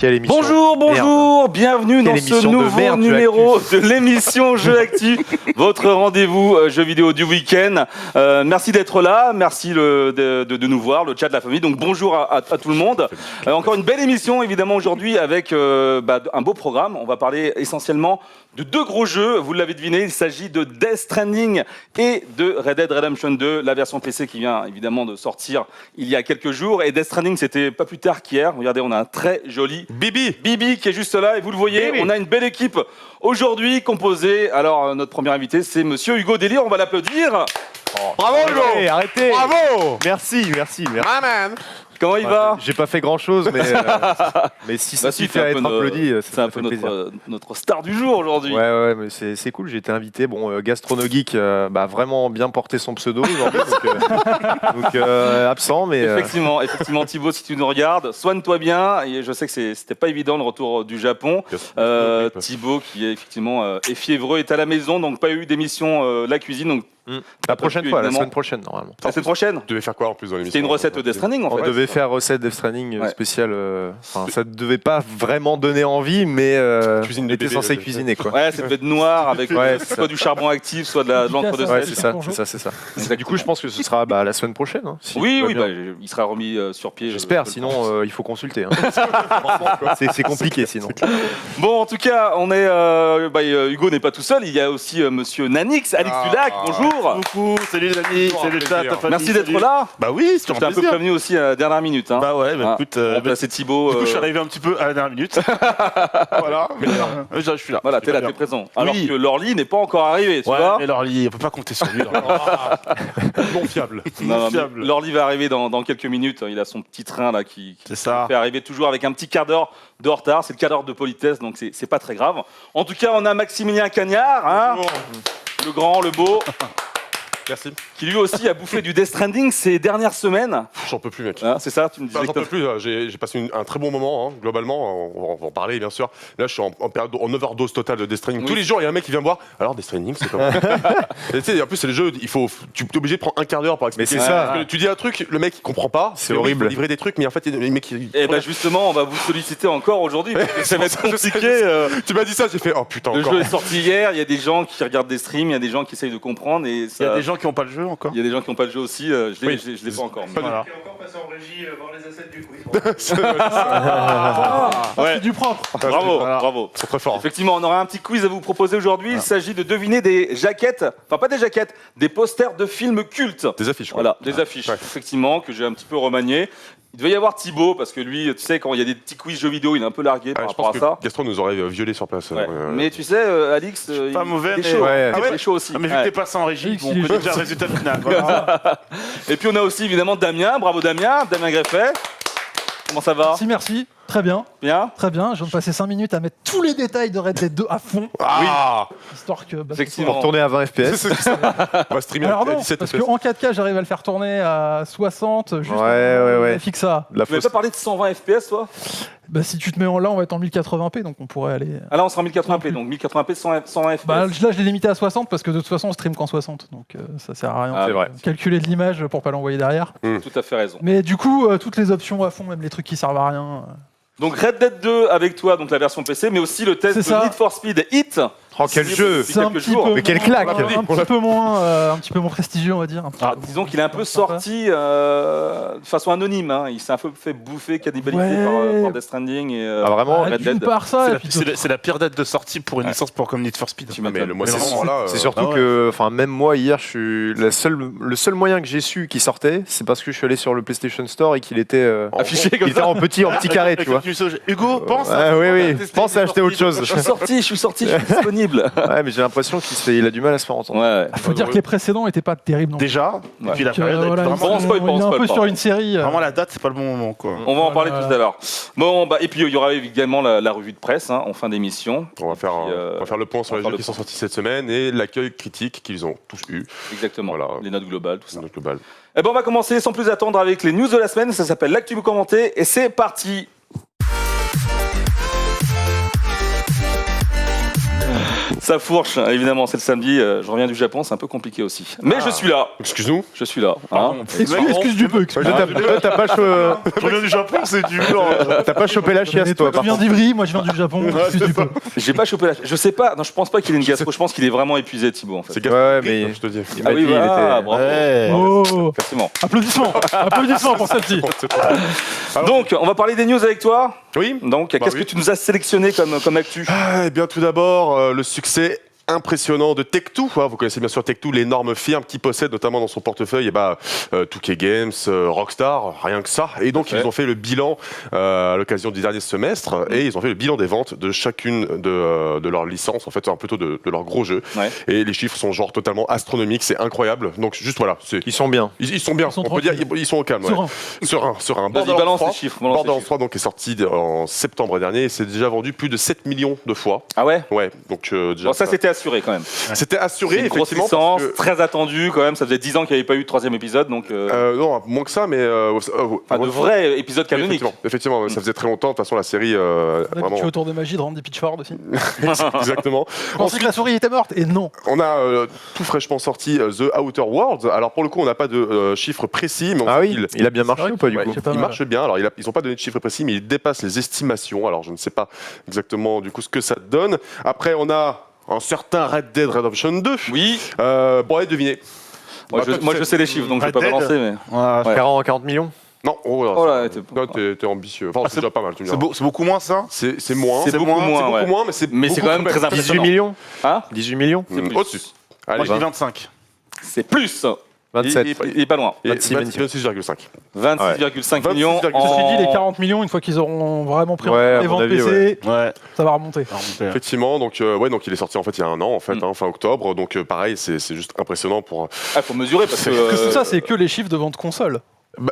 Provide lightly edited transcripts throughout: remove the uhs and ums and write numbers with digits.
Quelle émission. Bonjour, bienvenue dans ce nouveau numéro de l'émission Jeux Actu, votre rendez-vous jeux vidéo du week-end. Merci d'être là, merci de nous voir, le chat de la famille. Donc bonjour à tout le monde. Encore une belle émission évidemment aujourd'hui avec un beau programme. On va parler essentiellement de deux gros jeux, vous l'avez deviné, il s'agit de Death Stranding et de Red Dead Redemption 2, la version PC qui vient évidemment de sortir il y a quelques jours. Et Death Stranding, c'était pas plus tard qu'hier. Regardez, on a un très joli Bibi qui est juste là, et vous le voyez, on a une belle équipe aujourd'hui composée. Alors, notre premier invité, c'est Monsieur Hugo Délire, on va l'applaudir. Bravo Hugo. Arrêtez. Bravo. Merci. Ah man. Comment il va? J'ai pas fait grand chose, mais si ça suffit à être applaudi, c'est un peu notre star du jour aujourd'hui. Ouais, mais c'est cool, j'ai été invité. Bon, Gastronogeek vraiment bien porté son pseudo aujourd'hui, donc absent, mais. Effectivement, Thibaut, si tu nous regardes, soigne-toi bien. Et je sais que c'était pas évident le retour du Japon. Thibaut, qui est effectivement est fiévreux, est à la maison, donc pas eu d'émission La Cuisine. Donc la prochaine fois, la semaine prochaine normalement. La semaine prochaine. Tu devais faire quoi en plus dans l'émission? C'était une recette Death Stranding en fait. On devait faire recette Death Stranding spéciale. Ça ne devait pas vraiment donner envie, mais cuisine de était bébé, censé cuisiner quoi. Ouais, ça devait être noir avec soit du charbon actif, soit de l'encre de sel. C'est ça. Du coup, je pense que ce sera la semaine prochaine. Hein, oui, il sera remis sur pied. J'espère, sinon il faut consulter. Hein. C'est compliqué sinon. Bon, en tout cas, on est. Hugo n'est pas tout seul. Il y a aussi Monsieur Nanix, Alix Dulac. Bonjour. Coucou, salut les amis, salut le chat, ta famille. Merci d'être là. Bah oui, c'est un plaisir. J'étais un peu prévenu aussi à la dernière minute. Hein. Bah ouais, écoute, c'est Thibaut. Du coup, je suis arrivé un petit peu à la dernière minute. Voilà, mais je suis là. Voilà, t'es là, t'es présent. Alors que Lorly n'est pas encore arrivé, tu vois. Mais Lorly, on peut pas compter sur lui. Non fiable. Lorly va arriver dans quelques minutes. Il a son petit train là qui fait arriver toujours avec un petit quart d'heure de retard. C'est le quart d'heure de politesse, donc c'est pas très grave. En tout cas, on a Maximilien Cagnard, hein, le grand, le beau. Merci. Qui lui aussi a bouffé du Death Stranding ces dernières semaines. J'en peux plus, mec. Hein, c'est ça, tu me disais. J'en peux plus. J'ai passé un très bon moment, hein, globalement. On va en parler, bien sûr. Là, je suis en overdose totale de Death Stranding. Oui. Tous les jours, il y a un mec qui vient me voir. Alors, Death Stranding, c'est comment? Tu sais, en plus, c'est le jeu. Tu es obligé de prendre un quart d'heure pour expliquer. Mais c'est ça. Tu dis un truc, le mec il comprend pas. C'est horrible. Il faut livrer des trucs, mais en fait, les mecs. Et justement, on va vous solliciter encore aujourd'hui. Ça va être compliqué. Tu m'as dit ça, j'ai fait oh putain. Le jeu est sorti hier. Il y a des gens qui regardent des streams, il y a des gens qui essayent de comprendre. Il y a des gens qui n'ont pas le jeu encore. Il y a des gens qui n'ont pas le jeu aussi. Je l'ai pas encore. Voilà. Je suis encore passé en régie voir les assets du quiz. C'est du propre. Bravo. C'est très fort. Effectivement, on aura un petit quiz à vous proposer aujourd'hui. Il s'agit de deviner des jaquettes, enfin pas des jaquettes, des posters de films cultes. Des affiches. Voilà, des affiches. Effectivement, que j'ai un petit peu remanié. Il devait y avoir Thibaut, parce que lui, tu sais, quand il y a des petits quiz jeux vidéo, il est un peu largué par rapport à ça. Gastron nous aurait violé sur place. Ouais. Mais tu sais, Alix, pas mauvais, il est chaud. Il est chaud aussi. Mais vu que t'es passé en régie, on connaît déjà le résultat final. Et puis on a aussi évidemment Damien. Bravo Damien Greffet. Comment ça va? Merci. Très bien. Bien. Je viens de passer 5 minutes à mettre tous les détails de Red Dead 2 à fond. Histoire que... Effectivement. Pour tourner à 20 FPS. On va streamer Alors à non, 17 parce FPS. qu'en 4K, j'arrive à le faire tourner à 60, juste Ouais. fixe ça. Tu m'avais pas parlé de 120 FPS, toi? Si tu te mets là, on va être en 1080p, donc on pourrait aller... Ah là, on sera en 1080p, donc 1080p, 120 FPS. Là, je l'ai limité à 60, parce que de toute façon, on stream qu'en 60, donc ça sert à rien. C'est vrai. Calculer de l'image pour pas l'envoyer derrière. Tout à fait raison. Mais du coup, toutes les options à fond, même les trucs qui servent à rien... Donc Red Dead 2 avec toi, donc la version PC, mais aussi le test de Need for Speed Hit. Oh quel jeu! C'est un petit peu Mais quelle claque! un petit peu moins prestigieux, on va dire. Disons qu'il est un peu sorti de façon anonyme. Hein. Il s'est un peu fait bouffer, cannibaliser par Death Stranding et vraiment Red Dead. Par ça, c'est la pire date de sortie pour une licence comme Need for Speed. C'est surtout que, même moi hier, le seul moyen que j'ai su qu'il sortait, c'est parce que je suis allé sur le PlayStation Store et qu'il était affiché comme ça, en petit carré, tu vois. Hugo, pense. Pense à acheter autre chose. Je suis sorti, je suis disponible. Ouais, mais j'ai l'impression qu'il a du mal à se faire entendre. Ouais. Faut dire que les précédents n'étaient pas terribles. Déjà, et puis la période vraiment il est un peu sur une série. Vraiment la date, c'est pas le bon moment quoi. On va en parler tout à l'heure. Bon, et puis il y aura également la revue de presse en fin d'émission. On va faire le point sur les jeux qui sont sortis cette semaine et l'accueil critique qu'ils ont tous eu. Exactement. Voilà. Les notes globales, tout ça. Les notes globales. Et on va commencer sans plus attendre avec les news de la semaine. Ça s'appelle l'actu commenté et c'est parti. Ça fourche, évidemment, c'est le samedi. Je reviens du Japon, c'est un peu compliqué aussi. Mais je suis là. Excuse-nous. Je suis là. Hein. Excuse du peu. Toi, t'as pas, Je reviens du Japon, c'est dur. t'as pas chopé la chiasse, Mais toi. toi, tu viens d'Ivry, moi je viens du Japon. Excuse du peu. J'ai pas chopé la. Je sais pas. Non, je pense pas qu'il ait une gastro. Je pense qu'il est vraiment épuisé, Thibaut. En fait. C'est Ouais, mais je te dis. il m'a Ah oui, dit, il voilà, était. bravo. Ouais. Oh, Effectivement. applaudissements pour celle-ci. Donc, on va parler des news avec toi. Oui. Donc, qu'est-ce oui. que tu nous as sélectionné comme actu? Eh bien, tout d'abord, le succès impressionnant de Tech2. Vous connaissez bien sûr Tech2, l'énorme firme qui possède notamment dans son portefeuille 2K Games, Rockstar, rien que ça. Et donc, ils ont fait le bilan à l'occasion du dernier semestre et ils ont fait le bilan des ventes de chacune de leurs licences, en fait, plutôt de leurs gros jeux. Ouais. Et les chiffres sont genre totalement astronomiques, c'est incroyable. Donc, juste voilà. Ils sont bien. Ils sont bien, Ils sont on peut dire, tranquilles. ils sont au calme. Serein. Serein. Vas-y, Borderlands balance 3, les chiffres. balance les Borderlands chiffres. 3 donc, est sorti en septembre dernier et c'est déjà vendu plus de 7 millions de fois. Ah ouais. Ouais, donc déjà. Bon, ça c'était assuré quand même. C'était assuré, C'est une grosse effectivement. licence, Parce que, très attendue quand même. Ça faisait 10 ans qu'il n'y avait pas eu de 3e épisode, donc. non, moins que ça, mais. Enfin, de vrais épisodes canoniques. Effectivement, ça faisait très longtemps. De toute façon, la série. On a Vraiment. habitué autour de magie de Randy Pitchford aussi. Exactement. Je pensais que la souris était morte, et non. On a tout fraîchement sorti The Outer Worlds. Alors, pour le coup, on n'a pas de chiffres précis, mais on Ah sait oui, qu'il- il a bien marché vrai ou pas du Ouais, coup C'est pas il mal. marche bien. Alors, ils n'ont pas donné de chiffres précis, mais il dépasse les estimations. Alors, je ne sais pas exactement du coup ce que ça donne. Après, on a un certain Red Dead Redemption 2. Oui. Bon, allez, devinez. Moi, Bah, je sais les chiffres, donc je vais Red pas Dead. balancer, mais. Ouais. 40 millions. Non, oh, Oh là, t'es ambitieux. Enfin, c'est c'est- déjà pas mal, tu me C'est diras. c'est beaucoup moins ça. C'est moins. C'est beaucoup moins, beaucoup ouais. moins, mais c'est Mais c'est beaucoup quand même très plus- 18 impressionnant. millions Hein 18 millions Au-dessus. Allez, Moi je dis 25. C'est plus. 27. Il est pas loin. 26,5. 26,5 millions. 26,5. Je me suis dit, les 40 millions, une fois qu'ils auront vraiment pris Ouais, à les mon ventes avis, PC, Ouais. ça va remonter. Effectivement, donc il est sorti en fait il y a un an en fait, fin octobre. Donc pareil, c'est juste impressionnant pour. Ah, faut mesurer parce que. Parce que tout ça, c'est que les chiffres de vente console.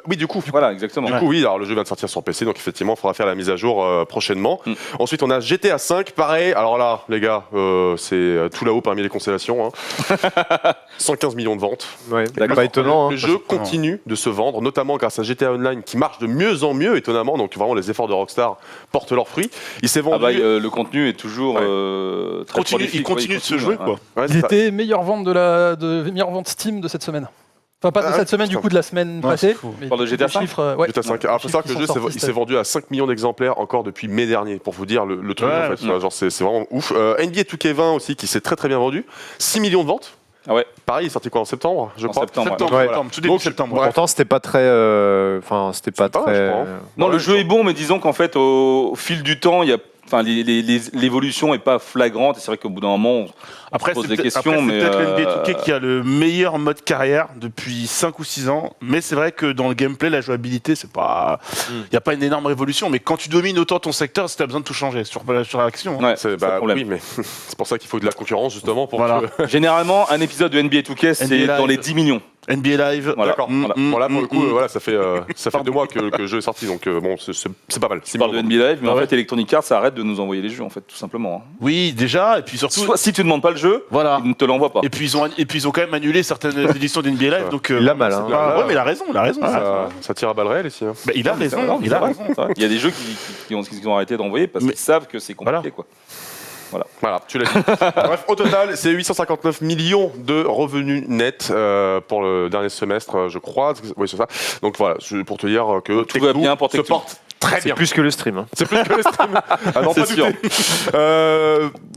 Oui, du coup. Voilà, exactement. Du coup, oui, alors le jeu vient de sortir sur PC, donc effectivement, il faudra faire la mise à jour prochainement. Mm. Ensuite, on a GTA 5, pareil. Alors là, les gars, c'est tout là-haut parmi les constellations. Hein. 115 millions de ventes. Ouais, D'accord. pas étonnant. Le Hein. jeu continue de se vendre, notamment grâce à GTA Online qui marche de mieux en mieux, étonnamment. Donc vraiment, les efforts de Rockstar portent leurs fruits. Il s'est vendu. Ah bah, le contenu est toujours Ouais. très prolifique, Il continue de se jouer ouais. quoi. Ouais, Ils c'est ça. étaient meilleure vente meilleure vente Steam de cette semaine. Enfin, pas de Ah, cette semaine, du putain. coup, de la semaine Ouais, passée. c'est fou. mais Parle de GTA les 5? chiffres, ouais. GTA 5. Alors, il faut savoir que le jeu, Chiffres qui sont il s'est sortis vendu à 5 millions d'exemplaires encore depuis mai dernier, pour vous dire le truc. Ouais, en fait. ouais. Genre, c'est vraiment ouf. NBA 2K20 aussi, qui s'est très très bien vendu. 6 millions de ventes. Ah ouais. Pareil, il est sorti quoi en septembre, je En crois. septembre, ouais. Septembre, Ouais. septembre, tout début Donc, septembre. ouais. Pourtant, c'était pas très. Enfin, c'était pas pas mal, très. je crois, hein. Non, Ouais, le jeu est bon, mais disons qu'en fait, au fil du temps, il y a. Enfin, l'évolution est pas flagrante et c'est vrai qu'au bout d'un moment, Après, pose c'est des questions, peut-être mais, l'NBA 2K qui a le meilleur mode carrière depuis 5 ou 6 ans. Mais c'est vrai que dans le gameplay, la jouabilité, c'est pas. Il n'y a pas une énorme révolution. Mais quand tu domines autant ton secteur, c'est que tu as besoin de tout changer sur l'action. ouais, C'est c'est le problème. oui, mais c'est pour ça qu'il faut de la concurrence justement pour Voilà. que- Généralement, un épisode de NBA 2K, c'est NBA dans les Live. 10 millions. NBA Live. Voilà. D'accord. Voilà. Bon, là pour le coup, voilà, ça fait 2 mois que le jeu est sorti, donc bon, c'est pas mal. Tu parles de NBA Live, mais en Ouais. fait, Electronic Arts, ça arrête de nous envoyer les jeux, en fait, tout simplement. hein. Oui, déjà. Et puis surtout. Soit, si tu ne demandes pas le jeu, Voilà. ils ne te l'envoient pas. Et puis ils ont quand même annulé certaines éditions d'NBA Live. Donc, Il a mal, hein. c'est pas- Ouais, mais il a raison. Ça tire à balles réelles ici. Hein. Bah, il a C'est vrai, raison. Il a raison. c'est vrai. Il y a des jeux qui ont arrêté d'envoyer parce Mais- qu'ils savent que c'est compliqué. Voilà. Quoi. Voilà, tu l'as dit. Bref, au total, c'est 859 millions de revenus nets pour le dernier semestre, je crois. Oui, c'est ça. Donc voilà, pour te dire que Tout va bien pour se Tech2. porte très C'est bien. plus que le stream. Hein. C'est plus que le stream. Ah non, C'est pas sûr. douter.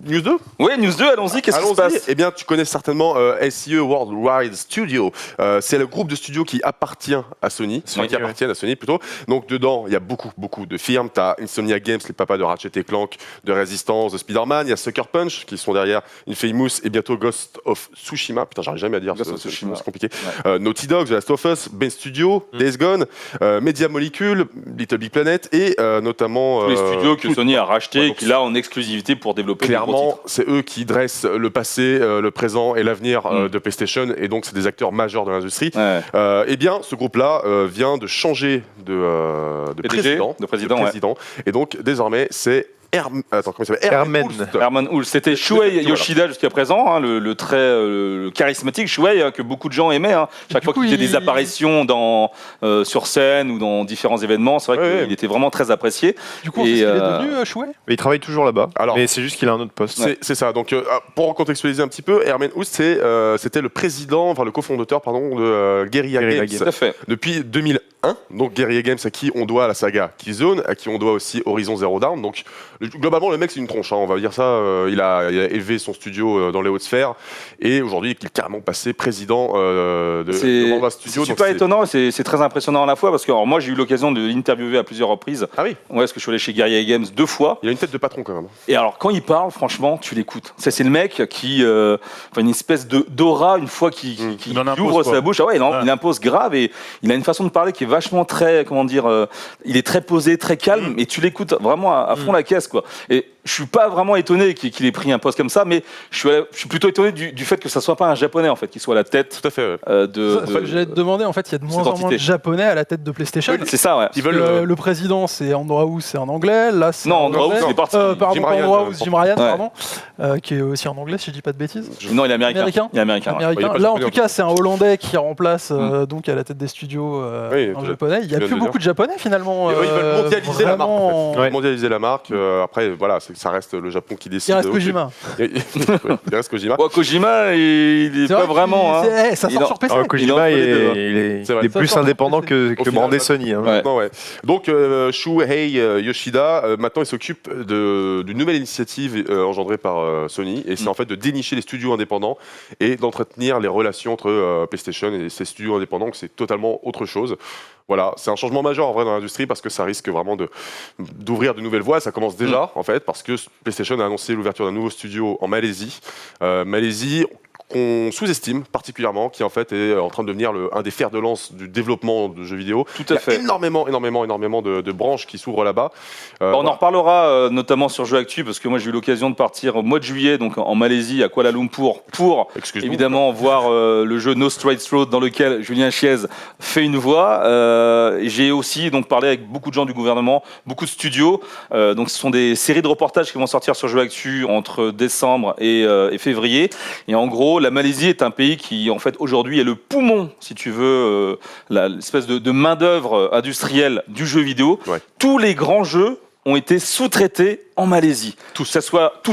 News 2. Oui, News 2, allons-y, qu'est-ce qui se passe? Eh bien, tu connais certainement SIE Worldwide Studio. C'est le groupe de studios qui appartient à Sony, Oui, qui appartiennent à Sony plutôt. Donc dedans, il y a beaucoup de firmes. Tu as Insomniac Games, les papas de Ratchet & Clank, de Resistance, de Spider-Man. Il y a Sucker Punch qui sont derrière Infamous et bientôt Ghost of Tsushima. Putain, j'arrive jamais à dire, Ghost of c'est Tsushima. compliqué. Naughty Dog, The Last of Us, Ben Studio, Days Gone, Media Molecule, Little Big Planet et notamment Tous les studios que Sony a rachetés ouais, et donc qu'il a en exclusivité pour développer des gros clairement, titres. c'est eux qui dressent le passé, le présent et l'avenir Mm. de PlayStation, et donc c'est des acteurs majeurs de l'industrie. Ouais. Eh bien, ce groupe-là vient de changer de PDG, président, de président, ouais. et donc désormais c'est Attends, comment il s'appelle Herman. Hulst. Herman Hulst. C'était Shuei Yoshida jusqu'à présent, hein, le très charismatique Shuei, que beaucoup de gens aimaient. Hein. Chaque fois qu'il faisait des apparitions sur scène ou dans différents événements, c'est vrai qu'il était vraiment très apprécié. Du coup, on sait ce qu'il est devenu, Chouet. Il travaille toujours là-bas, Alors, mais c'est juste qu'il a un autre poste. C'est ça. Donc, pour contextualiser un petit peu, Herman Hulst, c'était le président, enfin le cofondateur, pardon, de Guerrilla Games. Tout à fait. Depuis 2001, donc Guerrilla Games à qui on doit la saga Killzone, à qui on doit aussi Horizon Zero Dawn. Donc globalement le mec c'est une tronche, hein, on va dire ça. Il a élevé son studio dans les hautes sphères et aujourd'hui il est carrément passé président de Mamba Studio. C'est super étonnant, c'est très impressionnant à la fois parce que alors, moi j'ai eu l'occasion de l'interviewer à plusieurs reprises. Ah oui. Ouais, parce que je suis allé chez Guerrilla Games 2 fois. Il a une tête de patron quand même. Et alors quand il parle, franchement, tu l'écoutes. C'est le mec qui, une espèce d'aura une fois qu'il ouvre sa bouche. Ah ouais, il impose grave et il a une façon de parler qui est vachement très, comment dire, il est très posé, très calme, et tu l'écoutes vraiment à fond la caisse, quoi. Et je suis pas vraiment étonné qu'il ait pris un poste comme ça, mais je suis plutôt étonné du fait que ça soit pas un japonais en fait, qui soit à la tête. Tout à fait. J'allais te demander, en fait, il y a de moins en moins de japonais à la tête de PlayStation. C'est ça, ouais. Ils veulent le président, c'est Andrew, c'est en anglais. Là, c'est Andrew, c'est parti. Jim Ryan, pardon, qui est aussi en anglais, si je dis pas de bêtises. Non, il est américain. Il est américain. Là, en tout cas, c'est un Hollandais qui remplace donc à la tête des studios un japonais. Il y a plus beaucoup de japonais finalement. Ils veulent mondialiser la marque. En fait. Mondialiser la marque. Après, voilà, ça reste le Japon qui décide. Il reste Kojima. Il reste Kojima. Kojima, il est pas vraiment. Ça sort sur PC. Kojima, il est plus indépendant que brandé Sony. Donc, Shuhei Yoshida, maintenant, il s'occupe d'une nouvelle initiative engendrée par Sony, et c'est en fait de dénicher les studios indépendants et d'entretenir les relations entre PlayStation et ces studios indépendants, que c'est totalement autre chose. Voilà, c'est un changement majeur en vrai dans l'industrie parce que ça risque vraiment d'ouvrir de nouvelles voies. Ça commence déjà en fait parce que PlayStation a annoncé l'ouverture d'un nouveau studio en Malaisie. Malaisie qu'on sous-estime particulièrement, qui en fait est en train de devenir un des fers de lance du développement de jeux vidéo. Tout à fait. Il y a énormément de branches qui s'ouvrent là-bas. On en reparlera notamment sur Jeux Actu, parce que moi j'ai eu l'occasion de partir au mois de juillet, donc en Malaisie, à Kuala Lumpur, pour évidemment voir le jeu No Straight Road, dans lequel Julien Chiez fait une voix. J'ai aussi donc parlé avec beaucoup de gens du gouvernement, beaucoup de studios. Donc ce sont des séries de reportages qui vont sortir sur Jeux Actu entre décembre et février. Et en gros, la Malaisie est un pays qui, en fait, aujourd'hui est le poumon, si tu veux, l'espèce de main-d'œuvre industrielle du jeu vidéo. Ouais. Tous les grands jeux ont été sous-traités en Malaisie. Tous,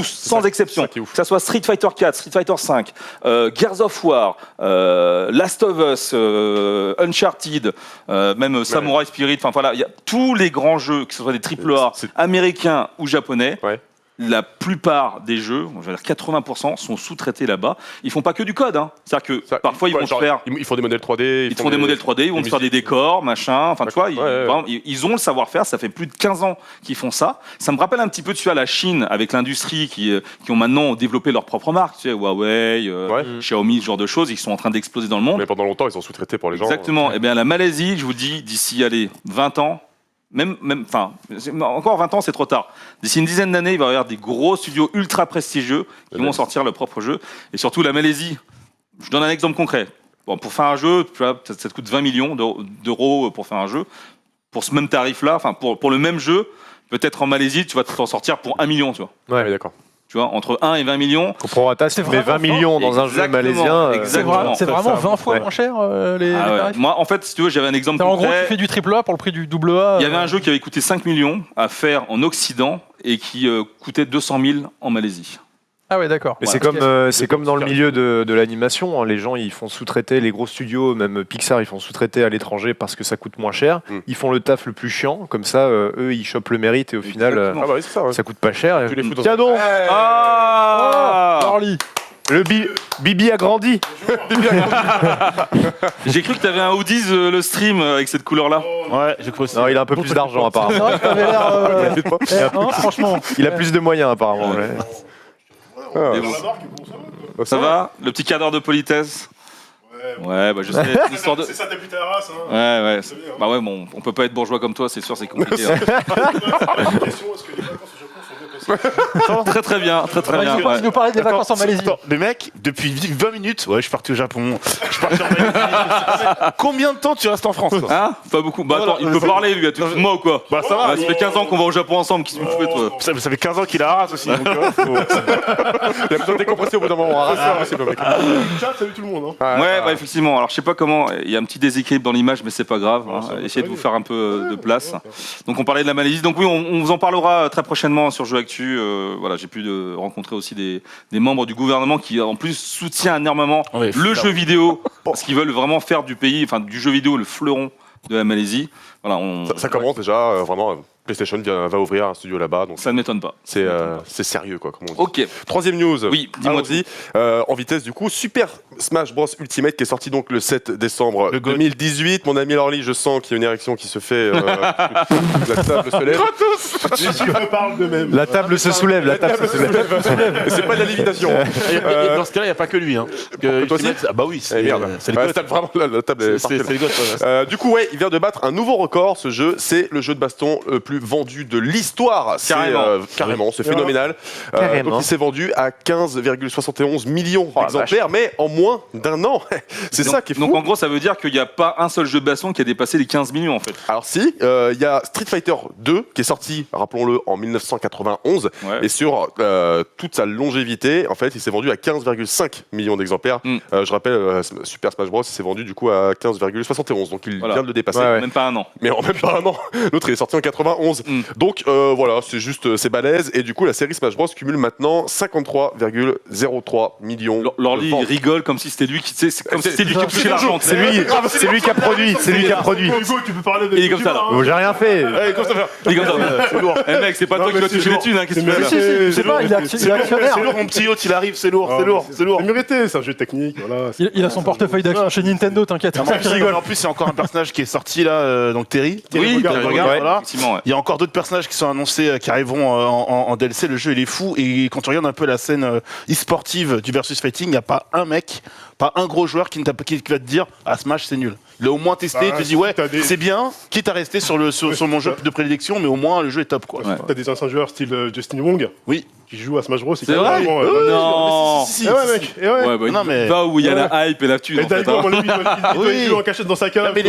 sans exception. Que ça soit Street Fighter 4, Street Fighter 5, Gears of War, Last of Us, Uncharted, même Samurai Spirit. Enfin voilà, il y a tous les grands jeux, que ce soit des AAA américains ou japonais. Ouais. La plupart des jeux, je veux dire 80%, sont sous-traités là-bas. Ils font pas que du code, hein. C'est-à-dire que parfois ils vont faire. Ils font des modèles 3D. Ils font des modèles 3D, ils vont faire des décors, machin. Enfin, tu vois, ils ont le savoir-faire. Ça fait plus de 15 ans qu'ils font ça. Ça me rappelle un petit peu, tu vois, la Chine avec l'industrie qui ont maintenant développé leur propre marque. Tu sais, Huawei, Xiaomi, ce genre de choses. Ils sont en train d'exploser dans le monde. Mais pendant longtemps, ils sont sous-traités pour les gens. Exactement. Eh bien, la Malaisie, je vous dis, d'ici, 20 ans. Encore 20 ans, c'est trop tard. D'ici une dizaine d'années, il va y avoir des gros studios ultra prestigieux qui vont sortir leur propre jeu. Et surtout, la Malaisie, je donne un exemple concret. Bon, pour faire un jeu, tu vois, ça te coûte 20 millions d'euros pour faire un jeu. Pour ce même tarif-là, enfin, pour le même jeu, peut-être en Malaisie, tu vas t'en sortir pour 1 million, tu vois. Ouais, d'accord. Tu vois, entre 1 et 20 millions. C'est mais 20 millions dans un jeu malaisien. Exactement. C'est vraiment 20 fois moins cher les tarifs. Moi, en fait, si tu veux, j'avais un exemple concret. En gros, tu fais du triple A pour le prix du double A. Il y avait un jeu qui avait coûté 5 millions à faire en Occident et qui coûtait 200 000 en Malaisie. Ah ouais, d'accord. Mais c'est comme dans le milieu de l'animation, hein. Les gens ils font sous-traiter, les gros studios, même Pixar, ils font sous-traiter à l'étranger parce que ça coûte moins cher. Ils font le taf le plus chiant, comme ça, eux ils chopent le mérite et au final, ça coûte pas cher. Tiens donc. Charlie. Le Bibi a grandi. J'ai cru que tu avais un Audi's le stream avec cette couleur-là. Ouais, j'ai cru aussi. Non, il a un peu plus d'argent apparemment. Franchement, il a plus de moyens apparemment. Ça va? Le petit quart d'heure de politesse? Ouais, bah je sais. C'est ça, t'as pu ta race. Hein. Ouais. Bah ouais, bon, on peut pas être bourgeois comme toi, c'est sûr, c'est compliqué. Une question, est-ce que les vacances au Japon sont bien passées? Très bien, très bien. Il nous parlait des vacances en Malaisie. Le mec, depuis 20 minutes, ouais, je suis parti au Japon, je suis parti en Malaisie. Combien de temps tu restes en France, toi? Hein? Pas beaucoup. Bah attends, il peut parler, lui, à tout de moi ou quoi? Bah ça va. Ça fait 15 ans qu'on va au Japon ensemble, qu'est-ce que tu fais, toi? Ça fait 15 ans qu'il a race aussi. Donc, Il a besoin de décompresser au bout d'un moment. C'est le mec. Chat, salut tout le monde. Hein. Ouais, bah effectivement. Alors je sais pas comment, il y a un petit déséquilibre dans l'image, mais c'est pas grave. Essayez de vous faire un peu de place. Donc on parlait de la Malaisie. Donc oui, on vous en parlera très prochainement sur Jeux Actu. Voilà, j'ai pu rencontrer aussi des membres du gouvernement qui en plus soutient énormément le jeu vidéo parce qu'ils veulent vraiment faire du pays, enfin du jeu vidéo le fleuron de la Malaisie. Voilà, ça commence déjà vraiment. PlayStation va ouvrir un studio là-bas, donc ça ne m'étonne pas. C'est sérieux, quoi, comme on dit. Ok. Troisième news. Oui, dis-moi. En vitesse, du coup, Super Smash Bros Ultimate qui est sorti donc le 7 décembre 2018. Mon ami Lorly, je sens qu'il y a une érection qui se fait. La table se lève. Les chiffres parlent d'eux-mêmes. La table se soulève, la table se soulève. C'est pas de la lévitation. dans ce cas-là, il n'y a pas que lui. Hein. Ah bah oui, c'est merde. C'est le gosse. Vraiment, la table est C'est le gosse. du coup, ouais, il vient de battre un nouveau record. Ce jeu, c'est le jeu de baston le plus vendu de l'histoire. Carrément, c'est phénoménal. Donc il s'est vendu à 15,71 millions d'exemplaires, mais en moins d'un an. C'est ça qui est fou. Donc en gros, ça veut dire qu'il n'y a pas un seul jeu de baston qui a dépassé les 15 millions en fait. Alors si, il y a Street Fighter 2 qui est sorti, rappelons-le, en 1991, et sur toute sa longévité, en fait, il s'est vendu à 15,5 millions d'exemplaires. Je rappelle, Super Smash Bros, il s'est vendu du coup à 15,71, donc il vient de le dépasser. Même pas un an. Mais en même pas un an. L'autre il est sorti en 91. Donc voilà, c'est balèze. Et du coup, la série Smash Bros cumule maintenant 53,03 millions. Lorly, il rigole comme si c'était lui qui, c'est comme si c'était lui qui touchait l'argent. C'est lui qui a produit. C'est lui qui a produit. Hugo, tu peux parler de. Il est comme ça là. J'ai rien fait. Il est comme ça. C'est lourd. Eh mec, c'est pas toi qui vas toucher les thunes, hein. Qu'est-ce que tu fais? C'est pas, il est actionnaire. C'est lourd, mon petit hôte, il arrive, c'est lourd. C'est mérité, c'est un jeu technique. Voilà. Il a son portefeuille d'action chez Nintendo, t'inquiète. En plus, il y a encore un personnage qui est sorti là, donc Terry. Oui, voilà. Il y a encore d'autres personnages qui sont annoncés, qui arriveront en DLC. Le jeu, il est fou. Et quand tu regardes un peu la scène e-sportive du versus fighting, il n'y a pas un mec, pas un gros joueur qui va te dire « Ah, Smash, c'est nul ». Il a au moins testé, il te dit « Ouais, c'est bien, quitte à rester sur mon jeu de prédilection, mais au moins, le jeu est top. » T'as des anciens joueurs style Justin Wong oui. qui jouent à Smash Bros. C'est vrai? Non. Ouais, mec. Ouais, non, mais... Va où il y a la hype et la thune. Et Daigo, il joue en cachette dans sa cave. Mais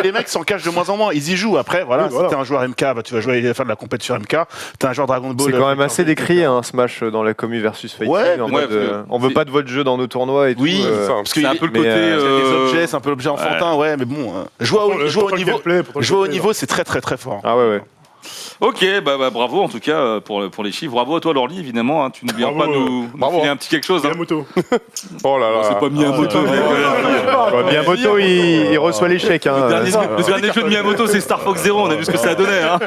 les mecs s'en cachent de moins en moins. Ils y jouent. Après, voilà, si t'es un joueur MK, tu vas jouer faire de la compète sur MK. T'es un joueur Dragon Ball. C'est quand même assez décrit, Smash dans la commu versus fighting. On veut pas de votre jeu dans nos tournois et tout. Oui, parce qu'il y a un peu le côté des objets, c'est un peu l'objet enfantin, ouais, mais bon, jouer au niveau, c'est très très très fort. Ah ouais. Ok, bah bravo en tout cas pour les chiffres. Bravo à toi Lorly, évidemment. Hein, tu ne viens pas nous filer un petit quelque chose. Miyamoto. Oh là là. C'est pas Miyamoto. Miyamoto, il reçoit les chèques. Le dernier jeu de Miyamoto, c'est Star Fox Zero. On a vu ce que ça a donné. Hein.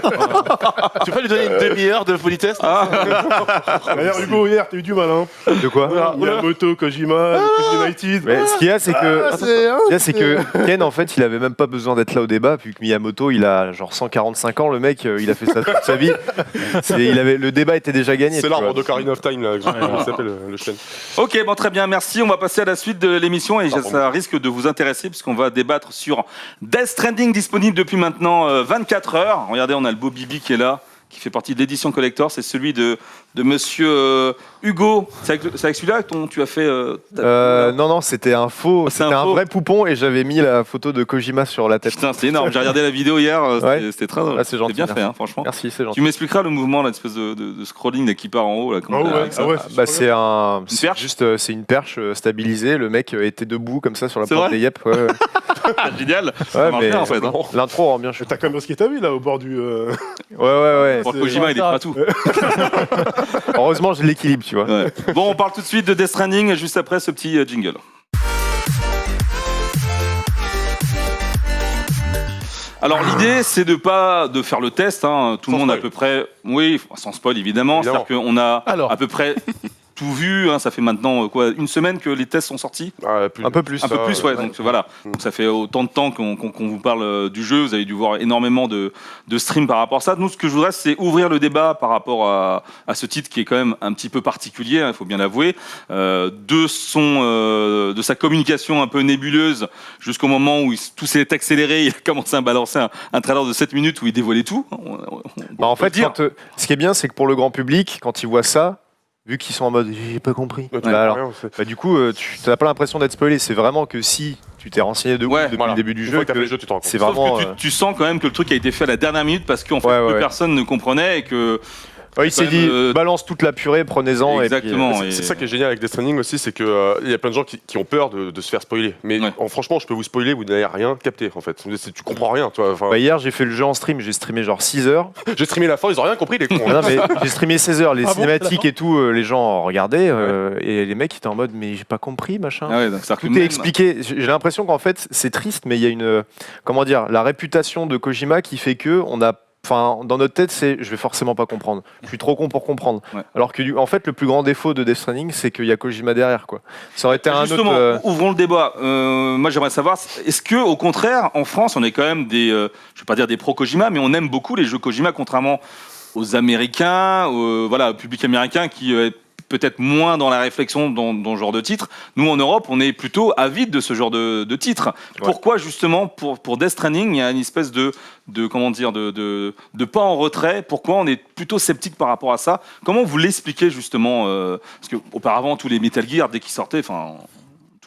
Tu peux pas lui donner une demi-heure de politesse? D'ailleurs, Hugo, hier, t'as eu du mal. Hein. De quoi? Miyamoto, Kojima, United. Mais ce qu'il y a, c'est que Ken, en fait, il avait même pas besoin d'être là au débat, vu que Miyamoto, il a genre 145 ans, le mec, il a fait ça toute sa vie. Le débat était déjà gagné. C'est l'arbre de Ocarina of Time, là, qui s'appelle le chêne. Ok, bon, très bien, merci. On va passer à la suite de l'émission et ça risque de vous intéresser puisqu'on va débattre sur Death Stranding, disponible depuis maintenant 24 heures. Regardez, on a le beau Bibi qui est là, qui fait partie de l'édition collector. C'est celui de monsieur Hugo. C'est avec celui-là que tu as fait Non, c'était un faux. C'était un vrai poupon et j'avais mis la photo de Kojima sur la tête. Putain, c'est énorme. J'ai regardé la vidéo hier. C'était très drôle. C'est gentil. Bien fait, hein, franchement. Merci, c'est gentil. Tu m'expliqueras le mouvement, l'espèce de scrolling là, qui part en haut. Là, c'est une perche stabilisée. Le mec était debout comme ça sur la porte des yep. Génial. Mais en fait. Hein. L'intro rend bien. T'as quand même ce qui t'a vu là au bord du. Ouais. Pour Kojima, il est pas tout. Heureusement, je l'équilibre, tu vois. Ouais. Bon, on parle tout de suite de Death Stranding juste après ce petit jingle. Alors l'idée c'est de faire le test, hein. Tout le monde à peu près, oui, sans spoil évidemment. C'est-à-dire qu'on a à peu près tout vu, hein, ça fait maintenant une semaine que les tests sont sortis. Un peu plus. Un peu plus, ouais. Donc voilà. Donc, ça fait autant de temps qu'on vous parle du jeu. Vous avez dû voir énormément de streams par rapport à ça. Nous, ce que je voudrais, c'est ouvrir le débat par rapport à ce titre qui est quand même un petit peu particulier, il faut bien l'avouer, de sa communication un peu nébuleuse jusqu'au moment où tout s'est accéléré. Il a commencé à balancer un trailer de 7 minutes où il dévoilait tout. En fait, ce qui est bien, c'est que pour le grand public, quand il voit ça, vu qu'ils sont en mode j'ai pas compris, du coup, tu n'as pas l'impression d'être spoilé. C'est vraiment que si tu t'es renseigné depuis le début du jeu, c'est vraiment. Sauf que tu sens quand même que le truc a été fait à la dernière minute parce qu'en fait, plus personne ne comprenait et que. Il s'est dit, balance toute la purée, prenez-en. Exactement. C'est ça qui est génial avec Death Stranding aussi, c'est qu'il y a plein de gens qui ont peur de se faire spoiler. Mais franchement, je peux vous spoiler, vous n'avez rien capté en fait. Tu comprends rien. Hier, j'ai fait le jeu en stream, j'ai streamé genre 6 heures. J'ai streamé la fin, ils ont rien compris les cons. Non, mais j'ai streamé 16 heures, les cinématiques et tout, les gens regardaient et les mecs étaient en mode mais j'ai pas compris, machin. Tout est expliqué. J'ai l'impression qu'en fait, c'est triste, mais il y a une. Comment dire, la réputation de Kojima qui fait que on a. Enfin, dans notre tête, c'est je vais forcément pas comprendre. Je suis trop con pour comprendre. Alors que, en fait, le plus grand défaut de Death Stranding, c'est qu'il y a Kojima derrière, quoi. Ça aurait été Justement, un autre. Ouvrons le débat. Moi, j'aimerais savoir, est-ce que, au contraire, en France, on est quand même des, je vais pas dire des pro Kojima, mais on aime beaucoup les jeux Kojima, contrairement aux Américains, au public américain qui est peut-être moins dans la réflexion dans ce genre de titre. Nous, en Europe, on est plutôt avide de ce genre de titre. Pourquoi, justement, pour Death Stranding, il y a une espèce de pas en retrait? Pourquoi on est plutôt sceptique par rapport à ça? Comment vous l'expliquez, justement parce qu'auparavant, tous les Metal Gear, dès qu'ils sortaient, tout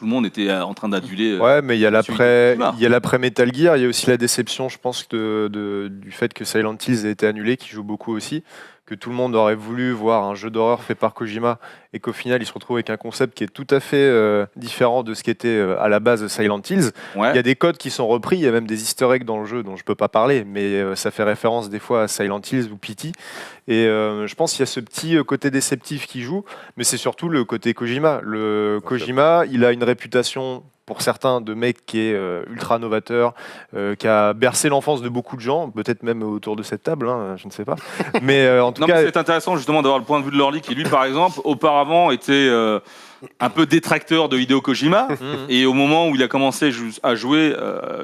le monde était en train d'aduler. Mais il y a l'après Metal Gear, il y a aussi la déception, je pense, du fait que Silent Hills a été annulé, qui joue beaucoup aussi. Que tout le monde aurait voulu voir un jeu d'horreur fait par Kojima et qu'au final il se retrouve avec un concept qui est tout à fait différent de ce qui était à la base de Silent Hills. Il y a des codes qui sont repris, il y a même des easter eggs dans le jeu dont je peux pas parler, mais ça fait référence des fois à Silent Hills ou Pity. Et je pense qu'il y a ce petit côté déceptif qui joue, mais c'est surtout le côté Kojima. Kojima, il a une réputation pour certains de mec qui est ultra novateur, qui a bercé l'enfance de beaucoup de gens, peut-être même autour de cette table, je ne sais pas. Mais en tout cas, c'est intéressant justement d'avoir le point de vue de Lorly qui lui, par exemple, auparavant était un peu détracteur de Hideo Kojima, et au moment où il a commencé à jouer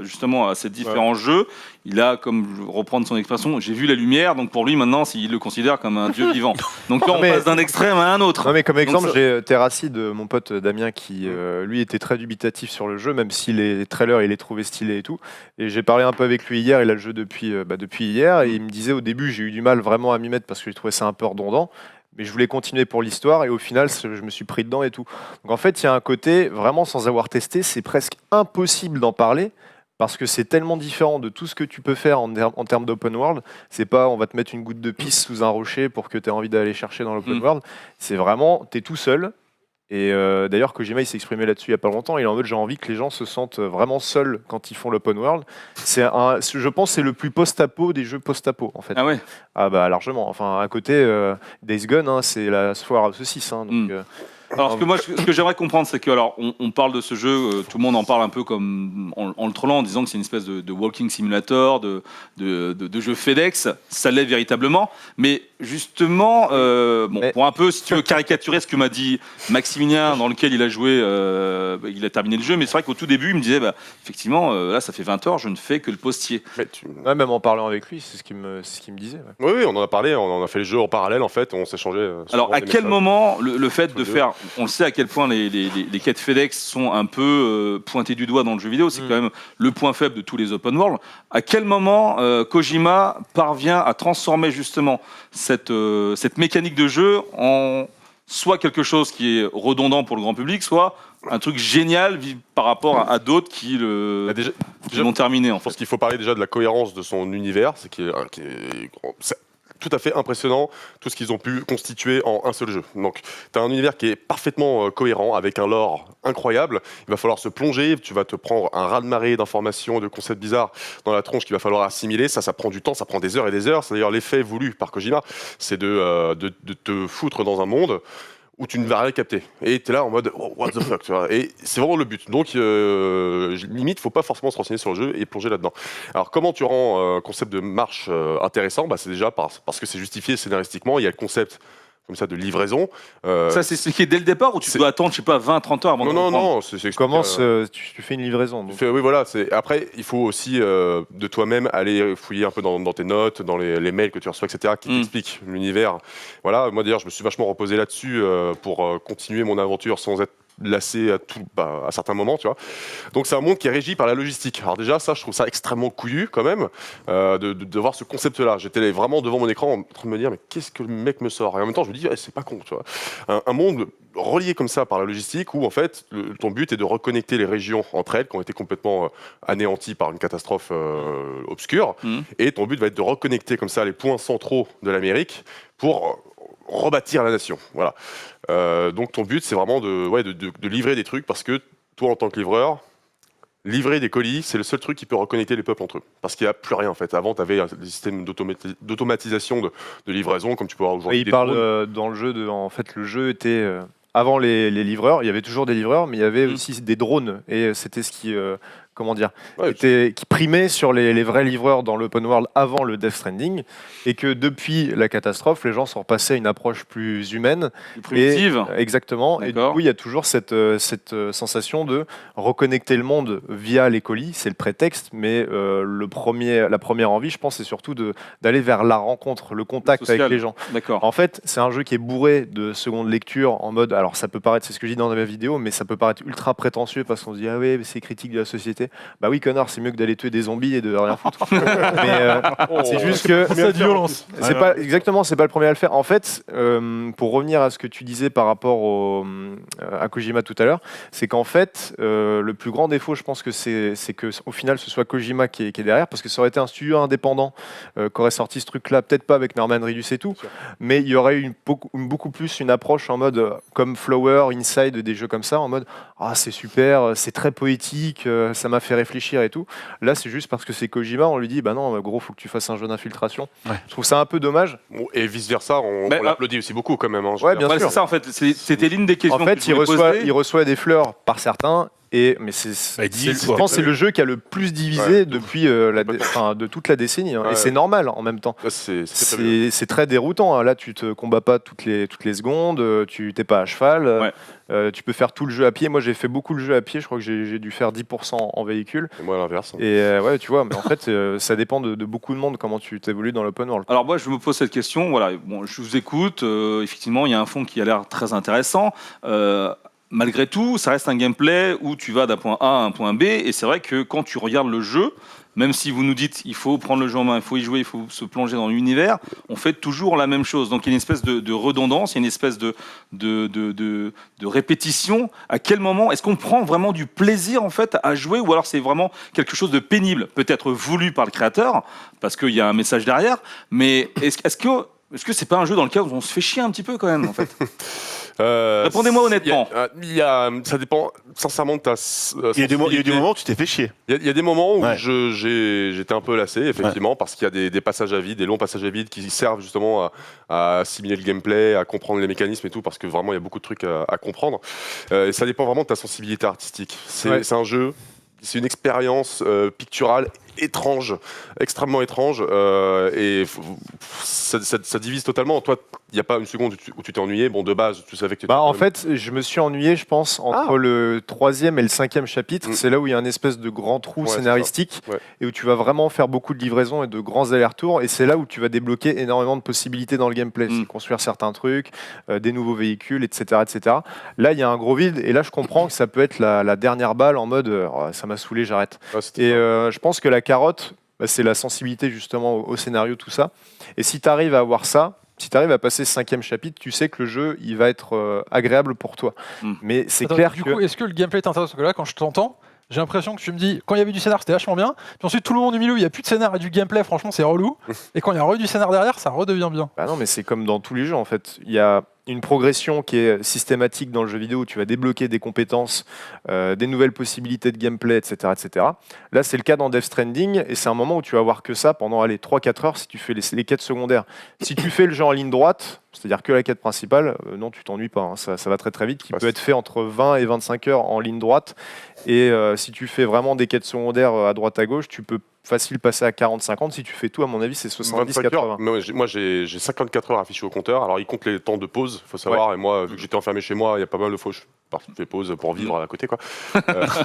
justement à ces différents jeux, il a, comme reprendre son expression, j'ai vu la lumière, donc pour lui maintenant, il le considère comme un dieu vivant. Donc là, on passe d'un extrême à un autre. Non, mais comme exemple, j'ai Terracid, mon pote Damien, qui lui était très dubitatif sur le jeu, même si les trailers, il les trouvait stylés et tout. Et j'ai parlé un peu avec lui hier, il a le jeu depuis hier, et il me disait au début, j'ai eu du mal vraiment à m'y mettre parce que je trouvais ça un peu redondant. Mais je voulais continuer pour l'histoire et au final, je me suis pris dedans et tout. Donc en fait, il y a un côté, vraiment sans avoir testé, c'est presque impossible d'en parler parce que c'est tellement différent de tout ce que tu peux faire en termes d'open world. C'est pas on va te mettre une goutte de pisse sous un rocher pour que tu aies envie d'aller chercher dans l'open world. C'est vraiment, tu es tout seul. Et d'ailleurs, Kojima, il s'est exprimé là-dessus il n'y a pas longtemps. Il est en mode, j'ai envie que les gens se sentent vraiment seuls quand ils font l'open world. Je pense que c'est le plus post-apo des jeux post-apo, en fait. Ah ouais. Ah bah largement. Enfin, à côté, Days Gone, c'est la foire à saucisses. Donc, alors, ce que j'aimerais comprendre, c'est que, alors, on parle de ce jeu, tout le monde en parle un peu comme en le trollant, en disant que c'est une espèce de walking simulator, de jeu FedEx. Ça l'est véritablement. Mais justement, pour un peu, si tu veux caricaturer ce que m'a dit Maximilien, dans lequel il a joué, il a terminé le jeu, mais c'est vrai qu'au tout début, il me disait, effectivement, là, ça fait 20 heures, je ne fais que le postier. Même en parlant avec lui, c'est ce qu'il me disait. Oui, on en a parlé, on a fait le jeu en parallèle, en fait, on s'est changé. Alors, à quel moment le fait de faire... On le sait à quel point les quêtes FedEx sont un peu pointées du doigt dans le jeu vidéo, c'est quand même le point faible de tous les open world. À quel moment Kojima parvient à transformer justement cette mécanique de jeu en soit quelque chose qui est redondant pour le grand public, soit un truc génial par rapport à d'autres qui l'ont terminé en fait. Je pense qu'il faut parler déjà de la cohérence de son univers, c'est tout à fait impressionnant tout ce qu'ils ont pu constituer en un seul jeu. Donc, tu as un univers qui est parfaitement cohérent, avec un lore incroyable. Il va falloir se plonger, tu vas te prendre un raz-de-marée d'informations, de concepts bizarres dans la tronche qu'il va falloir assimiler. Ça prend du temps, ça prend des heures et des heures. C'est d'ailleurs l'effet voulu par Kojima, c'est de te foutre dans un monde où tu ne vas rien capter. Et tu es là en mode oh, what the fuck, tu vois. Et c'est vraiment le but. Donc, limite, faut pas forcément se renseigner sur le jeu et plonger là-dedans. Alors, comment tu rends un concept de marche intéressant ? C'est déjà parce que c'est justifié scénaristiquement. Il y a le concept comme ça de livraison. Ça, c'est expliqué dès le départ ou tu dois attendre, je sais pas, 20-30 heures avant de reprendre? Non, c'est Commence, tu fais une livraison. Donc. Oui, voilà. Après, il faut aussi de toi-même aller fouiller un peu dans tes notes, dans les mails que tu reçois, etc., qui t'expliquent l'univers. Voilà. Moi, d'ailleurs, je me suis vachement reposé là-dessus pour continuer mon aventure sans être lassé à certains moments, tu vois. Donc c'est un monde qui est régi par la logistique. Alors déjà, ça, je trouve ça extrêmement couillu quand même, de voir ce concept-là. J'étais vraiment devant mon écran en train de me dire, mais qu'est-ce que le mec me sort? Et en même temps, je me dis, c'est pas con, tu vois. Un monde relié comme ça par la logistique, où en fait, ton but est de reconnecter les régions entre elles, qui ont été complètement anéanties par une catastrophe obscure, et ton but va être de reconnecter comme ça les points centraux de l'Amérique pour rebâtir la nation. Voilà. Donc ton but, c'est vraiment de livrer des trucs, parce que toi, en tant que livreur, livrer des colis, c'est le seul truc qui peut reconnecter les peuples entre eux. Parce qu'il n'y a plus rien en fait. Avant, tu avais des systèmes d'automatisation de livraison, comme tu peux avoir aujourd'hui. Il parle dans le jeu en fait, le jeu était avant les livreurs. Il y avait toujours des livreurs, mais il y avait aussi des drones. Et c'était ce qui qui primait sur les vrais livreurs dans l'open world avant le Death Stranding, et que depuis la catastrophe, les gens sont repassés à une approche plus humaine, plus primitive. Exactement. Et du coup, il y a toujours cette sensation de reconnecter le monde via les colis. C'est le prétexte, mais la première envie, je pense, c'est surtout d'aller vers la rencontre, le contact avec les gens. En fait, c'est un jeu qui est bourré de seconde lecture en mode, alors ça peut paraître, c'est ce que je dis dans ma vidéo, mais ça peut paraître ultra prétentieux parce qu'on se dit ah ouais, c'est critique de la société. Bah oui, connard, c'est mieux que d'aller tuer des zombies et de rien foutre. Mais c'est juste que cette violence. C'est pas exactement, c'est pas le premier à le faire. En fait, pour revenir à ce que tu disais par rapport à Kojima tout à l'heure, c'est qu'en fait, le plus grand défaut, je pense que c'est que au final, ce soit Kojima qui est derrière, parce que ça aurait été un studio indépendant qui aurait sorti ce truc-là, peut-être pas avec Norman Reedus et tout, mais il y aurait eu beaucoup plus une approche en mode comme Flower, Inside, des jeux comme ça, en mode ah c'est super, c'est très poétique, ça m'a fait réfléchir et tout. Là, c'est juste parce que c'est Kojima, on lui dit bah non, gros, faut que tu fasses un jeu d'infiltration. Ouais. Je trouve ça un peu dommage. Et vice versa, on l'applaudit aussi beaucoup quand même. Hein, ouais, bien sûr. C'est ça en fait. C'était l'une des questions. En fait, il reçoit des fleurs par certains. Mais je pense que c'est le jeu qui a le plus divisé depuis de toute la décennie. Hein. Et c'est normal en même temps. C'est très déroutant. Hein. Là, tu te combats pas toutes les secondes, tu t'es pas à cheval. Tu peux faire tout le jeu à pied. Moi, j'ai fait beaucoup le jeu à pied. Je crois que j'ai dû faire 10% en véhicule. Et moi, l'inverse. Et tu vois, mais en fait, ça dépend de beaucoup de monde, comment tu t'évolues dans l'open world. Alors moi, je me pose cette question. Voilà, bon, je vous écoute. Effectivement, il y a un fond qui a l'air très intéressant. Malgré tout, ça reste un gameplay où tu vas d'un point A à un point B, et c'est vrai que quand tu regardes le jeu, même si vous nous dites il faut prendre le jeu en main, il faut y jouer, il faut se plonger dans l'univers, on fait toujours la même chose. Donc il y a une espèce de redondance, il y a une espèce de répétition. À quel moment est-ce qu'on prend vraiment du plaisir en fait à jouer, ou alors c'est vraiment quelque chose de pénible, peut-être voulu par le créateur, parce qu'il y a un message derrière, mais est-ce que c'est pas un jeu dans lequel on se fait chier un petit peu quand même en fait? Répondez-moi honnêtement. Ça dépend sincèrement de ta. Il y a des moments où tu t'es fait chier. Il y a des moments où j'étais un peu lassé, effectivement, parce qu'il y a des passages à vide, des longs passages à vide qui servent justement à assimiler le gameplay, à comprendre les mécanismes et tout, parce que vraiment il y a beaucoup de trucs à comprendre. Et ça dépend vraiment de ta sensibilité artistique. C'est un jeu. C'est une expérience picturale étrange, extrêmement étrange, et ça divise totalement. Toi, il n'y a pas une seconde où tu t'es ennuyé. Bon, de base, tu savais que tu étais... En fait, je me suis ennuyé, je pense, entre le 3e et le 5e chapitre. C'est là où il y a un espèce de grand trou scénaristique, et où tu vas vraiment faire beaucoup de livraisons et de grands allers-retours, et c'est là où tu vas débloquer énormément de possibilités dans le gameplay. C'est construire certains trucs, des nouveaux véhicules, etc., etc. Là, il y a un gros vide, et là, je comprends que ça peut être la dernière balle en mode ça m'a saoulé, j'arrête. Et je pense que la carotte, c'est la sensibilité justement au scénario, tout ça. Et si tu arrives à avoir ça, si tu arrives à passer ce 5e chapitre, tu sais que le jeu, il va être agréable pour toi. Mais c'est clair du coup, est-ce que le gameplay t'intéresse? Parce que là, quand je t'entends, j'ai l'impression que tu me dis, quand il y avait du scénar, c'était vachement bien. Puis ensuite, tout le monde du milieu, il n'y a plus de scénar et du gameplay, franchement, c'est relou. Et quand il y a du scénar derrière, ça redevient bien. Bah non, mais c'est comme dans tous les jeux, en fait. Il y a une progression qui est systématique dans le jeu vidéo, où tu vas débloquer des compétences, des nouvelles possibilités de gameplay, etc. etc. Là, c'est le cas dans Death Stranding, et c'est un moment où tu vas avoir que ça pendant 3-4 heures si tu fais les quêtes secondaires. Si tu fais le jeu en ligne droite, c'est-à-dire que la quête principale, non, tu t'ennuies pas, hein, ça va très très vite, qui peut être fait entre 20 et 25 heures en ligne droite, et si tu fais vraiment des quêtes secondaires à droite à gauche, tu peux facile passer à 40-50. Si tu fais tout, à mon avis, c'est 25 heures. 70-80. Moi, j'ai 54 heures affichées au compteur. Alors, il compte les temps de pause, faut savoir. Et moi, vu que j'étais enfermé chez moi, il y a pas mal de fois, je fais pause pour vivre à côté, quoi.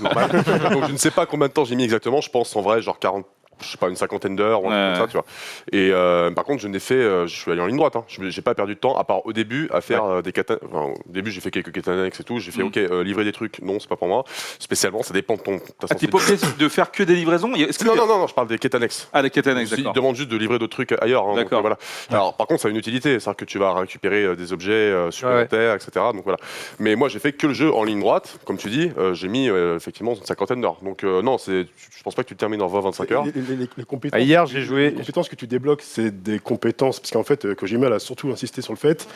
Normal. Donc, je ne sais pas combien de temps j'ai mis exactement. Je pense en vrai, genre 40. Je sais pas, une cinquantaine d'heures ou un truc comme ça, tu vois. Et par contre, je n'ai fait, je suis allé en ligne droite. Hein. J'ai pas perdu de temps, à part au début, à faire des katas. Enfin, au début, j'ai fait quelques katanex et tout. J'ai fait, ok, livrer des trucs. Non, c'est pas pour moi. Spécialement, ça dépend de ta T'es pas obligé de faire que des livraisons? Non, je parle des katanex. Ah, des katanex, d'accord. Ils demandent juste de livrer d'autres trucs ailleurs. Hein, d'accord. Donc, voilà. Alors, par contre, ça a une utilité. C'est-à-dire que tu vas récupérer des objets supplémentaires, etc. Donc voilà. Mais moi, j'ai fait que le jeu en ligne droite. Comme tu dis, j'ai mis effectivement une cinquantaine d'heures. Donc non, je pense pas que tu le termines en 20-25 heures. Les compétences. Hier, j'ai joué. Les compétences que tu débloques, c'est des compétences. Parce qu'en fait, Kojima a surtout insisté sur le fait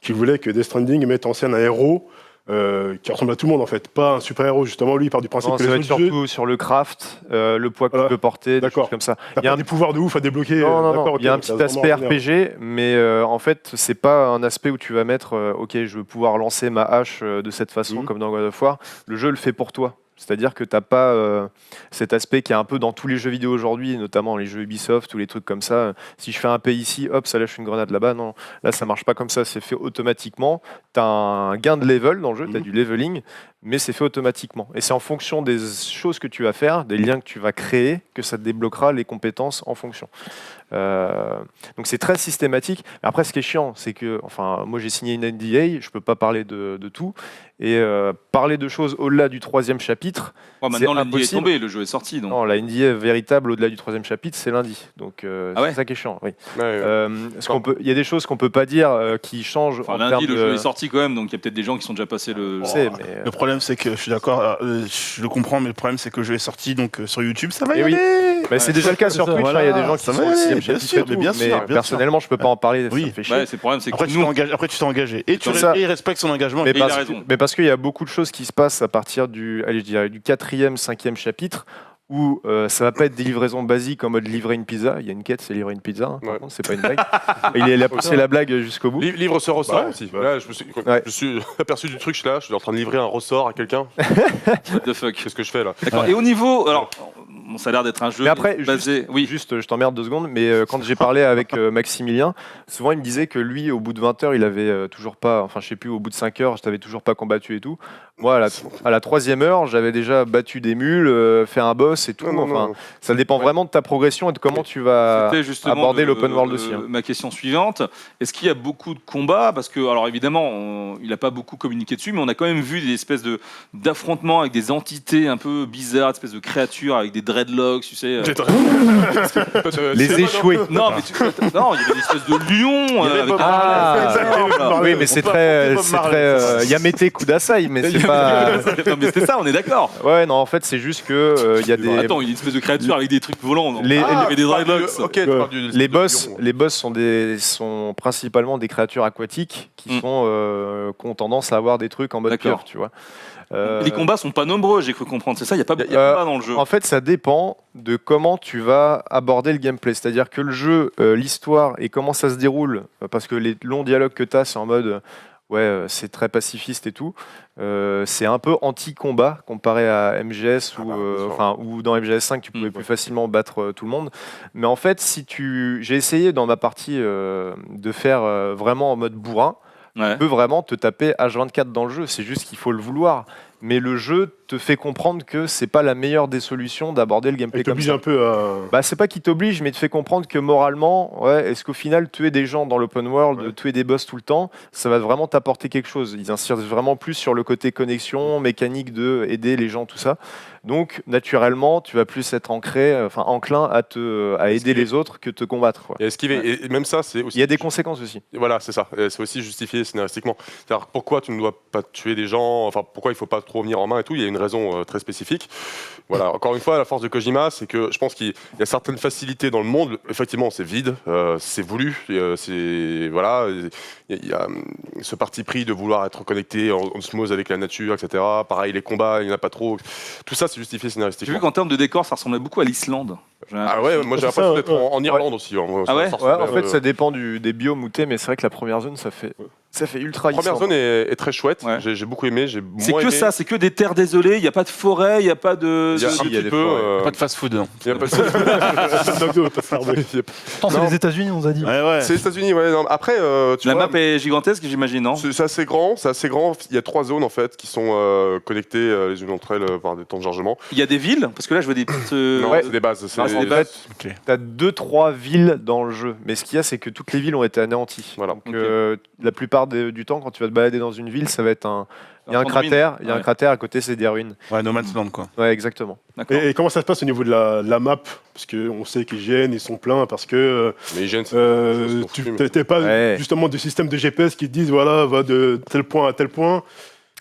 qu'il voulait que Death Stranding mette en scène un héros qui ressemble à tout le monde, en fait. Pas un super-héros, justement. Lui, il part du principe Non, que ça va les être autres jeux. surtout sur le craft, le poids que tu Voilà. peux porter, des D'accord. choses comme ça. T'as Il y a pas un des pouvoirs de ouf à débloquer. Non, d'accord, il y a un ok, ça petit va aspect vraiment revenir. RPG, mais en fait, c'est pas un aspect où tu vas mettre ok, je veux pouvoir lancer ma hache de cette façon, comme dans God of War. Le jeu le fait pour toi. C'est-à-dire que tu n'as pas cet aspect qui est un peu dans tous les jeux vidéo aujourd'hui, notamment les jeux Ubisoft ou les trucs comme ça. Si je fais un P ici, hop, ça lâche une grenade là-bas. Non, là, ça marche pas comme ça. C'est fait automatiquement. Tu as un gain de level dans le jeu, tu as du leveling, mais c'est fait automatiquement. Et c'est en fonction des choses que tu vas faire, des liens que tu vas créer, que ça te débloquera les compétences en fonction. Donc c'est très systématique. Mais après, ce qui est chiant, c'est que, enfin, moi j'ai signé une NDA, je peux pas parler de tout, et parler de choses au-delà du 3e chapitre. Ouais, maintenant, c'est l'NDA est impossible. tombé, le jeu est sorti. Donc. Non, la NDA véritable au-delà du 3e chapitre, c'est lundi. Donc Ah ouais c'est ça qui est chiant. Oui. Ouais. Il y a des choses qu'on peut pas dire qui changent. Enfin, en lundi, termes le jeu de... est sorti quand même, donc il y a peut-être des gens qui sont déjà passés le. Je sais, mais, Le problème, c'est que je suis d'accord, je le comprends, mais le problème, c'est que le jeu est sorti donc sur YouTube, ça va y Eh oui. aller. bah, c'est déjà le cas sur ça, Twitch. voilà, Il y a des gens qui ça sont va au aller, 6e bien chapitre sûr, et tout, mais bien sûr, bien sûr. personnellement, je peux pas en parler. Ça Oui. me fait chier. Ouais, c'est le problème, c'est que Après, tu t'es engagé. Et Comme ça. il respecte son engagement. Mais il a parce, raison. mais parce qu'il y a beaucoup de choses qui se passent à partir du 4e, 5e chapitre où ça va pas être des livraisons basiques en mode livrer une pizza. Il y a une quête, c'est livrer une pizza. Hein, par Ouais. contre, c'est pas une blague. Il a poussé la blague jusqu'au bout. Livre ce ressort Ouais, aussi. ouais. Là, je me suis aperçu du truc, je suis en train de livrer un ressort à quelqu'un. What the fuck. Qu'est-ce que je fais là? D'accord. Et au niveau. Alors, bon, ça a l'air d'être un jeu Mais après, basé. Oui. Juste, je t'emmerde 2 secondes, mais quand j'ai parlé avec Maximilien, souvent il me disait que lui, au bout de 20 heures, il avait toujours pas, enfin je sais plus, au bout de 5 heures, je t'avais toujours pas combattu et tout. Moi, à la 3e heure, j'avais déjà battu des mules, fait un boss et tout. Enfin, ça dépend vraiment de ta progression et de comment tu vas C'était justement aborder l'open world aussi. Hein. ma question suivante. Est-ce qu'il y a beaucoup de combats? Parce que, alors évidemment, il n'a pas beaucoup communiqué dessus, mais on a quand même vu des espèces d'affrontements avec des entités un peu bizarres, des espèces de créatures avec des dreadlocks, tu sais. Les échoués. Non, mais non, il y avait une espèce de lion avec Bob Oui, mais c'est très, Yamete Kudasai, mais c'est pas. Non, mais c'était ça, on est d'accord. Ouais, non, en fait, c'est juste que il y a des. Attends, il y a une espèce de créature avec des trucs volants. Non Les- il y avait des dreadlocks. Ok, tu parles du- Les du boss, lion. les boss sont principalement des créatures aquatiques qui qui ont tendance à avoir des trucs en mode D'accord. cœur, tu vois. Les combats sont pas nombreux, j'ai cru comprendre. C'est ça, il y a pas de combat dans le jeu. En fait, ça dépend de comment tu vas aborder le gameplay. C'est-à-dire que le jeu, l'histoire et comment ça se déroule, parce que les longs dialogues que tu as, c'est en mode ouais, c'est très pacifiste et tout. C'est un peu anti-combat comparé à MGS ou dans MGS 5, tu pouvais plus facilement battre tout le monde. Mais en fait, j'ai essayé dans ma partie de faire vraiment en mode bourrin. Ouais. Tu peux vraiment te taper H24 dans le jeu, c'est juste qu'il faut le vouloir. Mais le jeu te fait comprendre que c'est pas la meilleure des solutions d'aborder le gameplay Il comme t'oblige ça. un peu à. Bah, c'est pas qu'il t'oblige, mais il te fait comprendre que moralement, ouais, est-ce qu'au final, tuer des gens dans l'open world, tuer des boss tout le temps, ça va vraiment t'apporter quelque chose. Ils insistent vraiment plus sur le côté connexion, mécanique de aider les gens, tout ça. Donc, naturellement, tu vas plus être enclin à aider les autres que te combattre. Quoi. Et esquiver. Et même ça, c'est aussi. Il y a des conséquences aussi. Voilà, c'est ça. Et c'est aussi justifié scénaristiquement. C'est-à-dire pourquoi tu ne dois pas tuer des gens, enfin pourquoi il ne faut pas trop venir en main et tout. Il y a une raison très spécifique. Voilà. Encore une fois, la force de Kojima, c'est que je pense qu'il y a certaines facilités dans le monde. Effectivement, c'est vide, c'est voulu. Voilà. Il y a ce parti pris de vouloir être connecté en osmose avec la nature, etc. Pareil, les combats, il n'y en a pas trop. Tout ça, c'est justifié J'ai scénaristiquement. vu qu'en termes de décor, ça ressemblait beaucoup à l'Islande. Ah ouais, moi j'ai C'est ça, l'impression d'être ouais. en Irlande aussi. Hein. Ah ouais Ça Ouais, en ressemble, fait, ça dépend des biomes où t'es, mais c'est vrai que la première zone, ça fait Ça fait ultra La première glissant. zone est très chouette. Ouais. J'ai beaucoup aimé. J'ai C'est moins que aimé. ça, c'est que des terres désolées, il n'y a pas de forêt, il n'y a pas de... Il y a Si, un il y a petit des peu. forêts. Pas de fast-food. Non. il y a pas de- Pas de McDo, pas de Starbucks. Pourtant, c'est Non. les États-Unis, on nous a dit. Ouais. C'est les États-Unis, ouais. Non, après, tu La vois, map est gigantesque, j'imagine, non? c'est assez grand. C'est assez grand. Il y a 3 zones en fait qui sont connectées les unes entre elles par des temps de chargement. Il y a des villes, parce que là je vois des petites... Non, ouais. c'est des bases. Ah, c'est des bases. T'as 2-3 villes dans le jeu, mais ce qu'il y a, c'est que toutes les villes ont été anéanties. Voilà. Donc, Ok. la plupart du temps, quand tu vas te balader dans une ville, ça va être il y a un fond de cratère, il y a un Ouais. cratère à côté, c'est des ruines. Ouais, No Man's Land, quoi. Ouais, exactement. D'accord. Et comment ça se passe au niveau de la map? Parce qu'on sait qu'IGN, ils sont pleins parce que Mais hygiène, tu n'es pas Ouais. justement du système de GPS qui te disent voilà, va de tel point à tel point.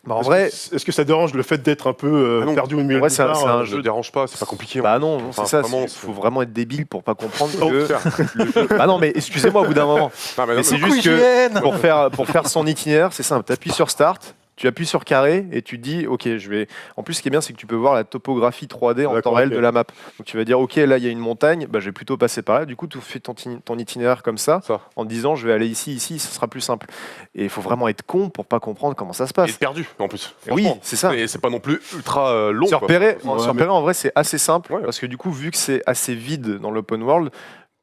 Bah, en vrai, Est-ce que ça dérange le fait d'être un peu Ah non. perdu au milieu En vrai, de c'est un- nulle part, c'est un ne jeu dérange pas. C'est pas compliqué. bah non, Enfin, c'est ça. vraiment, Il faut vraiment être débile pour pas comprendre Oh, que. putain. Ah non, mais excusez-moi au bout d'un moment. Ah, mais non, Mais c'est mais- juste que pour faire son itinéraire, c'est simple. Tu appuies sur Start, tu appuies sur carré et tu te dis, ok, je vais. En plus, ce qui est bien, c'est que tu peux voir la topographie 3D en temps D'accord, réel ok. de la map. Donc tu vas dire, ok, là, il y a une montagne, bah, je vais plutôt passer par là. Du coup, tu fais ton itinéraire comme ça, Ça. en te disant, je vais aller ici, ce sera plus simple. Et il faut vraiment être con pour pas comprendre comment ça se Et passe. perdu en plus. Oui, Franchement. c'est ça. Et c'est pas non plus ultra long. Se quoi. repérer, Ouais, se repérer, en vrai, c'est assez simple Ouais. parce que du coup, vu que c'est assez vide dans l'open world,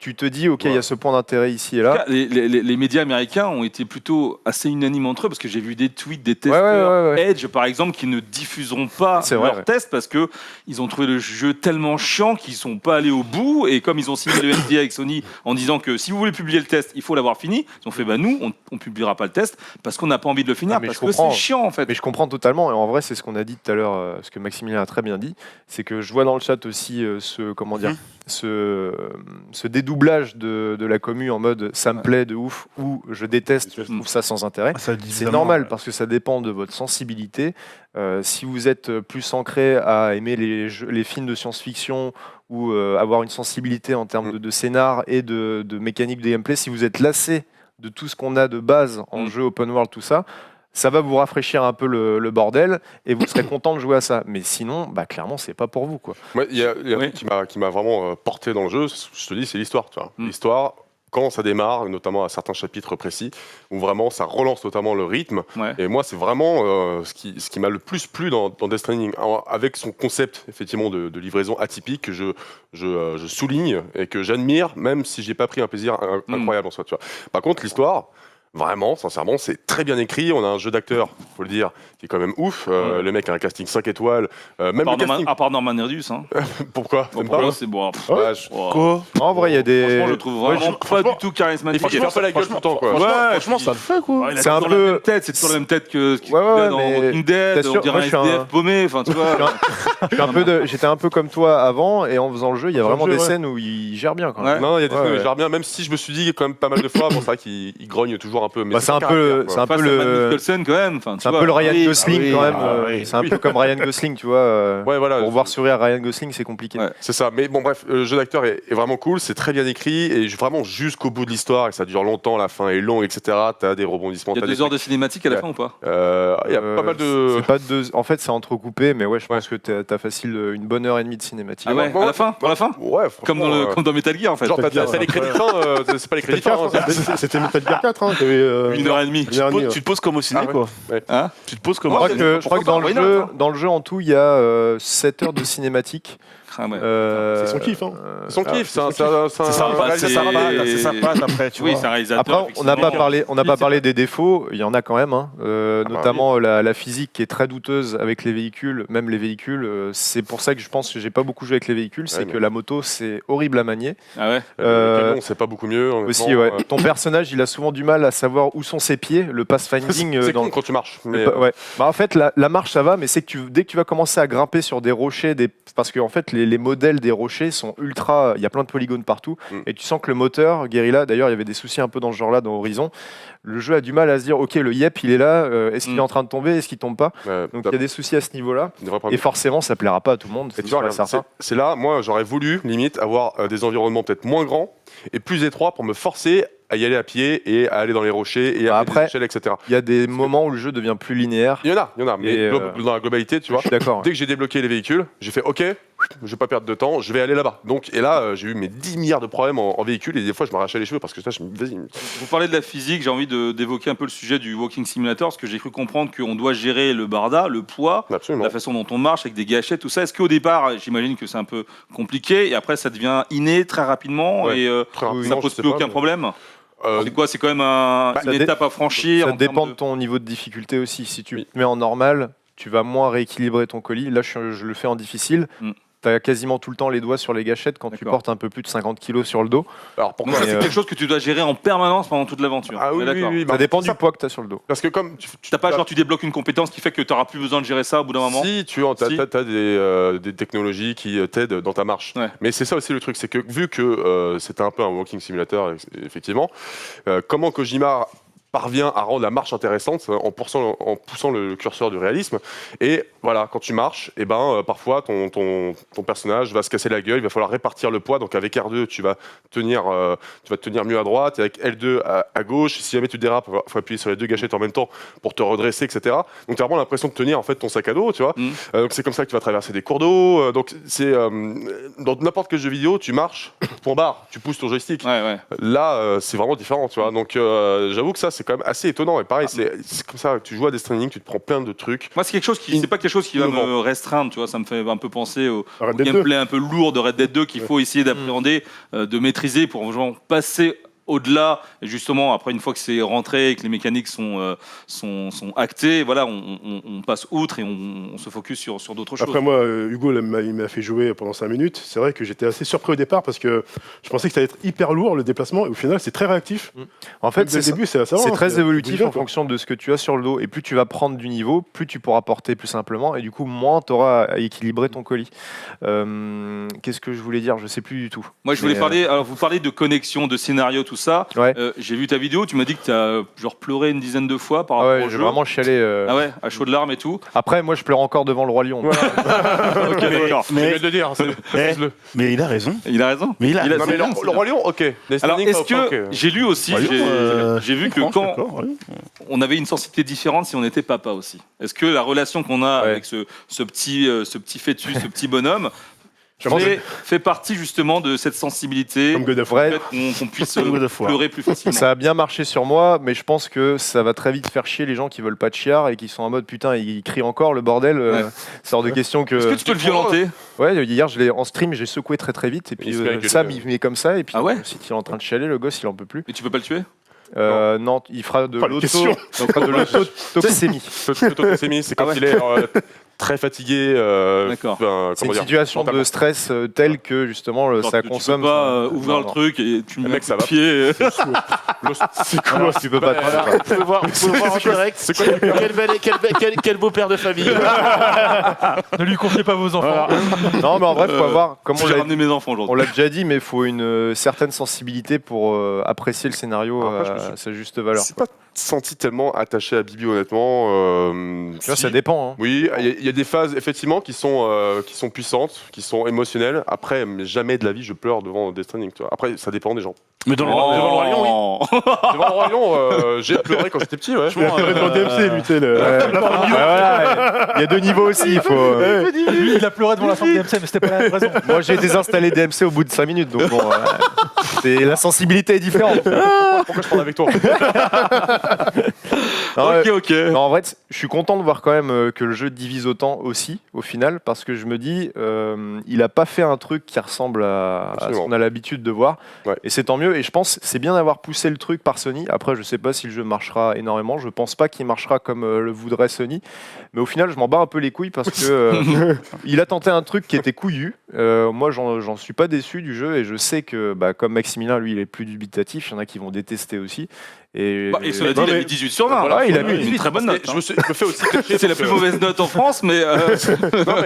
tu te dis, ok, il y Ouais. a ce point d'intérêt ici et En tout là. cas, les médias américains ont été plutôt assez unanimes entre eux parce que j'ai vu des tweets des Ouais, ouais, testeurs ouais, ouais. Edge par exemple qui ne diffuseront pas C'est vrai, leurs ouais. tests parce que ils ont trouvé le jeu tellement chiant qu'ils sont pas allés au bout et comme ils ont signé le NDA avec Sony en disant que si vous voulez publier le test il faut l'avoir fini, ils ont fait bah nous on publiera pas le test parce qu'on n'a pas envie de le finir Ah, mais parce je que c'est comprends. chiant en fait. Mais je comprends totalement, et en vrai, c'est ce qu'on a dit tout à l'heure, ce que Maximilien a très bien dit, c'est que je vois dans le chat aussi ce dédoublage de la commu en mode ça me plaît de ouf ou je déteste, je trouve ça sans intérêt. C'est normal parce que ça dépend de votre sensibilité. Si vous êtes plus ancré à aimer les films de science-fiction ou avoir une sensibilité en termes de scénar et de mécanique de gameplay, si vous êtes lassé de tout ce qu'on a de base en jeu open world, tout ça, ça va vous rafraîchir un peu le bordel et vous serez content de jouer à ça. Mais sinon, bah, clairement, c'est pas pour vous, quoi. Ouais, il y a un Oui. truc qui m'a vraiment porté dans le jeu, je te dis, c'est l'histoire. Tu vois. Mm. L'histoire, quand ça démarre, notamment à certains chapitres précis, où vraiment ça relance totalement le rythme. Ouais. Et moi, c'est vraiment ce qui m'a le plus plu dans Death Stranding. Alors, avec son concept, effectivement, de livraison atypique, que je souligne et que j'admire, même si j'ai pas pris un plaisir incroyable en soi. Tu vois. Par contre, l'histoire. Vraiment, sincèrement, c'est très bien écrit. On a un jeu d'acteurs, faut le dire, qui est quand même ouf. Le mec a un casting 5 étoiles. Même le casting. À part Norman Reedus hein. Pourquoi Bon, T'aimes pour pas moi, c'est bon. Ouais, je- Oh. En vrai, il y a des. Franchement, je le trouve vraiment pas du tout charismatique. Il fait pas la gueule tout le temps, quoi. Franchement, ça le fait, quoi. Ouais, il a C'est un toujours peu- la même tête, c'est toujours la même tête que ce qu'il Ouais, ouais, a dans mais Walking Dead, t'assures, on dirait moi, un je suis un- SDF paumé, enfin tu vois. J'étais un peu comme toi avant, et en faisant le jeu, il y a Sur le vraiment jeu, des ouais. scènes où il gère bien. Quand Ouais. même. Non, il y a des Ouais, trucs, ouais. je gère bien, même si je me suis dit quand même pas mal de fois, bon, c'est vrai qu'il grogne toujours un peu. Mais Bah, c'est un son peu, caractère, c'est quoi. un peu Face à Matt le, Mikkelsen quand même. Enfin, tu c'est un vois. peu le Ryan oui, Gosling oui, quand même. oui. C'est un peu comme Ryan Gosling, tu vois. Ouais, voilà. Pour voir sourire Ryan Gosling, c'est compliqué. Ouais. C'est ça. Mais bon, bref, le jeu d'acteur est vraiment cool, c'est très bien écrit et vraiment jusqu'au bout de l'histoire, et ça dure longtemps, la fin est longue, etc. T'as des rebondissements. Il y a t'as 2 des heures de cinématique à la Ouais. fin ou pas Il y a pas mal de. C'est pas deux. En fait, c'est entrecoupé, mais ouais, je pense que t'as facile une bonne heure et demie de cinématique. Ah ouais, bon, à la fin, pour la fin Ouais, comme dans Metal Gear en fait. Genre, t'as les crédits de fin, c'est pas les crédits de fin. hein. C'était Metal Gear 4, hein. T'avais, 1h30. une heure et demie, Tu te poses comme au ciné, Ah ouais. quoi. Ouais. Hein Tu te poses comme Je au crois ciné. que, je crois que dans, Why le not, jeu, hein. dans le jeu, en tout, il y a 7 heures de cinématique. Ah ouais. C'est son kiff, hein. Son ah, kiff, c'est un C'est sympa, c'est sympa, après, tu Oui, vois. c'est un réalisateur. Après, on n'a pas parlé des défauts. Il y en a quand même, hein. bah Notamment la physique qui est très douteuse avec les véhicules, même les véhicules. C'est pour ça que je pense que j'ai pas beaucoup joué avec les véhicules. C'est Ouais, que la moto, c'est horrible à manier. Ah ouais. Le camion, c'est pas beaucoup mieux. honnêtement. Aussi, ouais. Ton personnage, il a souvent du mal à savoir où sont ses pieds. Le pathfinding C'est dans con quand tu marches. Mais ouais. Bah, en fait, la marche, ça va, mais c'est que dès que tu vas commencer à grimper sur des rochers, parce que en fait, les modèles des rochers sont ultra. Il y a plein de polygones partout, et tu sens que le moteur, Guerrilla, d'ailleurs, il y avait des soucis un peu dans ce genre-là, dans Horizon. Le jeu a du mal à se dire, ok, le yep, il est là, est-ce qu'il est en train de tomber, est-ce qu'il tombe pas. Donc il y a des soucis à ce niveau-là, des vrais et problèmes. forcément, ça plaira pas à tout le monde. Et C'est tu vois, sûr et regarde, certain. c'est là, moi, j'aurais voulu, limite, avoir des environnements peut-être moins grands et plus étroits pour me forcer à y aller à pied et à aller dans les rochers et à Après, des échelles, etc. Il y a des moments où le jeu devient plus linéaire. Il y en a, mais Et, dans la globalité, tu vois. Je suis d'accord. Dès que j'ai débloqué les véhicules, j'ai fait OK, je vais pas perdre de temps, je vais aller là-bas. Donc, et là, j'ai eu mes 10 milliards de problèmes en véhicule et des fois, je m'arrachais les cheveux parce que ça, je me vas-y. Vous parlez de la physique, j'ai envie d'évoquer un peu le sujet du walking simulator, parce que j'ai cru comprendre qu'on doit gérer le barda, le poids, Absolument. la façon dont on marche avec des gâchettes, tout ça. Est-ce qu'au départ, j'imagine que c'est un peu compliqué et après ça devient inné très rapidement Ouais, et très ça rapidement, pose je sais plus pas, aucun mais- problème? Euh, C'est quoi? C'est quand même une ça dé- étape à franchir Ça en termes dépend de ton niveau de difficulté aussi. Si tu te mets en normal, tu vas moins rééquilibrer ton colis. Là, je le fais en difficile. Mm. Tu as quasiment tout le temps les doigts sur les gâchettes quand tu D'accord. portes un peu plus de 50 kilos sur le dos. Alors Donc pourquoi ça, Mais, c'est quelque chose que tu dois gérer en permanence pendant toute l'aventure. Ah On oui, est d'accord. oui, Ça bah, dépend ça- du poids que tu as sur le dos. Parce que comme T'as pas genre tu débloques une compétence qui fait que tu n'auras plus besoin de gérer ça au bout d'un moment? Si, tu as Si. des technologies qui t'aident dans ta marche. Ouais. Mais c'est ça aussi le truc, c'est que vu que c'était un peu un walking simulator, effectivement, comment Kojima parvient à rendre la marche intéressante en poussant le curseur du réalisme. Et voilà, quand tu marches, et parfois ton personnage va se casser la gueule, il va falloir répartir le poids. Donc avec R2, tu vas te tenir mieux à droite, et avec L2 à gauche. Si jamais tu dérapes, il faut appuyer sur les deux gâchettes en même temps pour te redresser, etc. Donc tu as vraiment l'impression de tenir en fait ton sac à dos, tu vois. Donc c'est comme ça que tu vas traverser des cours d'eau. Donc c'est dans n'importe quel jeu vidéo, tu marches, point barre, tu pousses ton joystick. Ouais. Là, c'est vraiment différent, tu vois. Donc, j'avoue que ça, c'est quand même assez étonnant. Et pareil, c'est comme ça, tu joues à Death Stranding, tu te prends plein de trucs. Moi, c'est quelque chose qui, c'est pas quelque chose qui va Innovant. me restreindre, tu vois. Ça me fait un peu penser au Red Dead gameplay un peu lourd de Red Dead 2 qu'il faut essayer d'appréhender, de maîtriser pour genre, passer au-delà. Et justement, après, une fois que c'est rentré et que les mécaniques sont actées, voilà, on passe outre et on se focus sur d'autres choses. Après moi, Hugo il m'a fait jouer pendant 5 minutes. C'est vrai que j'étais assez surpris au départ parce que je pensais que ça allait être hyper lourd le déplacement et au final c'est très réactif. En fait, Dès le début, c'est très évolutif bien, en quoi. fonction de ce que tu as sur le dos. Et plus tu vas prendre du niveau, plus tu pourras porter plus simplement. Et du coup, moins tu auras à équilibrer ton colis. Qu'est-ce que je voulais dire? Je sais plus du tout. Moi, je voulais Mais, parler. Alors, vous parlez de connexion, de scénario, tout ça. Ouais. J'ai vu ta vidéo. Tu m'as dit que tu as genre pleuré une dizaine de fois par Ah rapport ouais, au j'ai jeu. vraiment chialé. Ah ouais, à chaud de larmes et tout. Après, moi, je pleure encore devant le Roi Lion. Ok, d'accord. C'est mieux de le dire, précise-le. Mais il a raison. Il a raison. Mais il a Non, mais c'est bien, le Roi Lion, ok. Death Alors, Stranding, est-ce pas que ok. j'ai lu aussi, j'ai vu que quand on avait une sensibilité différente si on était papa aussi. Est-ce que la relation qu'on a Ouais. avec ce petit fœtus, ce petit bonhomme, Je pense fait partie justement de cette sensibilité, Comme God of du War. fait qu'on puisse Comme God of War. pleurer plus facilement. Ça a bien marché sur moi, mais je pense que ça va très vite faire chier les gens qui veulent pas de chiard et qui sont en mode putain, ils crient encore le bordel. Ouais. C'est hors de question que. Est-ce que tu peux le violenter? Ouais, hier, en stream, j'ai secoué très très vite et puis espère que Sam il met comme ça et puis Ah ouais si il est en train de chialer, le gosse il en peut plus. Et tu peux pas le tuer? Non, il fera de Pas de question. l'autotoxémie. L'autotoxémie, c'est quand Ah ouais. il est très fatigué. D'accord. C'est une situation de stress telle que justement Genre ça que consomme. Tu peux pas ouvrir Non, le non. truc et tu mets mec, un ça coup de va. pied. C'est Ah non, tu peux pas te faire. Vous pouvez voir en direct. Quel beau père de famille. Ne lui confiez pas vos enfants. Non, mais en vrai, faut avoir, comme on J'ai l'a ramené mes enfants on aujourd'hui. l'a déjà dit, mais il faut une certaine sensibilité pour apprécier le scénario Après, je me à sa juste valeur. C'est pas senti tellement attaché à Bibi, honnêtement. Tu vois, Si. ça dépend. Hein. Oui, il y a des phases effectivement qui sont puissantes, qui sont émotionnelles. Après, mais jamais de la vie je pleure devant Death Stranding. Tu vois. Après, ça dépend des gens. Mais devant le Roi Lion, oui. Devant le Roi Lion, j'ai pleuré quand j'étais petit, ouais. Il a pleuré devant DMC, lui, tu sais. Voilà, il y a deux niveaux aussi. Il faut, Lui, il a pleuré devant la fin de DMC, mais c'était pas la même raison. Moi, j'ai désinstallé DMC au bout de 5 minutes, donc bon, la sensibilité est différente. Pourquoi je parle avec toi? Non, Ok. non, en vrai, je suis content de voir quand même que le jeu divise autant aussi, au final, parce que je me dis, il a pas fait un truc qui ressemble à ce Absolument. qu'on a l'habitude de voir, Ouais. et c'est tant mieux. Et je pense que c'est bien d'avoir poussé le truc par Sony. Après, je sais pas si le jeu marchera énormément. Je pense pas qu'il marchera comme le voudrait Sony, mais au final, je m'en bats un peu les couilles parce que il a tenté un truc qui était couillu. Moi, j'en suis pas déçu du jeu, et je sais que, comme Maximilien, lui, il est plus dubitatif. Il y en a qui vont détester aussi. Et Et cela dit, Non, il a mais- mis 18 sur 20. Voilà, il a mis une très bonne note. Je me fais aussi clasher C'est la parce plus que- mauvaise note en France, mais.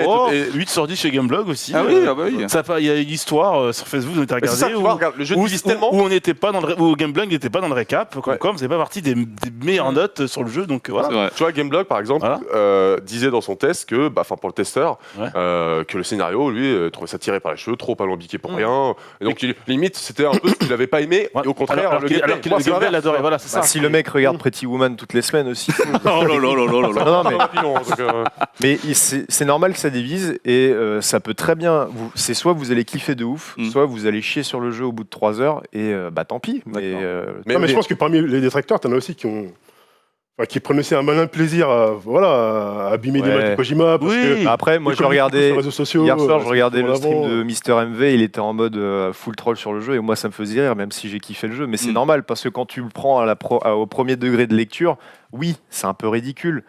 Oh, et 8 sur 10 chez Gameblog aussi. Ah oui, ah bah oui. Il y a une histoire sur Facebook, vous avez Mais c'est ça, regardé, tu vois, regarde, le jeu divise tellement. où on n'était pas dans le où Gameblog n'était pas dans le récap, comme Ouais. quoi vous n'avez pas partie des meilleures notes sur le jeu, donc voilà. C'est vrai. Tu vois, Gameblog, par exemple, Voilà. disait dans son test que, pour le testeur, Ouais. que le scénario, lui, trouvait ça tiré par les cheveux, trop alambiqué pour rien. Et donc, limite, c'était un peu ce qu'il n'avait pas aimé. Ouais. Et au contraire, alors le qu'il gameplay, alors qu'il- moi, le c'est gameplay, l'inverse, il adorait. Voilà, c'est ça. Si le mec regarde Pretty Woman toutes les semaines aussi. Oh là là là là là là. Non, mais, Papillon, donc, mais c'est normal que ça divise et ça peut très bien. C'est soit vous allez kiffer de ouf, soit vous allez chier sur le jeu au bout de 3 heures et bah tant pis. Mais je pense que parmi les détracteurs, t'en as aussi qui prennent aussi un malin plaisir à abîmer des matchs de Kojima. Parce que après, moi, sur les réseaux sociaux, hier soir, je regardais le stream avant. de Mister MV, il était en mode full troll sur le jeu, et moi, ça me faisait rire, même si j'ai kiffé le jeu. Mais c'est normal, parce que quand tu le prends au premier degré de lecture, oui, c'est un peu ridicule.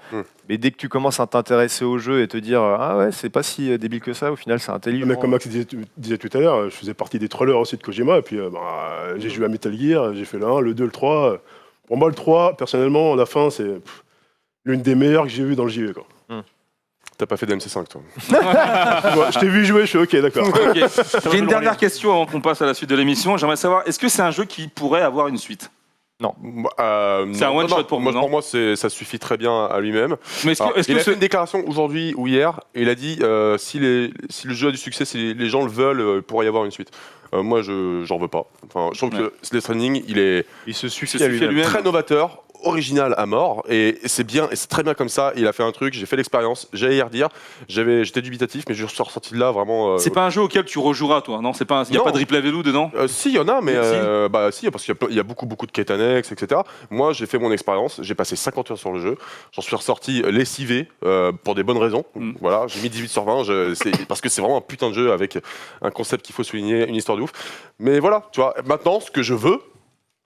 Mais dès que tu commences à t'intéresser au jeu et te dire ah ouais, c'est pas si débile que ça, au final, c'est intelligent. Mais comme Max disait tout à l'heure, je faisais partie des trollers aussi de Kojima, et puis j'ai joué à Metal Gear, j'ai fait le 1, le 2, le 3. Pour moi, le 3, personnellement, la fin, c'est l'une des meilleures que j'ai vues dans le JV. Quoi. T'as pas fait d'MC5, toi. Je t'ai vu jouer, je suis OK, d'accord. Okay. J'ai une dernière question avant qu'on passe à la suite de l'émission. J'aimerais savoir, est-ce que c'est un jeu qui pourrait avoir une suite? Non. C'est un one-shot pour moi. Pour moi, ça suffit très bien à lui-même. Mais il a fait une déclaration aujourd'hui ou hier, et il a dit si le jeu a du succès, si les gens le veulent, il pourrait y avoir une suite. Moi, j'en veux pas. Enfin, je trouve que Death Stranding, il se suffit à lui-même. Très novateur, original à mort, et c'est bien, et c'est très bien comme ça. Il a fait un truc, j'ai fait l'expérience, j'allais y redire, j'étais dubitatif, mais je suis ressorti de là vraiment. C'est pas un jeu auquel tu rejoueras, toi, non? Il n'y a pas de replay vélo dedans? Si, il y en a, mais si, parce qu'il y a beaucoup de quêtes annexes, etc. Moi, j'ai fait mon expérience, j'ai passé 50 heures sur le jeu, j'en suis ressorti lessivé pour des bonnes raisons. Voilà, j'ai mis 18 sur 20, parce que c'est vraiment un putain de jeu avec un concept qu'il faut souligner, une histoire de ouf. Mais voilà, tu vois, maintenant, ce que je veux,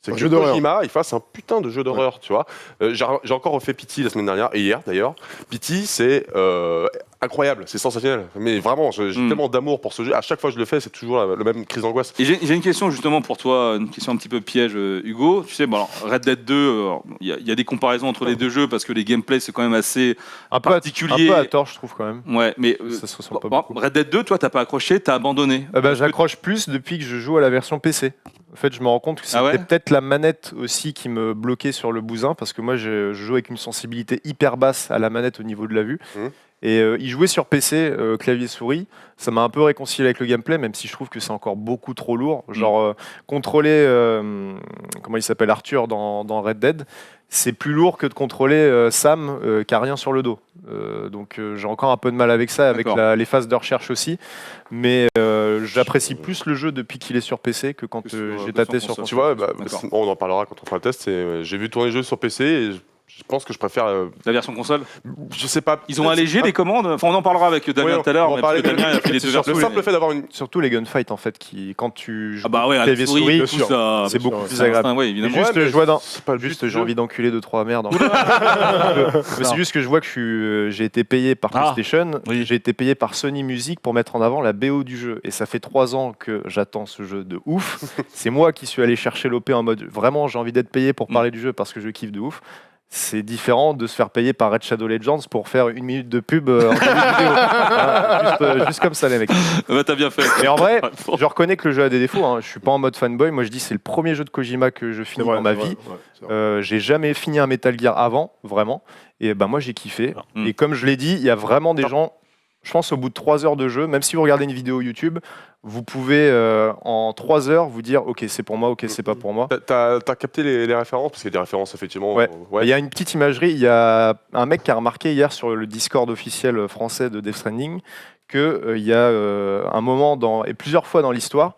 c'est que Kojima il fasse un putain de jeu d'horreur, tu vois. J'ai encore refait Pity la semaine dernière, et hier d'ailleurs. Pity, c'est incroyable, c'est sensationnel. Mais vraiment, j'ai tellement d'amour pour ce jeu. À chaque fois que je le fais, c'est toujours la même crise d'angoisse. Et j'ai une question justement pour toi, une question un petit peu piège, Hugo. Tu sais, bon, alors, Red Dead 2, il y a des comparaisons entre les deux jeux parce que les gameplays, c'est quand même assez particulier. Un peu à tort, je trouve quand même. Ouais, mais ça se ressemble pas beaucoup. Red Dead 2, toi, t'as pas accroché, t'as abandonné. J'accroche plus depuis que je joue à la version PC. En fait, je me rends compte que c'était peut-être la manette aussi qui me bloquait sur le bousin, parce que moi, je joue avec une sensibilité hyper basse à la manette au niveau de la vue. Et y jouer sur PC, clavier-souris, ça m'a un peu réconcilié avec le gameplay, même si je trouve que c'est encore beaucoup trop lourd. Genre, contrôler, comment il s'appelle, Arthur dans Red Dead, c'est plus lourd que de contrôler Sam qui a rien sur le dos. Donc j'ai encore un peu de mal avec ça, avec les phases de recherche aussi. Mais j'apprécie plus le jeu depuis qu'il est sur PC que quand j'ai tâté sur console. Tu vois, on en parlera quand on fera le test. J'ai vu tourner le jeu sur PC et je pense que je préfère la version console. Je sais pas. Ils ont allégé les commandes. Enfin, on en parlera avec Damien tout à l'heure. Le simple fait d'avoir surtout les gunfights en fait, quand tu joues clavier souris, c'est beaucoup plus agréable. Ouais, évidemment. Juste, j'ai envie d'enculer 2-3 merdes. Mais c'est juste que je vois que j'ai été payé par PlayStation, j'ai été payé par Sony Music pour mettre en avant la BO du jeu. Et ça fait 3 ans que j'attends ce jeu de ouf. C'est moi qui suis allé chercher l'OP en mode vraiment j'ai envie d'être payé pour parler du jeu parce que je kiffe de ouf. C'est différent de se faire payer par Red Shadow Legends pour faire 1 minute de pub en vidéo. Juste comme ça, les mecs. T'as bien fait. Mais en vrai, je reconnais que le jeu a des défauts. Hein. Je suis pas en mode fanboy. Moi, je dis c'est le premier jeu de Kojima que je finis dans ma vie. J'ai jamais fini un Metal Gear avant, vraiment. Et moi, j'ai kiffé. Et comme je l'ai dit, il y a vraiment des gens. Je pense au bout de 3 heures de jeu, même si vous regardez une vidéo YouTube, vous pouvez en 3 heures vous dire ok c'est pour moi, ok c'est pas pour moi. T'as capté les références, parce qu'il y a des références effectivement. Ouais. Il y a une petite imagerie, il y a un mec qui a remarqué hier sur le Discord officiel français de Death Stranding qu'il y a un moment et plusieurs fois dans l'histoire,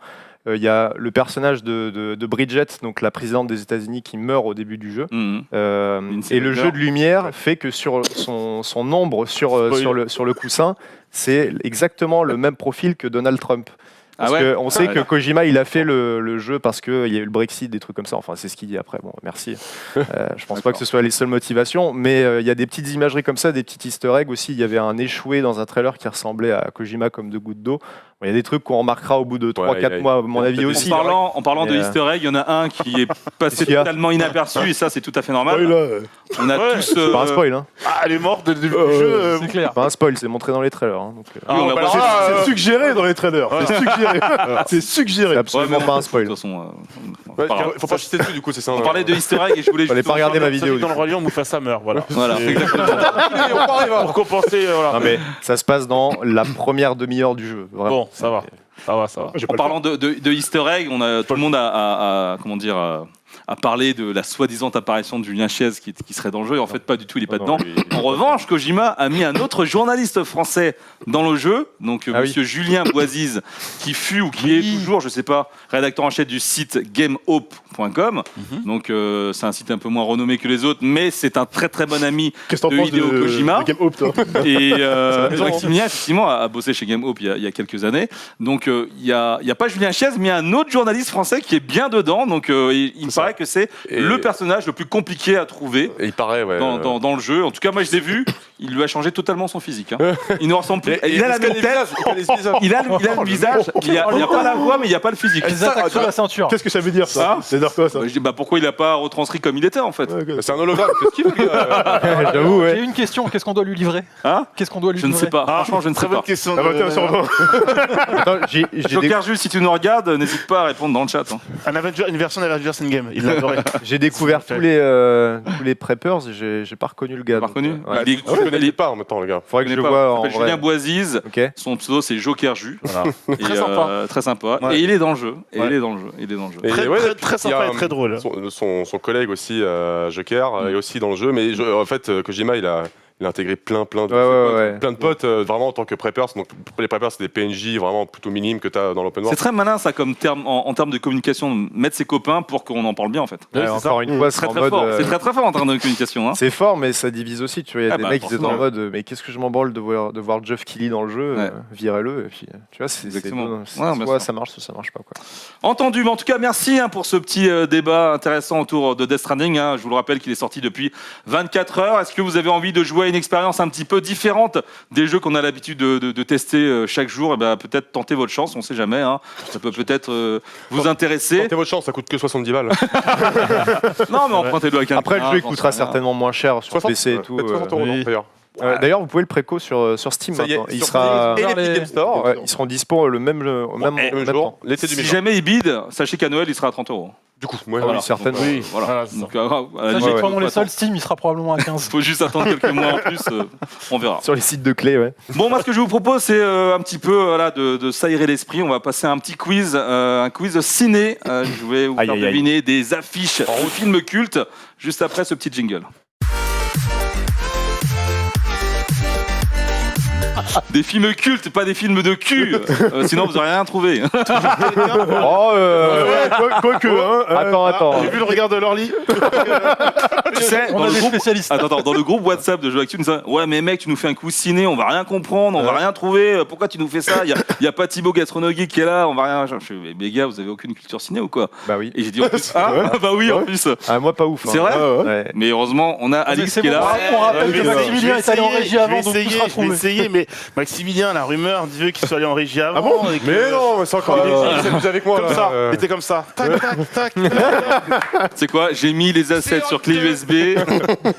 il y a le personnage de Bridget, donc la présidente des États-Unis, qui meurt au début du jeu. Et le jeu de lumière fait que sur son ombre sur le coussin, c'est exactement le même profil que Donald Trump. Parce qu'on sait que Kojima, il a fait le jeu parce qu'il y a eu le Brexit, des trucs comme ça. Enfin, c'est ce qu'il dit après. Bon, merci. Je pense pas que ce soit les seules motivations, mais il y a des petites imageries comme ça, des petits easter eggs aussi. Il y avait un échoué dans un trailer qui ressemblait à Kojima comme 2 gouttes d'eau. Il y a des trucs qu'on remarquera au bout de 3-4 mois, à mon avis aussi. En parlant de easter egg, il y en a un qui est passé totalement inaperçu, et ça, c'est tout à fait normal. On a tous. C'est pas un spoil, hein. Elle est morte dès le début du jeu. C'est clair. C'est pas un spoil, c'est montré dans les trailers. Hein, donc, c'est suggéré dans les trailers. C'est suggéré. C'est absolument pas un spoil. De toute façon, faut pas chuter dessus du coup, c'est ça. on parlait de easter egg et je voulais. Fallait pas regarder ma vidéo. Dans le Roi Lion, Mufasa meurt. Voilà. Exactement. Pour compenser. Non, mais ça se passe dans la première demi-heure du jeu. Vraiment. Bon, ça va. En parlant de easter egg, tout le monde a à parler de la soi-disant apparition de Julien Chiez qui serait dans le jeu, et en fait pas du tout, il est pas Non, dedans. En revanche, Kojima a mis un autre journaliste français dans le jeu, donc monsieur Julien Boisize, qui fut ou qui est toujours, je sais pas, rédacteur en chef du site gamehope.com. Donc c'est un site un peu moins renommé que les autres, mais c'est un très très bon ami Qu'est-ce que t'en de penses Hideo Kojima. de Game Hope, toi? Et Maximilien, effectivement, a bossé chez Game Hope il y a quelques années. Donc, il y a pas Julien Chiez, mais il y a un autre journaliste français qui est bien dedans. Donc, il me paraît que c'est le personnage le plus compliqué à trouver Et il paraît, ouais. dans le jeu. En tout cas, moi, je l'ai vu. Il lui a changé totalement son physique. Hein. Il ne ressemble plus. Il a la même tête. Il a le visage. Il n'y a pas la voix, mais il n'y a pas le physique. Les attaques sur la ceinture. Qu'est-ce que ça veut dire, ça? Ah. C'est dire quoi, ça? Je dis, pourquoi il n'a pas retranscrit comme il était, en fait? C'est un hologramme. Qu'est-ce qu'il fait, J'avoue, ouais. J'ai une question, qu'est-ce qu'on doit lui livrer? Hein? Qu'est-ce qu'on doit lui Je ne livrer? sais pas. Franchement, je ne sais Très bonne pas. question. Ah, 21 sur 20. Attends, j'ai Joker Jules, si tu nous regardes, n'hésite pas à répondre dans le chat. Hein. Une version d'Avengers Endgame. Il l'a adoré. découvert tous les preppers, j'ai pas reconnu le gars. Pas reconnu? donc, ouais. Il est- Je ne connais pas en même temps, les gars. Faudrait que Je je connais le pas. vois Il en s'appelle Julien vrai. Boisize. Ok. Son pseudo c'est Joker Jus. Et, Très sympa. très sympa. Ouais. Et il est dans le jeu. Et Ouais. il est dans le jeu. Il est dans le jeu. Et Très, ouais, très, très il y a sympa et très drôle. Son collègue aussi, Joker, est aussi dans le jeu. Mais en fait, Kojima, il a intégré plein de potes, vraiment en tant que preppers. Donc les preppers, c'est des PNJ vraiment plutôt minimes que tu as dans l'open C'est world. très malin ça comme terme en termes de communication, mettre ses copains pour qu'on en parle bien en fait. Ouais, encore une fois, c'est Très en très mode. fort. C'est très très fort en termes de communication. Hein. C'est fort, mais ça divise aussi. Tu vois, il y a Ah des bah, mecs qui étaient en forcément. mode mais qu'est-ce que je m'en branle de voir Geoff Keighley dans le jeu, Ouais. virez-le. Et puis, tu vois, Exactement. Ouais, bien soit sûr. ça marche, soit ça marche pas. Quoi. Entendu, mais en tout cas merci pour ce petit débat intéressant autour de Death Stranding. Hein. Je vous le rappelle qu'il est sorti depuis 24 heures. Est-ce que vous avez envie de jouer à une expérience un petit peu différente des jeux qu'on a l'habitude de tester chaque jour? Et ben, peut-être tenter votre chance, on sait jamais. Hein. Ça peut peut-être vous intéresser. Tentez votre chance, ça coûte que 70 balles. Non, mais empruntez-le à quelqu'un. Après, le jeu il coûtera certainement moins cher sur 60, PC et tout. peut-être 60 euros, non, d'ailleurs. D'ailleurs, vous pouvez le préco sur Steam Ça y est, maintenant. Il sur sera. Steam et les- l'Epic Game Store. Ouais, ils seront dispo le même Même jour, l'été Si 2020. jamais il bide, sachez qu'à Noël, il sera à 30 euros. Du coup, ouais, oui, certainement. Donc, Oui, voilà. voilà, c'est ça. Donc, à la Sachez limite, que pendant les faut soldes Steam, il sera probablement à 15. faut juste attendre quelques mois en plus, on verra. Sur les sites de clés, ouais. Bon, moi, ce que je vous propose, c'est un petit peu voilà, de s'aérer l'esprit. On va passer à un petit quiz, un quiz ciné. Je vais vous faire Aïe, aïe, aïe. deviner des affiches de films cultes juste après ce petit jingle. Des films cultes, pas des films de cul. Sinon, vous n'aurez rien trouvé. Oh, Quoique, hein. attends. J'ai vu le regard de Lorly. Tu sais, On dans a le des groupe... spécialistes. Attends, dans le groupe WhatsApp de Jeux Actu, nous disent ouais, mais mec, tu nous fais un coup ciné, on va rien comprendre, on va rien trouver. Pourquoi tu nous fais ça? Il y a pas Thibaut Gastronogie qui est là, on va rien. Je fais, mais les gars, vous avez aucune culture ciné ou quoi? Bah oui. Et j'ai dit en plus, ah, bah oui, en plus. Ah, moi, pas ouf. C'est vrai? Ouais. Mais heureusement, on a Alix c'est qui est bon, là. on rappelle que Maximilien est allé en régie avant, donc tout je sera vais trouvé. essayer, mais Maximilien, la rumeur dit qu'il soit allé en régie avant. Ah bon? et que- Mais non, c'est encore vous avec moi. Comme là. ça, il était comme ça. Tac, tac, tac. C'est quoi? J'ai mis les assets sur clé USB.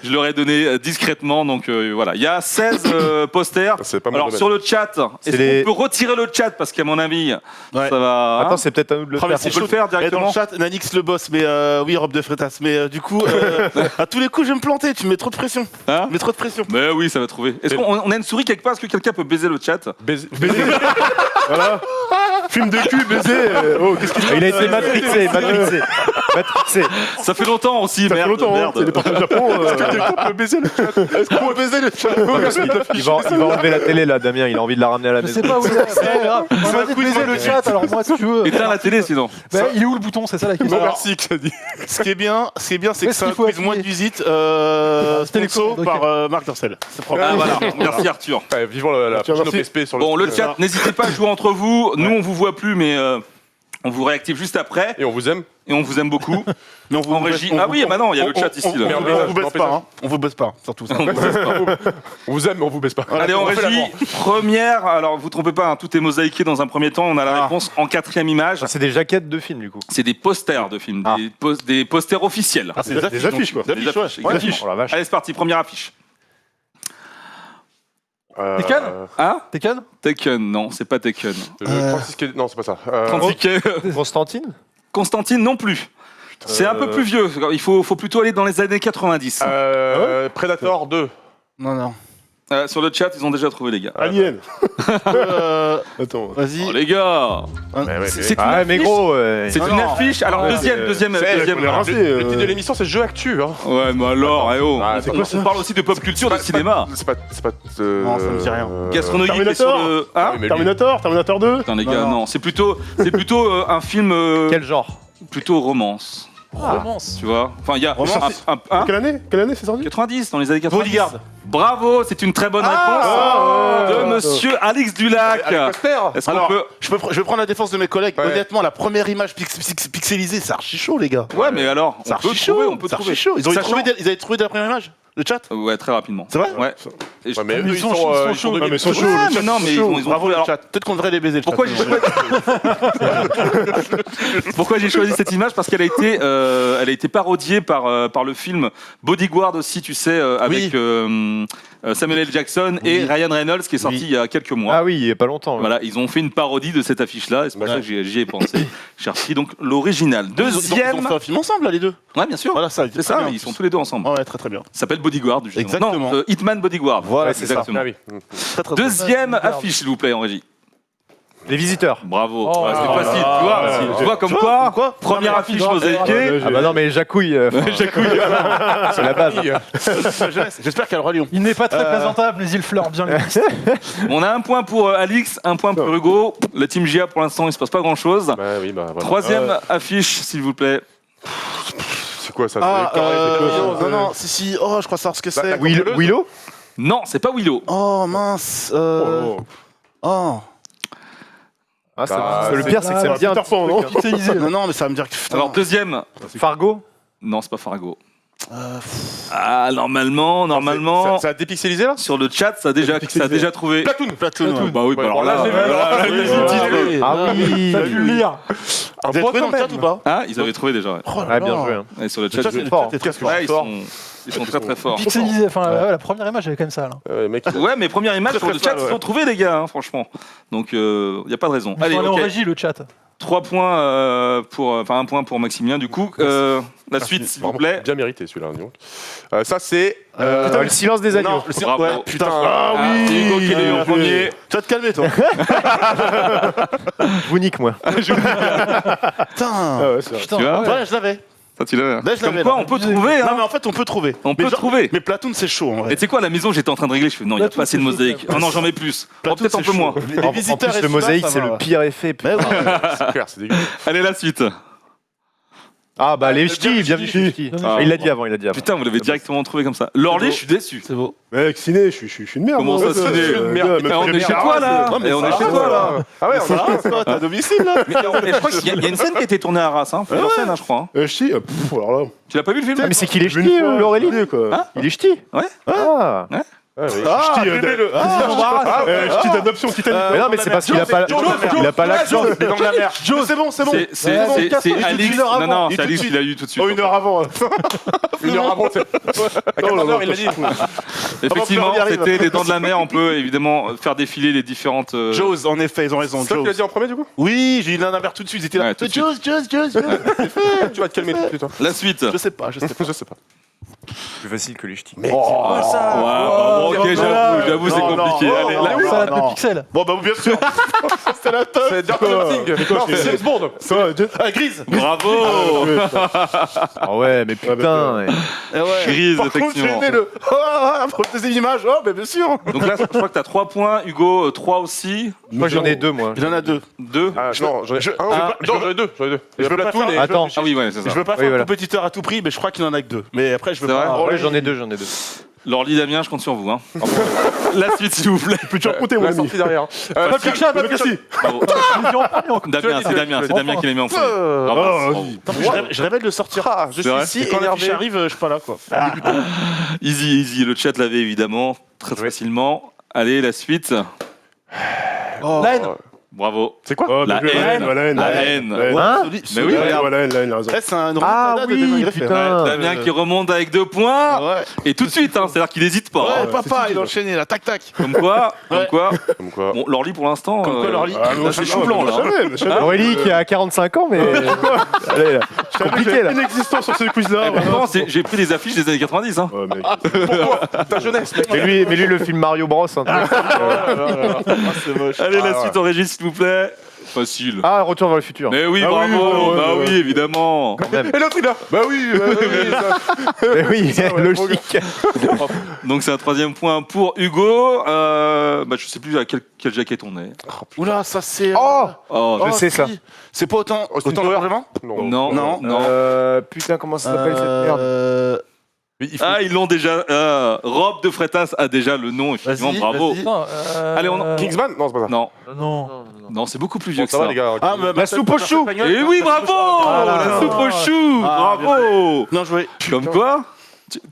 Je leur ai donné discrètement. Donc voilà, il y a 16 posters. C'est pas mon Alors domaine. sur le chat, est-ce les- qu'on peut retirer le chat parce qu'à mon avis, Ouais. ça va. hein Attends, c'est peut-être à nous de le Oh, mais faire. c'est On peut le chaud. faire Et dans directement. le chat, Nanix le boss, mais oui, robe de frétasse. Mais du coup, à tous les coups, je vais me planter. Tu me mets trop de pression. Hein Tu mets trop de pression. Mais oui, ça va trouver. Est-ce qu'on a une souris quelque part? Est-ce que quelqu'un peut baiser le chat? Baiser. Voilà. Film de cul, baiser. Oh, qu'est-ce qu'il Il a été matrixé. Ça fait longtemps aussi, Ça fait merde. longtemps, hein. merde. C'est les parties au Japon. On peut baiser le chat. Est-ce qu'on peut baiser le chat? Il va enlever la télé là, Damien. Il a envie de la ramener à la Je maison. sais pas où il est. C'est pas grave. On va te baiser le chat, alors moi, si tu veux. Éteins la télé sinon. Bah, il est où le bouton? C'est ça la question. Non, merci, que ça dit. Ce qui est bien, c'est que Est-ce c'est un qu'il faut quiz moins de appuyer visite C'était les sponsor codes, par ok. Marc Dorcel. C'est propre. Ah voilà, merci Arthur. Ouais, vivons la Tiens, prochaine merci. OPSP sur le. Bon, le chat, n'hésitez pas à jouer entre vous. Nous, on vous voit plus, mais on vous réactive juste après. Et on vous aime. Et on vous aime beaucoup. Mais on vous En régie. Ah oui, bah non, il y a le chat ici. là. On vous baisse pas, hein. On vous baisse pas, surtout ça. On vous aime, mais on vous baisse pas. Allez, en On fait régie, l'amour. première. Alors, vous trompez pas, hein, tout est mosaïqué dans un premier temps. On a la Ah. réponse en 4e image. Ah, c'est des jaquettes de films du coup. C'est des posters de films, Ah. des posters officiels. Ah, c'est Des affiches, quoi. Des affiches, ouais. Des affiches. Oh la vache. Allez, c'est parti, première affiche. Tekken Hein Tekken Tekken, non, c'est pas Tekken. 36 quai- Non, c'est pas ça. 36 quai- Constantine. Constantine non plus. C'est un peu plus vieux. Il faut plutôt aller dans les années 90. Predator 2. Non, non. Sur le chat, ils ont déjà trouvé, les gars. Alien. Attends. Vas-y. Oh, les gars. C'est une Ah, mais affiche. gros. C'est une affiche. Alors, deuxième. on a rincé, Le titre de l'émission, c'est Jeu Actu. Hein. Ouais, mais alors, c'est quoi ça on parle aussi de pop culture, de cinéma. C'est pas. Non, ça me dit rien. Gastronomique et Terminator. sur le. Hein mais lui- Terminator 2. Putain, les gars, non. C'est plutôt un film Quel genre? plutôt romance. Romance. Tu vois. Enfin, il y a Romance. un Quelle année c'est sorti? 90, dans les années 90. Bodyguard. Bravo, c'est une très bonne réponse de monsieur Alex Dulac. Est-ce qu'on Alors, peut... je vais prendre la défense de mes collègues. Ouais. Honnêtement, la première image pixelisée, c'est archi chaud, les gars. Ouais, mais alors, C'est on peut archi chaud. trouver, on peut C'est trouver. archi chaud. Ils Sachant- avaient trouvé de la première image, le chat. Ouais, très rapidement. C'est vrai Ouais. Et je- Ouais, mais eux, Ils sont chauds, ils sont chauds. Ah, mais ils sont chauds. Ouais, le mais chat, non, ils mais sont chauds. ils ont Bravo, trouvé. le Alors, chat. Peut-être qu'on devrait les baiser, le pourquoi chat. j'ai choisi cette image? Parce qu'elle a été parodiée par le film Bodyguard aussi, tu sais, avec Samuel L. Jackson et Ryan Reynolds, qui est sorti il y a quelques mois. Ah oui, il y a pas longtemps. ouais. Voilà, ils ont fait une parodie de cette affiche-là, et c'est pour ça que j'y ai pensé. J'ai repris donc l'original. Ils Deuxième. ont fait un film ensemble, là, les deux. Ouais, bien sûr. Voilà, ça. C'est ça, mais ils sont tous les deux ensemble. Ouais, très très bien. Ça s'appelle Bodyguard, justement. Exactement. Non, Hitman Bodyguard. Voilà, c'est c'est ça. exactement. Ah oui. Très très Deuxième Bodyguard. affiche, s'il vous plaît, en régie. Les visiteurs. Bravo. Oh, Ouais, c'est ah, facile, ah, tu vois. ah, Tu vois comme quoi, première affiche mosaïquée. Ah bah non, mais Jacouille. C'est la base. J'espère qu'elle aura Lyon. Il n'est pas très présentable, mais il fleure bien les listes. On a un point pour Alix, un point pour Hugo. La team GA, pour l'instant, il se passe pas grand-chose. Bah oui, bah voilà. Troisième affiche, s'il vous plaît. C'est quoi ça? Ah, C'est les corps, c'est quoi, non, si. Oh, je crois savoir ce que c'est. Willow. Non, c'est pas Willow. Oh, mince. Oh. Ah, Bah, le pire, c'est que ça me dit un Peter Pan, non? Pixelisé. Non, mais ça va me dire que. Putain. Alors, deuxième. Fargo. Non, c'est pas Fargo. Ah, normalement. Ça a dépixelisé là? Sur le chat, ça a déjà trouvé. Platoon. Platoon. Bah oui, bah alors là, j'ai vu. Ah oui. T'as pu le lire. Vous avez trouvé dans le chat ou pas? Ah, ils avaient trouvé déjà. Ouais. Oh là Ah, bien là. joué. hein. Et sur le Le chat, chat, je- le fort. chat est très Ouais, fort. ils sont très très forts. Pixelisé. Enfin, ouais, la première image, elle est quand même sale. Mec, Ouais, mais première image sur le chat, ils ont trouvé, les gars, hein, franchement. Donc, il n'y a pas de raison. Il Allez, faut aller en ok. régie, le chat. 3 points un point pour Maximilien. Du coup, la suite, s'il vous vraiment plaît. bien mérité celui-là. dis donc. Ça c'est. Le silence des agneaux. Non, Bravo. ouais, putain. Ah oui, c'est Hugo qui l'a eu en premier. Tu vas te calmer, toi. Je vous nique, moi. Putain. Ah ouais, c'est vrai. Putain, Tu vois ouais. Ouais, je l'avais. Ça, tu l'avais. Là, je Comme l'avais, quoi, là. on peut trouver. Non, Hein. mais en fait, on peut trouver. On peut genre- trouver. Mais Platoon, c'est chaud, en vrai. Et tu sais quoi, à la maison, j'étais en train de régler. Je fais non, il n'y a Platoon, pas assez de c'est chaud, mosaïque. quand Oh même. non, j'en mets plus. Oh, Platoon, peut-être un c'est peu chaud. moins. Les En visiteurs plus, et le celui-là, mosaïque, ça c'est va. le pire effet. Mais ouais. C'est clair, c'est dégueu. Allez, la suite. Ah bah les ch'tis, bienvenue chez les ch'tis. Ah, Il l'a dit avant, il l'a dit avant. Putain, vous l'avez directement trouvé comme ça. Lorly, je suis déçu. C'est beau. Mec, ciné, je suis une merde. Comment moi. ça, ciné Merde, Eh, on est chez toi là. mais Et on ça est va, chez toi là. Ah ouais, on a. C'est quoi, t'es à domicile, là? Mais je crois qu'il y a une scène qui a été tournée à Arras. Hein. Plusieurs scènes, hein, je crois. hein. Ch'ti, alors là. Tu l'as pas vu le film? Ah mais c'est qu'il est Une ch'ti, fois, Laurélie. quoi. Hein Il est ch'ti. Ouais. Ah. Ch'ti, d'adoption Titanic. Mais non, mais c'est parce qu'il a pas l'accent. Mais dans la mer. Joe, c'est bon, c'est bon. C'est Alix. Non, non, c'est Alix qui l'a eu tout de suite. Oh, 1 heure avant. 1 heure avant, c'est. Il m'a dit. Effectivement, Avant que c'était les Dents de la Mer. On peut évidemment faire défiler les différentes. Jaws, en effet, ils ont raison. C'est toi qui l'as Jaws. dit en premier du coup? Oui, j'ai eu l'un vers tout de suite. Ils étaient là. Ouais, tout de suite. Jaws. Tu vas te calmer tout de suite. hein. La suite. Je sais pas, je sais pas. Je sais pas. Plus facile que les ch'tis. Ouais, bon, ok, j'avoue, c'est Non, compliqué. non, Allez, non, là- non. Ça, la non. pixel. Bon, bah, bien sûr. C'est la top. C'est Dirty Dancing. Non, c'est James Bond. Ah, Grise. Bravo. Ah ouais, mais putain. Grise, Par contre, j'ai effectivement. aimé le. Pour le deuxième image. Oh, mais bien sûr. Donc là, je crois que t'as 3 points. Hugo, 3 aussi. Moi j'en ai 2, moi. Il en a deux. 2. Ah non, j'en ai j'en ai deux. Je veux pas faire- Attends. Ah oui, ouais, c'est ça. Je veux pas Oui, faire voilà. compétiteur à tout prix, mais je crois qu'il en a que deux. Mais après, je veux C'est pas. vrai Ouais, j'en ai 2. Lorly, Damien, je compte sur vous. Hein. La suite, s'il vous plaît. Peux-tu raconter, mon La ami? sortie derrière. Bravo. Damien, c'est Damien qui l'a mis en premier. Bravo. Je rêvais de le sortir. Je C'est vrai suis Et ici quand l'affiche énervé. arrive, je suis pas là, quoi. Easy. Le chat l'avait évidemment très facilement. Allez, la suite. Line. Bravo. C'est quoi Oh, La bien joué, haine. la haine. La haine. Hein Mais oui, Ouais, regarde. voilà, la haine, il a raison. C'est un Ah remontada de oui, Damien Griffin. putain. Damien qui remonte avec 2 points. Ouais. Et tout de suite, hein, c'est-à-dire qu'il n'hésite pas. Ouais, hein. papa, il a enchaîné là, tac tac. Comme quoi. Ouais. Comme quoi. Bon, Lorly pour l'instant. Comme quoi, Lorly. Ah, là, c'est chou blanc là. Aurélie qui a 45 ans, mais. Allez, là. Compliqué, là. Inexistant sur ce quiz-là. Eh, pourtant, j'ai pris des affiches des années 90. Hein. Ouais, mec. Ta jeunesse, mec. Mais lui, le film Mario Bros. Hein. C'est moche. Allez, la suite en régie, s'il vous plaît. Facile. Ah, Retour vers le futur. Mais oui, Ah oui, bravo. ouais, Bah ouais. oui, évidemment. Et l'autre, il a. Bah oui, ça. Mais oui, ouais, logique. Donc c'est un 3e point pour Hugo. Je sais plus à quelle jaquette on est. Oula, ça c'est. Oh Oh, Je sais ça. C'est pas autant. Austin Autant Power. largement Non. non. Putain, comment ça s'appelle cette merde Mais il faut- Ah, ils l'ont déjà. Rob de Freitas a déjà le nom, effectivement. Vas-y, Bravo. vas-y. Non, Allez, on- Kingsman Non, c'est pas ça. Non, Non. non, c'est beaucoup plus vieux Bon, que ça ça. va, les gars. Ah, mais La soupe aux choux. Et oui, bravo. Ah, La soupe aux choux. Ah, Bravo. Bien joué. Comme quoi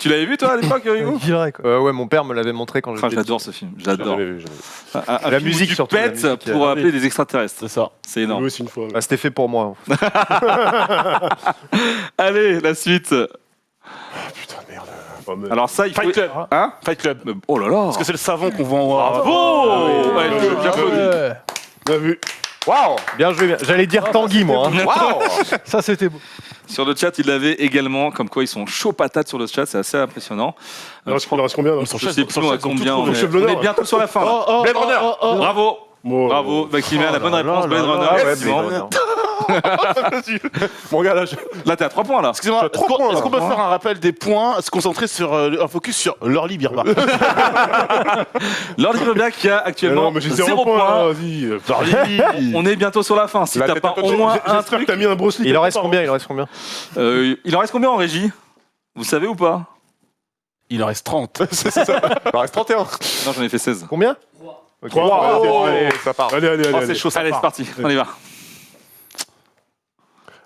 tu l'avais vu toi à l'époque, Hugo? Dirais, quoi. Ouais, mon père me l'avait montré quand Ah, j'étais. j'adore ce film, J'ai j'adore. jamais vu, jamais vu. Un La film où musique tu surtout, la pètes musique, pour appeler des extraterrestres. C'est ça. C'est Oui, énorme. aussi une fois. ouais. Ah, c'était fait pour moi. Allez, la suite. Putain, merde. Oh, mais- Alors ça, il faut... Fight Club. Hein? Fight Club. Oh là là. Parce que c'est le savon qu'on vend. Bravo. Ouais, j'applaudis. Ouais. Bien vu. Waouh Bien joué, bien. J'allais dire Tanguy, moi. hein. Waouh Ça, c'était beau. Sur le chat, il l'avait également, comme quoi ils sont chauds patates sur le chat, c'est assez impressionnant. Il en reste combien là Je sais plus à combien on est. Chef On d'honneur. est bientôt sur la fin. là. Blade Runner Bravo, Bon, bravo, Maximien, la bonne réponse, Blade Runner. Ah ouais, effectivement. Blade Runner. Mon gars, là, Là, t'es à 3 points là. Excusez-moi, est-ce trois points, qu'on peut là. faire un rappel des points, se concentrer sur un focus sur Lorly Birba. Lordy Rebia qui a Mais actuellement non, mais j'ai 0 0 points. points. Vas-y. Lorly. On est bientôt sur la fin. Si La t'as tête pas à au côté. moins un J'espère que truc. t'as mis un Bruce Lee. Il en reste quelque combien part, Il en reste combien Il en reste combien en régie? Vous savez ou pas? Il en reste 30. c'est ça. Il en reste 31. Non, j'en ai fait 16. Combien Ok. Trois. Oh, Allez, ça part. Allez, allez, Oh, allez. c'est chaud, allez, c'est parti, on y va.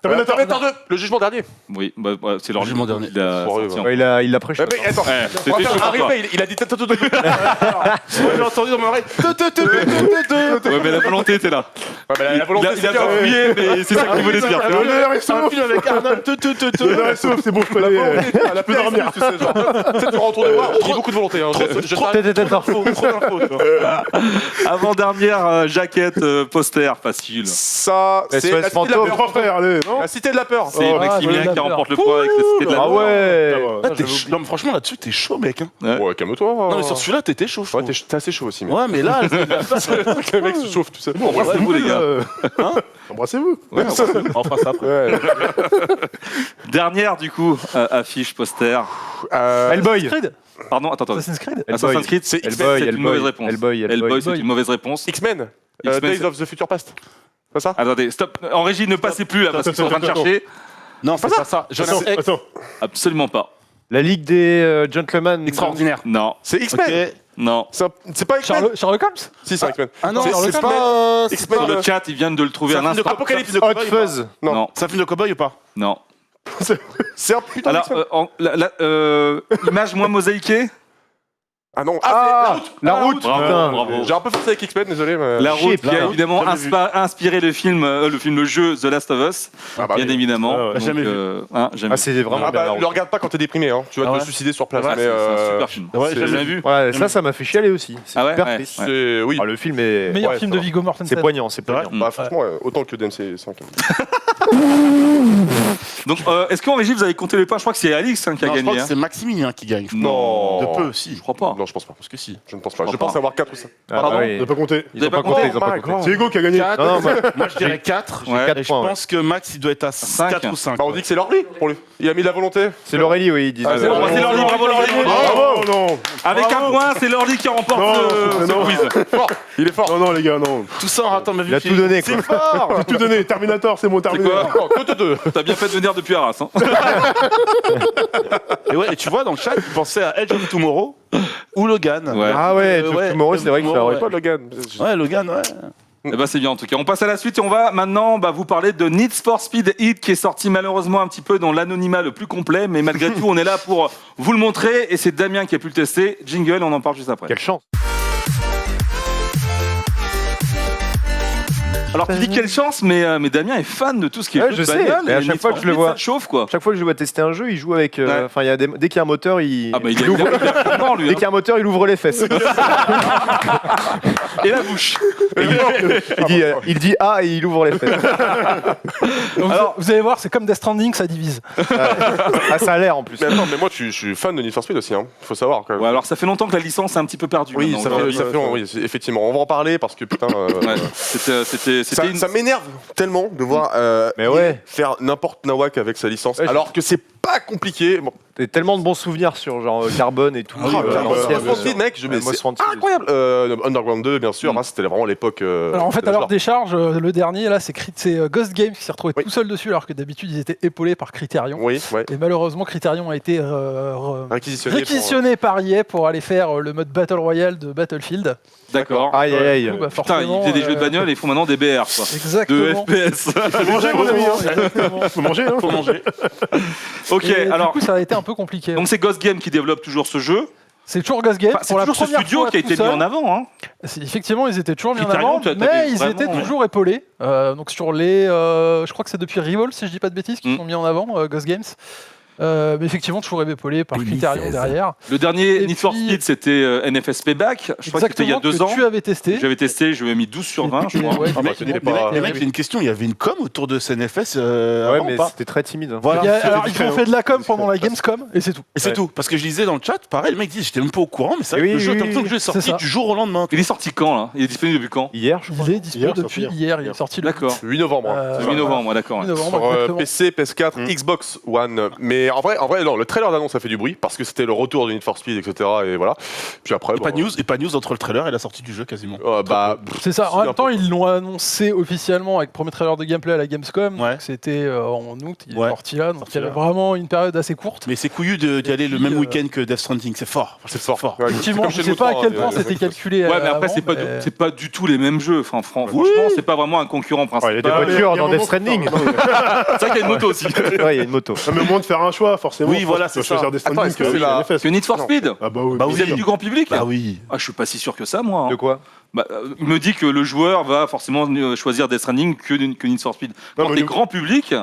Terminator 2, le jugement dernier. Oui, c'est Lordy Jugement dernier. qui l'a Soirée, sorti en- Ouais, il l'a prêché. Mais attends, Ouais, on va c'était faire chaud un pour toi. replay, il a dit tata. J'ai entendu dans mon oreille. Ouais, mais la volonté était là. La volonté, Il a pas oublié, mais c'est ça qu'il voulait dire. tu vois. C'est un film avec Arnold. L'honneur est sauf, c'est bon, je peux aller. la peux dormir. Tu sais, genre. Tu sais, tu rentres autour de moi, j'ai beaucoup de volonté. Hein. Avant-dernière jaquette poster facile. Ça, c'est SOS la cité de la fantôme. peur. Trois frères, allez, non La cité de la peur. C'est Oh, Maximilien ah, qui ouais, remporte le point avec la cité de la Ah peur. ouais Non, mais franchement, là-dessus, t'es chaud, mec. hein. Ouais, calme-toi. Non, mais sur celui-là, t'étais chaud. je Ouais, trouve. t'es assez chaud aussi, mec. Ouais, mais là, Le mec se chauffe, tu sais. Bon, Embrassez-vous, les gars. Embrassez-vous. Ouais, on fera ça après. Ouais. Dernière, du coup, affiche, poster. Hellboy Pardon, attends. Assassin's Creed. Assassin's Creed, c'est Hellboy, une mauvaise réponse. Hellboy, c'est une mauvaise réponse. X-Men, X-Men, Days c'est- of the Future Past. C'est ça Attendez, stop. En régie, ne passez plus là parce qu'ils sont en train de Attends, chercher. Non, c'est pas ça. Attends, attends. Absolument pas. La Ligue des Gentlemen. Extraordinaire. Non, C'est X-Men. Ok. non. C'est pas X-Men. Sherlock Holmes. Si, c'est X-Men. Ah non, C'est- c'est c'est pas. X-Men. Sur le chat, ils viennent de le trouver C'est à un film de l'instant. Apocalypse de Hot Cowboy ou pas Fuzz. Non, C'est un film de cowboy ou pas? non. C'est un putain Alors, d'X-Men. image moins mosaïquée. Ah non. Ah, la route. Bravo, putain. bravo. J'ai un peu forcé avec X-Men, désolé. Mais... La route qui a là, évidemment jamais vu. inspiré le jeu The Last of Us, Ah bah bien oui. évidemment. Ah ouais. Donc, Jamais vu. jamais Ah, c'est vraiment Ah bien. la bah, route. le regarde pas quand t'es déprimé, hein. Tu vas Ah ouais. te suicider sur place. Ouais, mais c'est un super film. Ouais, c'est- jamais Jamais vu. Ouais, ça m'a fait chialer aussi. C'est Ah ouais, super ouais, triste. ouais. C'est oui. Ah, le film est. Meilleur Ouais, film ça de va. Viggo C'est Mortensen. poignant, c'est poignant. Bah franchement, autant que DMC5. Donc, est-ce qu'en régie, vous avez compté les points? Je crois que c'est Alix qui a Non, je crois gagné. que hein. c'est Maximilien qui gagne. Non. De peu, si. Je crois pas. Non, je pense pas. Parce que si. Je ne pense pas. Je Je crois pense pas. avoir 4 ou 5. Ah, Pardon oui. On n'a pas compté. Ils ont pas compté, ils ont pas compté. C'est Hugo qui a gagné. Quatre. Non, non, moi, Moi, je dirais 4. j'ai Ouais. 4 Et je points. ouais. pense que Max, il doit être à Cinq. 4 ou 5. Bah, on dit que c'est Lorly pour lui. Il a mis de la volonté. C'est l'Aurélie, oui, ils disent. Ah, C'est bon, c'est Lorly, bravo Lorly. Bravo, non. Avec un point, c'est Lorly qui remporte Non, ce non. quiz. Fort. Il est fort. Non, non, les gars, non. Tout ça en ratant ma vie. Il a tout donné, quoi. C'est fort. J'ai tout donné. Terminator, c'est mon C'est Terminator. quoi Côte 2. T'as bien fait de venir depuis Arras. Hein. Et ouais, et tu vois, dans le chat, il pensait à Edge of Tomorrow ou Logan. Ouais. Ah ouais, ouais, Tomorrow, c'est vrai que ça aurait Pas Logan. Ouais, Logan, ouais. Eh ben c'est bien en tout cas. On passe à la suite et on va maintenant vous parler de Need for Speed Heat qui est sorti malheureusement un petit peu dans l'anonymat le plus complet, mais malgré tout on est là pour vous le montrer et c'est Damien qui a pu le tester. Jingle, on en parle juste après. Quelle chance. Alors tu dis quelle chance, mais Damien est fan de tout ce qui est Ouais, jeu je de sais, bagnole, mais à et chaque Need fois for que je le Speed, vois- ça chauffe quoi. Chaque fois que je vois tester un jeu, il joue avec. Ouais. Enfin, dès qu'il y a un moteur, il. Ah bah il est ouvre- content, lui. Dès qu'il y a un moteur, il ouvre les fesses. Et la bouche. il dit ah et il ouvre les fesses. Donc, vous allez voir, c'est comme Death Stranding, ça divise. Ah, ça a l'air en plus. Mais attends, mais moi je suis fan de Need for Speed aussi, hein. Faut savoir quand même. Ouais, alors ça fait longtemps que la licence est un petit peu perdue. Oui, maintenant. oui, effectivement. On va en parler parce que putain. Ouais, c'était une... Ça m'énerve tellement de voir Mais ouais. faire n'importe nawak avec sa licence, Ouais, alors que c'est pas compliqué. Bon, T'as tellement de bons souvenirs sur genre Carbone et tout. l'ancienne, Most Wanted, mec, Ouais, Most Wanted. c'est incroyable. Underground 2, bien sûr, là, c'était vraiment l'époque. Alors en fait, de à leur l'or. décharge, le dernier, là, c'est Ghost Games qui s'est retrouvé Oui. tout seul dessus, alors que d'habitude, ils étaient épaulés par Criterion. Oui, ouais. Et malheureusement, Criterion a été réquisitionné par EA pour aller faire le mode Battle Royale de Battlefield. D'accord. Aïe aïe aïe. Du coup, bah, Putain, ils forcément, faisaient des jeux de bagnole et ils font maintenant des BR, quoi. Exactement. De FPS. Faut manger, mon ami. Exactement. Faut manger, hein. Faut manger. Ok, Et alors. du coup, ça a été un peu compliqué. Donc c'est Ghost Game qui développe toujours ce jeu. C'est toujours Ghost Games. Enfin, c'est pour la toujours ce première studio fois qui a tout été mis seul. en avant. Hein. Effectivement, ils étaient toujours mis en Criterion, avant, t'avais mais ils vraiment, étaient ouais. toujours épaulés. Donc sur les, je crois que c'est depuis Revolve, si je dis pas de bêtises, qui sont mis en avant, Ghost Games. Mais effectivement, toujours épaulé par Criterion derrière. Le dernier Et Need for puis- Speed, c'était NFS Payback. Je crois que c'était il y a 2 ans. que tu avais testé. J'avais testé, je lui ai mis 12 sur 20, je crois. Ouais, Ah bah, tu dis pas- Les mecs, j'ai une question. Il y avait une com autour de CNFS Ouais, avant mais ou pas c'était très timide. hein. Voilà. alors, ils ont fait de la com pendant la Gamescom, et c'est tout. Et c'est Ouais. tout. Parce que je lisais dans le chat, pareil, le mec dit j'étais même pas au courant, mais c'est vrai Oui, que le jeu, oui, t'as l'impression oui, que le jeu est c'est sorti ça. du jour au lendemain. Il est sorti quand là? Il est disponible depuis quand? Hier, je crois. Il est disponible Hier, depuis sorti hier, il est sorti le D'accord. 8 novembre. hein. Euh, Le 8 novembre, d'accord. 8 ouais. novembre, Sur exactement. PC, PS4, Xbox One. Mais en vrai, non, le trailer d'annonce a fait du bruit parce que c'était le retour de Need for Speed, etc. Et voilà. Puis après, Et pas de news entre le trailer et la sortie du jeu quasiment. bah, C'est ça. En c'est même temps, ils l'ont annoncé officiellement avec le premier trailer de gameplay à la Gamescom. Ouais. Donc c'était en août, il est Ouais. sorti là. Donc Sorti il y avait là. vraiment une période assez courte. Mais c'est couillu d'y aller le puis, même week-end que Death Stranding, c'est fort. c'est fort. fort. Ouais, Effectivement, comme je chez sais nous pas à trois, quel hein, point les- c'était calculé. Ouais, mais après, avant, c'est pas du tout les mêmes jeux. Enfin, franchement, c'est pas vraiment un concurrent Ouais, il y a principal. des Bah, voitures il y a un dans moment Death Stranding. faut faire- C'est vrai qu'il y a une moto aussi. Ouais, il y a une moto. Non, mais au moment de faire un choix, forcément. Oui, voilà, tu vas c'est ça. choisir Death Attends, Stranding est-ce que c'est la- NFS. Que Need for Non. Speed? Ah bah oui. Bah bien Vous avez sûr. du grand public? Bah oui. Ah, je suis pas si sûr que ça, moi. hein. De quoi? Bah, il me dit que le joueur va forcément choisir Death Stranding que Need for Speed. Non, Quand mais t'es le- grand public,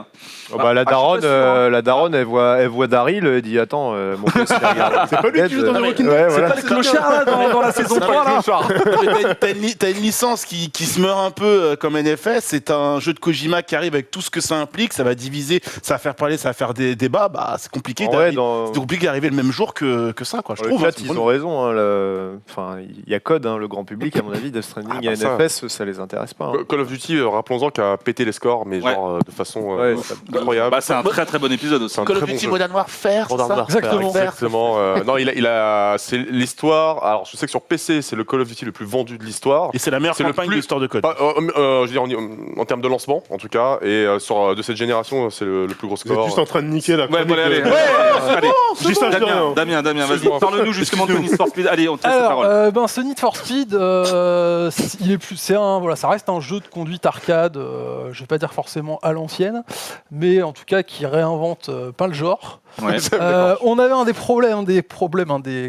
Oh, bah, la je suis pas daronne, sûr, hein. la daronne, elle voit Daryl, elle dit attends, mon gosse, il regarde. C'est pas lui qui joue dans The Walking Dead. Ouais, c'est voilà. pas le clochard là dans la saison 3 là. T'as une licence qui se meurt un peu comme NFS, c'est un jeu de Kojima qui arrive avec tout ce que ça implique, ça va diviser, ça va faire parler, ça va faire des débats, bah c'est compliqué En vrai, d'arriver dans c'est compliqué d'arriver le même jour que ça, quoi, je le trouve. chat, hein, c'est une ils bonne- ont raison. Hein, enfin, il y a code, hein, le grand public, à mon avis, Death Stranding Ah, et bah, ça. NFS, ça les intéresse pas. hein. Call of Duty, rappelons-en, qui a pété les scores, mais Ouais. genre de façon Ouais, incroyable. Bah, c'est un très très bon épisode aussi. C'est un Call très of bon Duty jeu. Modern Warfare, c'est ça Exactement. Exactement. Non, c'est l'histoire. Alors, je sais que sur PC, c'est le Call of Duty le plus vendu de l'histoire. Et c'est la meilleure C'est le campagne plus- de l'histoire de code. Je veux dire, en termes de lancement, en tout cas, et de cette génération, c'est le plus gros Vous êtes score. juste en train de niquer la Ouais, chronique bon, allez, de- allez. Dis ça, je dis rien. Damien, vas-y, Excuse-moi. parle-nous justement de Need for Speed. Allez, on te laisse la Alors, parole. ce Need for Speed, il est plus, voilà, ça reste un jeu de conduite arcade. Je vais pas dire forcément à l'ancienne, mais en tout cas qui réinvente pas le genre. Ouais. On avait un des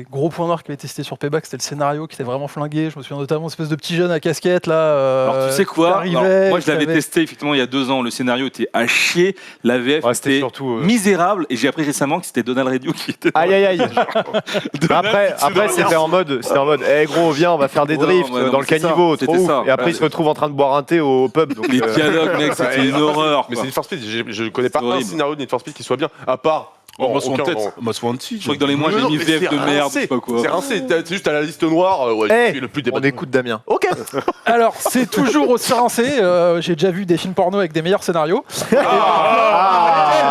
gros points noirs qui avait testé sur Payback, c'était le scénario qui était vraiment flingué. Je me souviens notamment d'une espèce de petit jeune à casquette là. Alors tu sais quoi qui arrivait, Alors, moi je qui l'avais avait- testé effectivement il y a 2 ans, le scénario était à chier, la VF Ouais, c'était était surtout. misérable et j'ai appris récemment que c'était Donald Radio qui était Aïe aïe aïe. Après c'était en mode, eh gros, viens, on va faire des Ouais, drifts ouais, non, dans le c'est ça, caniveau, trop c'était ouf. ça. Et après Ouais. il se retrouve en train de boire un thé au pub. Donc, les dialogues mec c'était une horreur Mais quoi. c'est Need for Speed. Je connais pas C'est un horrible. scénario de Need for Speed qui soit bien, à part. Most aucun- Wanted. bon. Most Wanted. Je crois que dans les mois j'ai Non, mis mais VF c'est de merde, rincé. je sais pas quoi. C'est rincé. C'est juste à la liste noire. Ouais, Eh, je suis le plus on débattu. écoute Damien. Ok. Alors, c'est toujours aussi rincé. J'ai déjà vu des films porno avec des meilleurs scénarios.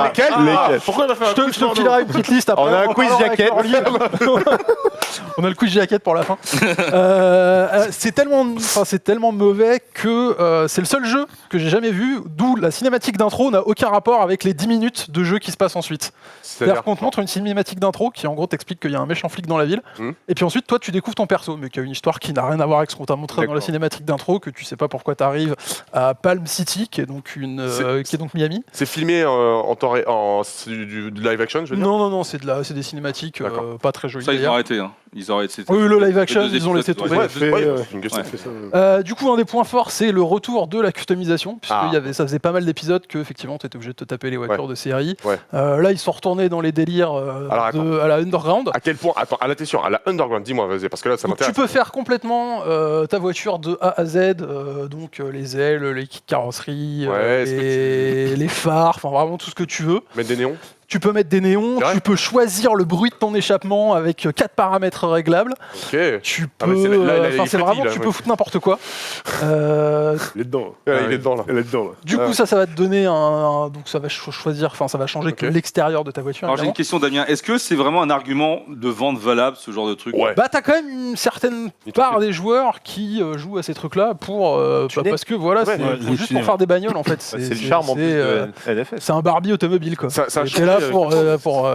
Lesquels Pourquoi on a fait Je te filerai une petite liste après. On a un en quiz parlant avec jacket. Orly. On a le quiz jacket pour la fin. C'est tellement mauvais que c'est le seul jeu que j'ai jamais vu d'où la cinématique d'intro n'a aucun rapport avec les 10 minutes de jeu qui se passent ensuite. C'est-à-dire qu'on te montre une cinématique d'intro qui en gros t'explique qu'il y a un méchant flic dans la ville, et puis ensuite toi tu découvres ton perso, mais qui a une histoire qui n'a rien à voir avec ce qu'on t'a montré dans la D'accord. cinématique d'intro, que tu sais pas pourquoi t'arrives à Palm City, qui est donc Miami. C'est filmé en temps c'est du live action, je veux dire. Non, c'est des cinématiques D'accord. pas très jolies Ça ils ont d'ailleurs. arrêté hein. Ils auraient été. Oui, le live action, les deux ils ont laissé épisodes, tomber. ouais. c'est une question. C'est ça. Du coup, un des points forts, c'est le retour de la customisation, puisque Ah. ça faisait pas mal d'épisodes que effectivement, tu étais obligé de te taper les voitures de série. Ouais. Là, ils sont retournés dans les délires à la Underground. À quel point attends, attention, à la Underground, dis-moi, vas-y, parce que là, ça Donc, tu m'intéresse. peux faire complètement ta voiture de A à Z, donc les ailes, les kits carrosserie, Ouais, est-ce les phares, enfin vraiment tout ce que tu veux. Mettre des néons. Tu peux mettre des néons, C'est vrai tu peux choisir le bruit de ton échappement avec 4 paramètres réglables. Ok. Tu Ah, mais peux, c'est là, il c'est frétille, vraiment, là, tu ouais. peux foutre n'importe quoi. Il est dedans. Il est dedans, là. Elle est dedans, là. Du coup, ça va te donner donc ça va choisir, enfin ça va changer que Ok. l'extérieur de ta voiture. Alors j'ai une évidemment. question, Damien. Est-ce que c'est vraiment un argument de vente valable, ce genre de truc? Ouais. Bah t'as quand même une certaine part des joueurs qui jouent à ces trucs-là pour Tuner. parce que voilà, Ouais, c'est ouais, juste tuner, pour faire des bagnoles en fait. C'est le charme en plus de NFS. C'est un Barbie automobile quoi. Ça a T'es là changé, pour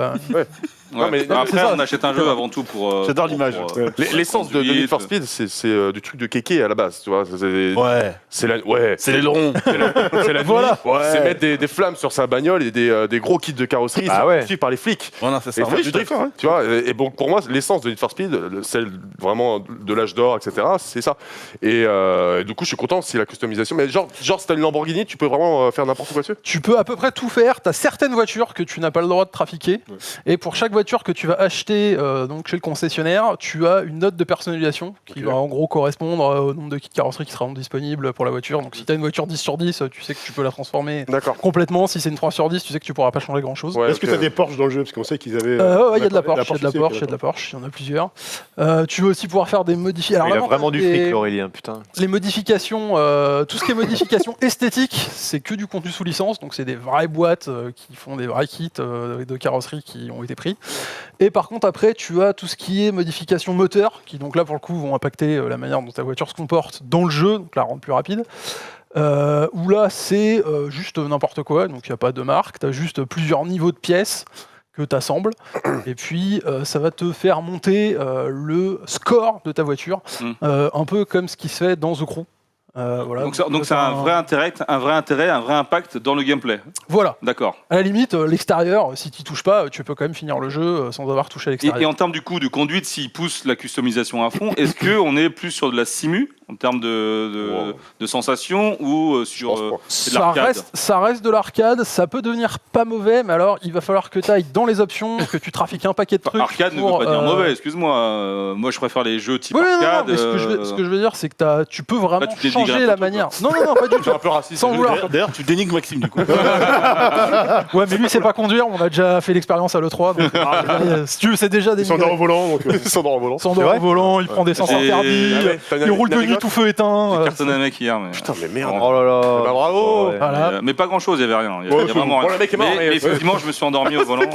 Non, mais- Après, c'est ça. on achète un jeu avant tout pour. J'adore l'image. L'essence de Need for Speed, c'est du truc de kéké à la base, tu vois. Ouais. C'est C'est l'aileron. c'est la Voilà. nuit, Ouais. c'est mettre des flammes sur sa bagnole et des gros kits de carrosserie, Ah c'est ouais. suivi par les flics. Voilà, c'est ça. Et Oui, faire je du suis drift, d'accord. tu vois. Et bon, pour moi, l'essence de Need for Speed, celle vraiment de l'âge d'or, etc., c'est ça. Et du coup, je suis content si la customisation. Mais genre si t'as une Lamborghini, tu peux vraiment faire n'importe quoi dessus. Tu peux à peu près tout faire. Tu as certaines voitures que tu n'as pas le droit de trafiquer. Et pour chaque voiture que tu vas acheter donc chez le concessionnaire, tu as une note de personnalisation qui Ok. va en gros correspondre au nombre de kits carrosserie qui seront disponibles pour la voiture. Donc si tu as une voiture 10 sur 10, tu sais que tu peux la transformer D'accord. complètement. Si c'est une 3 sur 10, tu sais que tu pourras pas changer grand chose. Ouais, Est-ce que ok. tu as des Porsche dans le jeu? Parce qu'on sait qu'ils avaient. Ouais, il y a de la Porsche, il y a de la aussi, Porsche, il y a ok, de la Porsche, il y en a plusieurs. Tu veux aussi pouvoir faire des modifications. Il a vraiment du fric, l'Aurélien, putain. Les modifications, tout ce qui est modification esthétique, c'est que du contenu sous licence, donc c'est des vraies boîtes qui font des vrais kits de carrosserie qui ont été pris. Et par contre, après, tu as tout ce qui est modification moteur, qui donc là pour le coup vont impacter la manière dont ta voiture se comporte dans le jeu, donc la rendre plus rapide. Où là, c'est juste n'importe quoi, donc il n'y a pas de marque, tu as juste plusieurs niveaux de pièces que tu assembles, et puis ça va te faire monter le score de ta voiture, un peu comme ce qui se fait dans The Crew. Voilà. Donc c'est un vrai intérêt, un vrai impact dans le gameplay. Voilà. D'accord. À la limite, l'extérieur, si tu touches pas, tu peux quand même finir le jeu sans avoir touché à l'extérieur. Et en termes du coup de conduite, s'ils poussent la customisation à fond, est-ce qu'on est plus sur de la simu en termes de sensations ou sur c'est de l'arcade? Ça reste de l'arcade, ça peut devenir pas mauvais, mais alors il va falloir que tu ailles dans les options, que tu trafiques un paquet de trucs. Arcade ne pour, veut pas dire mauvais, excuse-moi. Moi je préfère les jeux type Oui, non, arcade. mais ce que je veux dire, c'est que tu peux vraiment tu dénigres un peu changer le la truc, manière. Non, pas du tout. C'est un peu raciste. Sans vouloir. D'ailleurs, tu dénigres Maxime du coup. Ouais, mais lui, c'est pas conduire, on a déjà fait l'expérience à l'E3. Donc, si tu veux, c'est déjà des. Ils sont dans au volant. Donc, Ils sont dans le volant. Sans au volant, il prend des sens Et- interdits, Ah ouais, t'as une il roule de nuit anecdote tout feu éteint. Cartonné un mec hier. Mais... Putain, mais merde. Oh là là. Bah, bravo. Ouais. Voilà. Mais pas grand chose, il n'y avait rien. Il y Ouais, avait vraiment bon, rien. le mec est mort, mais- effectivement, je me suis endormi au volant.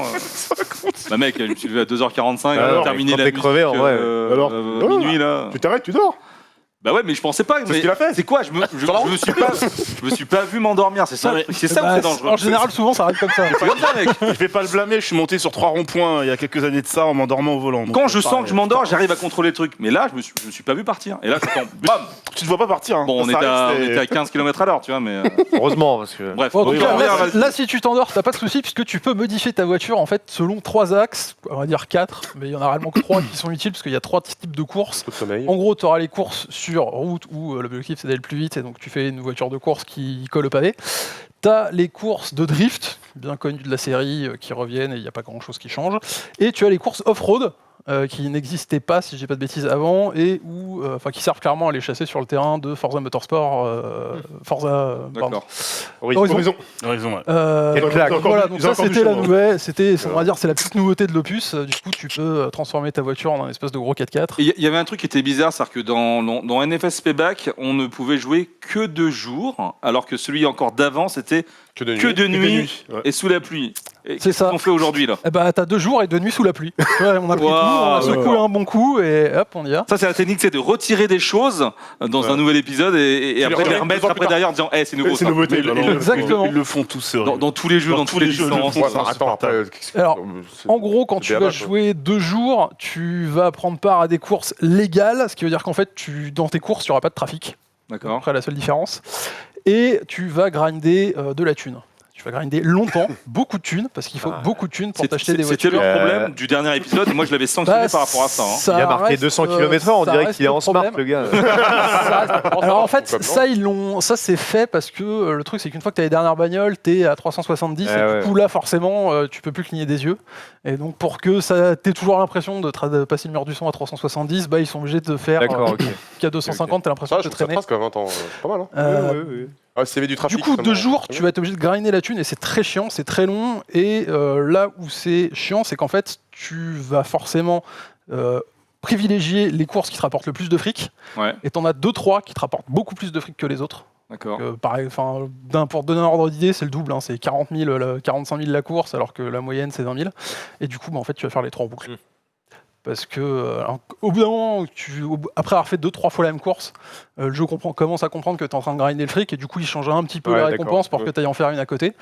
Bah, mec, je me suis levé à 2h45, Alors, j'ai terminé quand la t'es musique, crevé, en vrai. Alors, minuit là. tu t'arrêtes, tu dors. Bah ouais, mais je pensais pas. C'est ce qu'il a fait. C'est quoi je me suis pas vu m'endormir. C'est ça. Non, mais- C'est ça ou Bah, c'est dangereux? en général, souvent, ça arrive comme ça. C'est comme ça, mec. Je vais pas le blâmer, je suis monté sur 3 ronds-points il y a quelques années de ça en m'endormant au volant. Donc, Quand je c'est sens pareil. que je m'endors, j'arrive à contrôler le truc. Mais là, je me suis pas vu partir. Et là, j'entends bam. Tu te vois pas partir. Hein. Bon, on Ça était arrive, à 15 km/h, tu vois, mais Heureusement, parce que. bref. Bon, en tout Oui, cas, on revient, là, vas-y. là, si tu t'endors, t'as pas de souci puisque tu peux modifier ta voiture en fait selon 3 axes, on va dire 4, mais il y en a réellement que 3 qui sont utiles parce qu'il y a 3 types de courses. Coup de sommeil. En gros, tu auras les courses sur route où l'objectif c'est d'aller le plus vite et donc tu fais une voiture de course qui colle au pavé. T'as les courses de drift, bien connues de la série, qui reviennent et il n'y a pas grand chose qui change. Et tu as les courses off-road, qui n'existaient pas, si je dis pas de bêtises, avant, et qui servent clairement à les chasser sur le terrain de Forza Motorsport, Forza. Pardon. D'accord. Horizon. Horizon. Raison, ouais. Quelle claque. Voilà, donc Ils ont ça encore du c'était la chemin. nouvelle, on va dire c'est la petite nouveauté de l'opus. Du coup, tu peux transformer ta voiture en un espèce de gros 4x4. Il y avait un truc qui était bizarre, c'est-à-dire que dans NFS Payback, on ne pouvait jouer que 2 jours, alors que celui encore d'avant, c'était Que de nuit. que de nuit Ouais. et sous la pluie. Et C'est ça. Qu'est-ce qu'on fait aujourd'hui là? Eh bah, t'as 2 jours et 2 nuits sous la pluie. Ouais, on a pris tout, on a Waouh, secoué un bon coup et hop, on y va. Ça, c'est la technique, c'est de retirer des choses dans un nouvel épisode et les après de les remets remettre 2 ans après plus tard. derrière en disant c'est nouveau C'est ça. nouveauté. Mais non, non, Exactement. Ils le font tous, c'est horrible. Dans tous les jeux, dans toutes les licences. Ouais, bah, attends, après. Alors, En gros, quand c'est tu vas BABA, quoi. jouer 2 jours, tu vas prendre part à des courses légales, ce qui veut dire qu'en fait, dans tes courses, il n'y aura pas de trafic. D'accord. Après, la seule différence. Et tu vas grinder de la thune. tu vas grinder longtemps, beaucoup de thunes, parce qu'il faut beaucoup de thunes pour t'acheter des voitures. C'était le problème du dernier épisode, et moi je l'avais sanctionné par rapport à ça. Il a marqué 200 km/h, on dirait qu'il est en smart, le gars. Alors en fait, ça c'est fait parce que le truc c'est qu'une fois que tu as les dernières bagnoles, tu es à 370 et du coup là forcément tu peux plus cligner des yeux. Et donc pour que ça t'aies toujours l'impression de passer le mur du son à 370, bah ils sont obligés de faire qu'à 250, t'as l'impression de te traîner. Ça passe quand même un temps, pas mal. CV du trafic. Du coup, 2 jours, tu vas être obligé de grinder la thune et c'est très chiant, c'est très long. Et là où c'est chiant, c'est qu'en fait, tu vas forcément privilégier les courses qui te rapportent le plus de fric. Ouais. Et t'en as 2-3 qui te rapportent beaucoup plus de fric que les autres. D'accord. Pareil, pour te donner un ordre d'idée, c'est le double. C'est 40 000, 45 000 la course, alors que la moyenne c'est 20 000. Et du coup, en fait, tu vas faire les 3 en boucle. Parce que au bout d'un moment, après avoir fait 2-3 fois la même course, le jeu commence à comprendre que tu es en train de grinder le fric et du coup il change un petit peu la récompense pour que tu ailles en faire une à côté.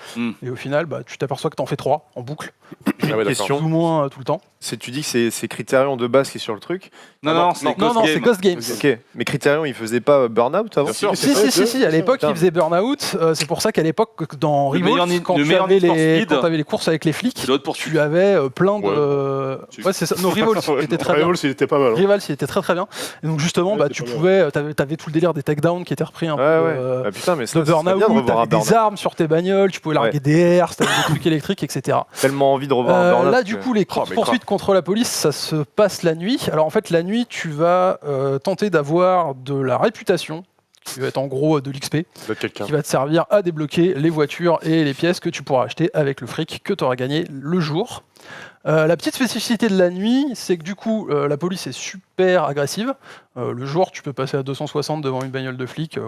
Et au final, tu t'aperçois que tu en fais 3 en boucle. Question. Plus ou moins tout le temps. Tu dis que c'est Criterion de base qui est sur le truc. Non, c'est Ghost Games. Ok, mais Criterion, il faisait pas Burnout avant? Si, à l'époque, il faisait Burnout. C'est pour ça qu'à l'époque, dans Revolt, quand tu avais les courses avec les flics, tu avais plein de... Ouais, c'est ça. Non, Revolt, c'était très bien. Revolt, c'était pas mal. Rival, il était très bien. Et donc justement, t'avais tout le délire des takedowns qui était repris un peu de Burnout. T'avais des armes sur tes bagnoles, tu pouvais larguer des airs, t'avais des trucs électriques, etc. Tellement envie de revoir Burnout. Là, du coup, les poursuites contre la police, ça se passe la nuit. Alors en fait, la nuit, tu vas tenter d'avoir de la réputation, qui va être en gros de l'XP, qui va te servir à débloquer les voitures et les pièces que tu pourras acheter avec le fric que tu auras gagné le jour. La petite spécificité de la nuit, c'est que du coup, la police est super agressive. Le jour, tu peux passer à 260 devant une bagnole de flic.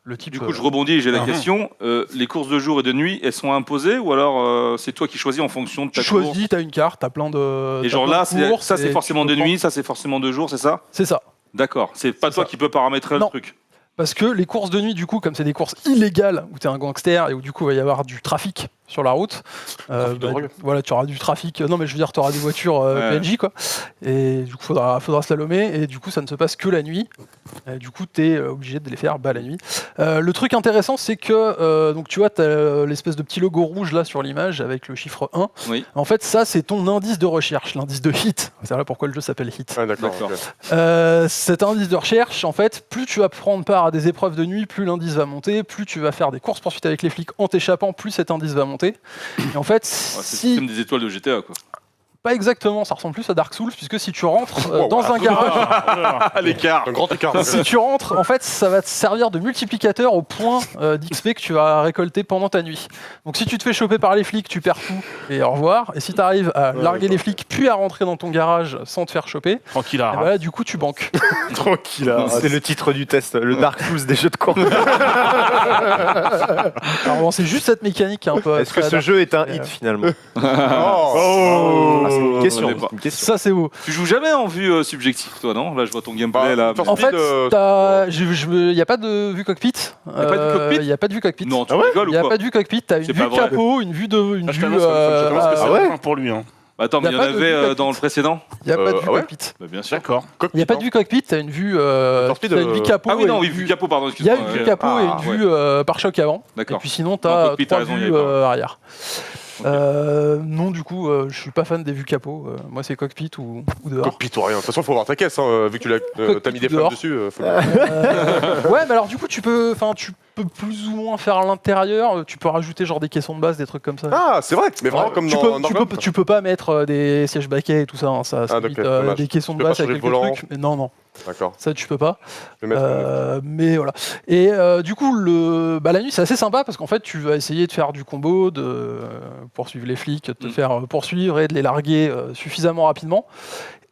Le type, du coup, je rebondis, j'ai la question. Les courses de jour et de nuit, elles sont imposées ou alors c'est toi qui choisis en fonction de ta course? Tu choisis, tu as une carte, tu as plein de. Et genre là, ça c'est forcément de nuit, ça c'est forcément de jour, c'est ça? C'est ça. D'accord, c'est pas toi qui peux paramétrer le truc. Parce que les courses de nuit, du coup, comme c'est des courses illégales, où tu es un gangster et où du coup il va y avoir du trafic sur la route, voilà, tu auras du trafic. Non, mais je veux dire, tu auras des voitures PNJ, quoi. Et du coup, faudra slalomer. Et du coup, ça ne se passe que la nuit. Du coup, tu es obligé de les faire la nuit. Le truc intéressant, c'est que donc tu vois, tu as l'espèce de petit logo rouge là sur l'image avec le chiffre 1. Oui. En fait, ça, c'est ton indice de recherche, l'indice de hit. C'est là pourquoi le jeu s'appelle Hit. Ah, d'accord. Cet indice de recherche, en fait, plus tu vas prendre part à des épreuves de nuit, plus l'indice va monter, plus tu vas faire des courses-poursuites avec les flics en t'échappant, plus cet indice va monter. Et en fait, c'est comme des étoiles de GTA, quoi. Pas exactement, ça ressemble plus à Dark Souls, puisque si tu rentres dans un garage... L'écart. Un grand écart. Si tu rentres, en fait, ça va te servir de multiplicateur au point d'XP que tu vas récolter pendant ta nuit. Donc si tu te fais choper par les flics, tu perds tout, et au revoir. Et si tu arrives à larguer les flics, puis à rentrer dans ton garage sans te faire choper, tranquille, voilà, du coup, tu banques. Tranquille. C'est le titre du test, le Dark Souls des jeux de course. Alors bon, c'est juste cette mécanique un peu... Est-ce que ce jeu est un hit, finalement? C'est une question. Ça, c'est beau. Tu joues jamais en vue subjective, toi, non? Là, je vois ton gameplay. Là. En fait, il n'y a pas de vue cockpit. Il n'y a pas de cockpit? Il n'y a pas de vue cockpit. Non, tu rigoles ou quoi? Il n'y a pas de vue cockpit. Tu as une vue capot, une vue de. Une vue. Pour lui. Hein. Attends, mais il y en avait dans le précédent? Il n'y a pas de vue cockpit. Bah, bien sûr. D'accord. Il n'y a pas de vue cockpit, tu as une vue capot. Ah oui, non, vue capot, pardon. Il y a une vue capot et une vue pare-choc avant. Et puis sinon, tu as 3 vues arrière. Non, du coup, je suis pas fan des vues capot. Moi, c'est cockpit ou dehors. Cockpit ou rien. De toute façon, il faut voir ta caisse, hein, vu que tu t'as mis des flammes dessus. Ouais, mais alors du coup, tu peux plus ou moins faire à l'intérieur. Tu peux rajouter genre des caissons de base, des trucs comme ça. Ah, c'est vrai. Mais vraiment comme tu peux pas mettre des sièges baquets et tout ça. Hein, ça limite, des caissons de base avec quelques trucs. Mais non. D'accord. Ça, tu peux pas. Je vais mettre mais voilà. Et du coup, la nuit, c'est assez sympa parce qu'en fait, tu vas essayer de faire du combo, de poursuivre les flics, de te faire poursuivre et de les larguer suffisamment rapidement.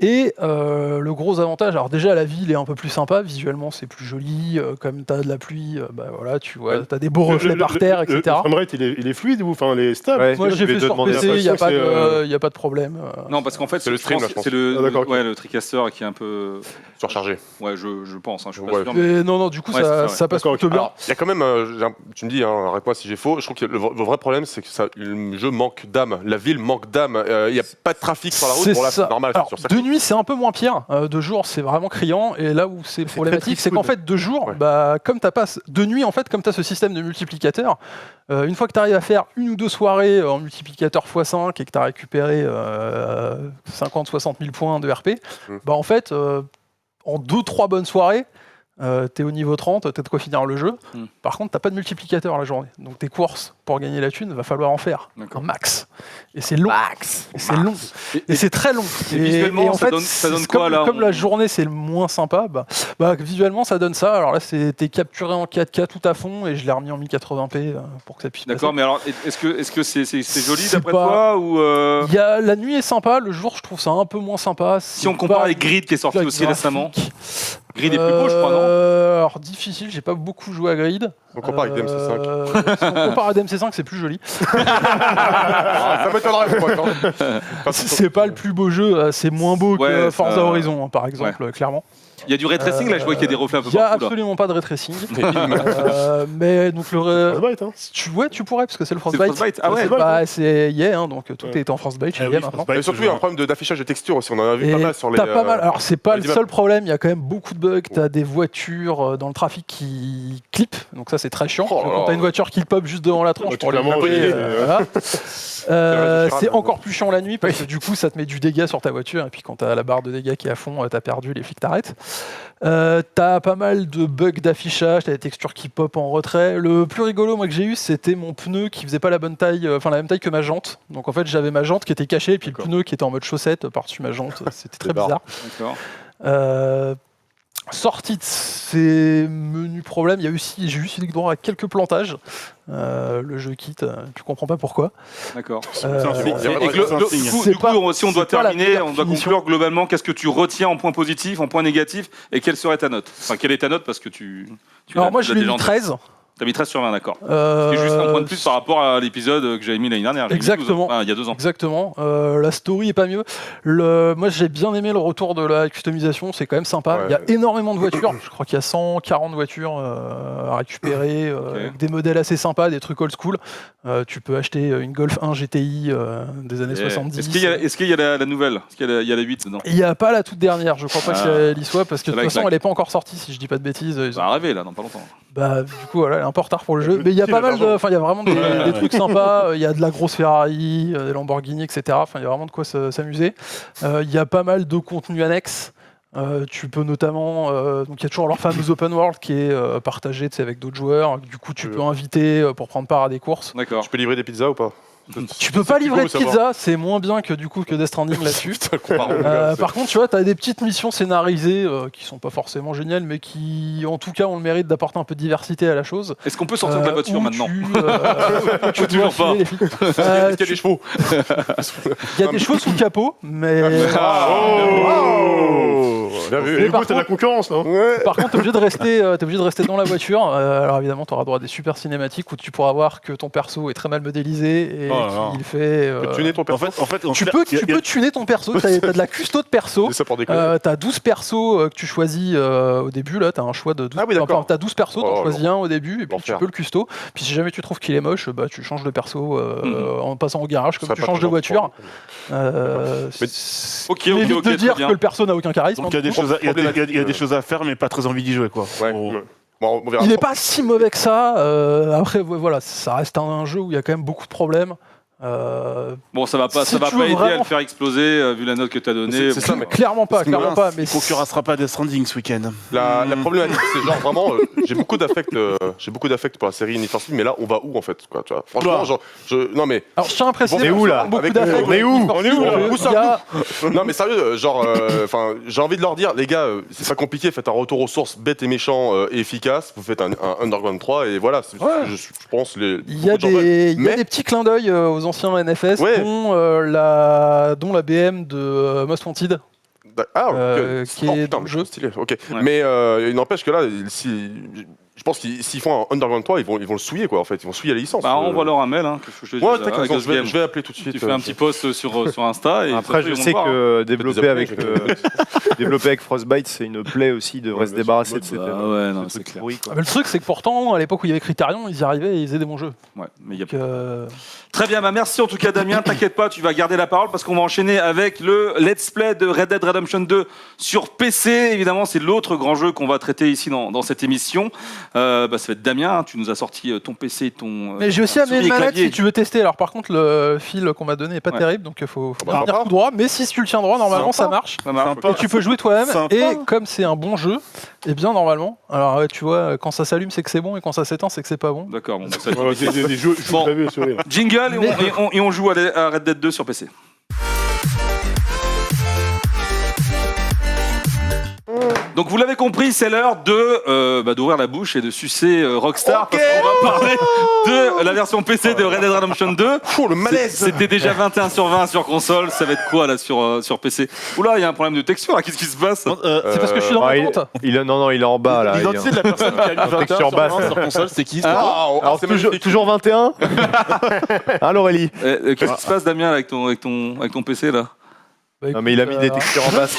Et le gros avantage, alors déjà la ville est un peu plus sympa, visuellement c'est plus joli, comme t'as de la pluie, voilà, tu vois, t'as des beaux reflets par terre, etc. Le framerate il est fluide ou enfin les stables? Moi j'ai fait sur PC, il n'y a pas de problème. Non, parce qu'en fait c'est le stream, là, je pense. C'est le TriCaster qui est un peu surchargé. Ouais, je pense, je suis pas sûr. Mais non, du coup ça passe plutôt bien. Il y a quand même, tu me dis, arrête-moi si j'ai faux, je trouve que le vrai problème c'est que le jeu manque d'âme, la ville manque d'âme, il n'y a pas de trafic sur la route, bon là c'est normal, c'est sur ça. nuit, c'est un peu moins pire. De jour, c'est vraiment criant. Et là où c'est problématique, c'est qu'en fait, de jour, comme t'as pas de nuit, en fait, comme tu as ce système de multiplicateur, une fois que tu arrives à faire une ou deux soirées en multiplicateur x5 et que tu as récupéré 50-60 000 points de RP, en fait, en 2-3 bonnes soirées, t'es au niveau 30, t'as de quoi finir le jeu. Par contre, t'as pas de multiplicateur la journée. Donc tes courses pour gagner la thune, va falloir en faire un max. Et c'est long. C'est long. Et c'est très long. Et visuellement, en fait, ça donne quoi là? Comme la journée c'est le moins sympa, visuellement ça donne ça. Alors là, t'es capturé en 4K tout à fond et je l'ai remis en 1080p pour que ça puisse. D'accord, mais alors est-ce que c'est joli d'après pas... toi ou La nuit est sympa, le jour je trouve ça un peu moins sympa. Si on compare avec Grid qui est sorti aussi récemment. Grid est plus beau, je crois, non? Alors difficile, j'ai pas beaucoup joué à Grid. On compare avec DMC5. Si on compare à DMC5, c'est plus joli. Ça m'étonnerait, moi, quand C'est pas le plus beau jeu, c'est moins beau que Forza Horizon, par exemple, clairement. Il y a du ray tracing là, je vois qu'il y a des reflets un peu partout. Il partout. n'y a absolument pas de ray tracing. Mais donc le Frostbite, hein. tu pourrais parce que c'est le Frostbite. Frostbite. Ah ouais. C'est donc tout est en Frostbite chez maintenant. Et surtout, il y a un problème d'affichage de texture aussi. On en a vu pas mal sur les. Pas mal. Alors c'est pas le immeubles. seul problème. Il y a quand même beaucoup de bugs. T'as des voitures dans le trafic qui clippent. Donc ça c'est très chiant. Quand t'as une voiture qui pop juste devant la tronche pour les monter. C'est encore plus chiant la nuit parce que du coup ça te met du dégât sur ta voiture et puis quand t'as la barre de dégâts qui est à fond, t'as perdu, les flics t'arrêtent. T'as pas mal de bugs d'affichage, t'as des textures qui pop en retrait. Le plus rigolo moi que j'ai eu, c'était mon pneu qui faisait pas la bonne taille, la même taille que ma jante. Donc en fait j'avais ma jante qui était cachée et puis le pneu qui était en mode chaussette par-dessus ma jante. C'était très bizarre. D'accord. Sortie de ces menus problèmes, j'ai juste eu droit à quelques plantages. Le jeu quitte, tu comprends pas pourquoi. D'accord. Du coup, si on doit terminer, on doit conclure globalement, qu'est-ce que tu retiens en points positifs, en points négatifs, et quelle serait ta note? Enfin, quelle est ta note parce que tu Alors moi je lui ai mis 13. T'as mis 13 sur 20, d'accord. C'est juste un point de plus par rapport à l'épisode que j'avais mis l'année dernière. Exactement. Il y a 2 ans. Exactement. La story est pas mieux. Moi, j'ai bien aimé le retour de la customisation. C'est quand même sympa. Ouais. Il y a énormément de voitures. Je crois qu'il y a 140 voitures à récupérer. Avec des modèles assez sympas, des trucs old school. Tu peux acheter une Golf 1 GTI des années 70. Est-ce qu'il y a la nouvelle? Est-ce qu'il y a la 8 dedans? Il n'y a pas la toute dernière. Je crois pas qu'elle y soit parce que de toute façon, elle n'est pas encore sortie. Si je dis pas de bêtises. Ça va arriver là, dans pas longtemps. Du coup, voilà, elle est un peu en retard pour le jeu. Mais il y a pas mal il y a vraiment des trucs sympas. Il y a de la grosse Ferrari, des Lamborghini, etc. Il y a vraiment de quoi s'amuser. Il y a pas mal de contenu annexe. Tu peux notamment, donc il y a toujours leur fameuse open world qui est partagée avec d'autres joueurs. Du coup, tu peux inviter pour prendre part à des courses. D'accord. Tu peux livrer des pizzas ou pas? Tu peux pas livrer de pizza, c'est moins bien que Death Stranding là-dessus. Par contre, tu vois, t'as des petites missions scénarisées qui sont pas forcément géniales, mais qui, en tout cas, ont le mérite d'apporter un peu de diversité à la chose. Est-ce qu'on peut sortir de la voiture maintenant? Tu toujours pas. Est-ce qu'il y a des chevaux? Il y a des chevaux sous le capot, mais. Bien vu. Et du coup, t'as de la concurrence, non? Par contre, t'es obligé de rester dans la voiture. Alors évidemment, t'auras droit à des super cinématiques où tu pourras voir que ton perso est très mal modélisé et qu'il fait. Tu peux tuner ton perso? En fait, Tu peux tuner ton perso. T'as de la custo de perso. C'est ça pour déconner. T'as 12 persos que tu choisis au début. Là, t'as un choix de 12. Ah oui, d'accord. T'as 12 persos, t'en choisis un au début et puis tu L'enfer. peux le custo. Puis si jamais tu trouves qu'il est moche, tu changes de perso en passant au garage, comme Ça tu va pas changes de toujours voiture. Ok, Évite de dire très bien. que le perso n'a aucun charisme. Donc il y a des choses il y a des choses à faire, mais pas très envie d'y jouer, quoi. Ouais. Bon, on verra. Il n'est pas si mauvais que ça. Après, voilà, ça reste un jeu où il y a quand même beaucoup de problèmes. Bon, ça va pas si tu veux aider à vraiment- le faire exploser vu la note que tu as donnée. C'est ça, mais Clairement pas. Mais Il concurrencera pas Death Stranding ce week-end. la problématique, c'est genre vraiment, j'ai beaucoup d'affect pour la série Need for Speed, mais là, on va où en fait, quoi, tu vois? Franchement, genre, non mais, Alors, je tiens à préciser. On est où, là? beaucoup Avec- d'affect. on est où? Parce On est où, là? que Où il y a- non mais sérieux, genre, enfin, j'ai envie de leur dire, les gars, c'est pas compliqué, faites un retour aux sources bête et méchant et efficace. Vous faites un Underground 3 et voilà, je pense Il y a beaucoup de gens veulent. Mais- des petits clins d'œil aux anciens NFS, Ouais. dont la BM de Most Wanted. Ah, qui est dans le jeu. stylé, ok. Ouais. Mais il n'empêche que là, si Je pense qu'ils s'ils font un Underground 3, ils vont le souiller quoi en fait, ils vont souiller la licence. Bah, envoie-leur un mail, hein, que je te Ouais, dise, t'as à raison, Ghost Game. je vais appeler tout de suite. Tu fais un petit post sur Insta et Après, ça, je ils vont sais voir, hein. que développer avec, Après, développer avec Frostbite, c'est une plaie aussi, il devrait se débarrasser de ces Bah ouais, non, c'est trucs clair. pourris, quoi. Mais le truc, c'est que pourtant, à l'époque où il y avait Criterion, ils y arrivaient et ils faisaient des bons jeux. Ouais, mais il y a Donc, Très bien, bah merci en tout cas Damien, t'inquiète pas, tu vas garder la parole parce qu'on va enchaîner avec le Let's Play de Red Dead Redemption 2 sur PC. Évidemment, c'est l'autre grand jeu qu'on va traiter ici dans cette émission. Ça va être Damien, hein, tu nous as sorti ton PC et ton Mais j'ai aussi amené souris une et manette clavier. si tu veux tester. Alors par contre, le fil qu'on m'a donné est pas Ouais. terrible, donc il faut bah, tenir tout droit. Mais si tu le tiens droit, normalement ça marche. Ça marche. Et tu peux jouer toi-même. Sympa. Et comme c'est un bon jeu, et bien normalement. Alors ouais, tu vois, quand ça s'allume, c'est que c'est bon, et quand ça s'éteint, c'est que c'est pas bon. D'accord, bon, bah, ça- Voilà, des jeux Bon. clavier et souris, là. jingle et on joue à Red Dead 2 sur PC. Donc vous l'avez compris, c'est l'heure d'ouvrir la bouche et de sucer Rockstar parce qu'on va parler de la version PC de Red Dead Redemption 2. le malaise. C'était déjà 21 sur 20 sur console, ça va être quoi là sur PC? Oula, il y a un problème de texture là, qu'est-ce qui se passe? C'est parce que je suis dans Ah, mon compte. non, il est en bas là. L'identité de la personne qui a eu 21 Texture sur basse. 20 sur console, c'est qui Alors toujours 21. Hein Laurélie? Qu'est-ce qui se passe Damien là, avec ton PC là? Bah, Non mais il a mis des textures en basse.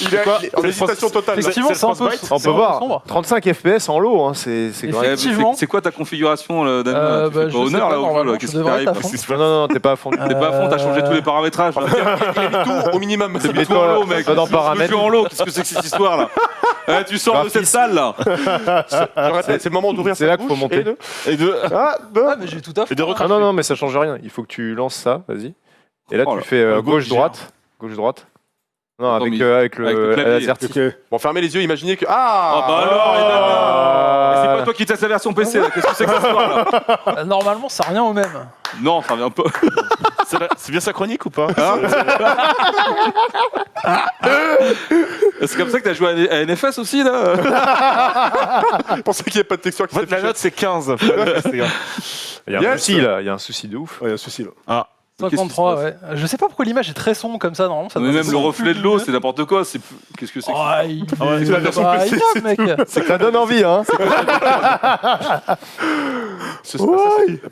Il est en hésitation totale. Effectivement, c'est un peu. On c'est peut un peu voir. sombre. 35 FPS en lot, hein, c'est quand même... Effectivement. C'est quoi ta configuration là, Damien là? Tu fais Bah, pas je sais honneur pas, là au jeu normalement, là? je Qu'est-ce qui devrais t'arrive? être à fond. Non, t'es pas à fond. T'es pas à fond, t'as changé tous les paramétrages là. Tout au minimum. C'est mis tout en lot, mec. Va dans Tu joues paramètres. en lot. Qu'est-ce que c'est que cette histoire là? Tu sors de cette salle là. C'est le moment d'ouvrir C'est sa là qu'il faut bouche monter. et de- Ah, mais j'ai tout à fait. Ah non, mais ça change rien. Il faut que tu lances ça, vas-y. Et là, Oh tu là. fais gauche, gauche-droite. Gauche-droite. Non, Attends, avec mais- avec avec le le clavier. AZERTY. Ok. Bon, fermez les yeux, imaginez que. Ah bah alors, et Damien, c'est pas toi qui testes la version PC là. Qu'est-ce que c'est que cette histoire là? Normalement, ça revient au même. Non, ça revient pas. C'est bien sa chronique ou pas C'est comme ça que t'as joué à NFS aussi là? Je pensais qu'il n'y avait pas de texture qui En fait, la note, c'est 15. Il y a un Yes. souci là, il y a un souci de ouf. Ouais, il y a un souci là. 53, ouais. Je sais pas pourquoi l'image est très sombre comme ça, normalement. Ça Mais doit même être le beaucoup reflet de plus l'eau, lumineux. c'est n'importe quoi. Qu'est-ce que c'est que ça? Ah, il c'est la version bah, PC, il mec. C'est que ça donne envie, hein.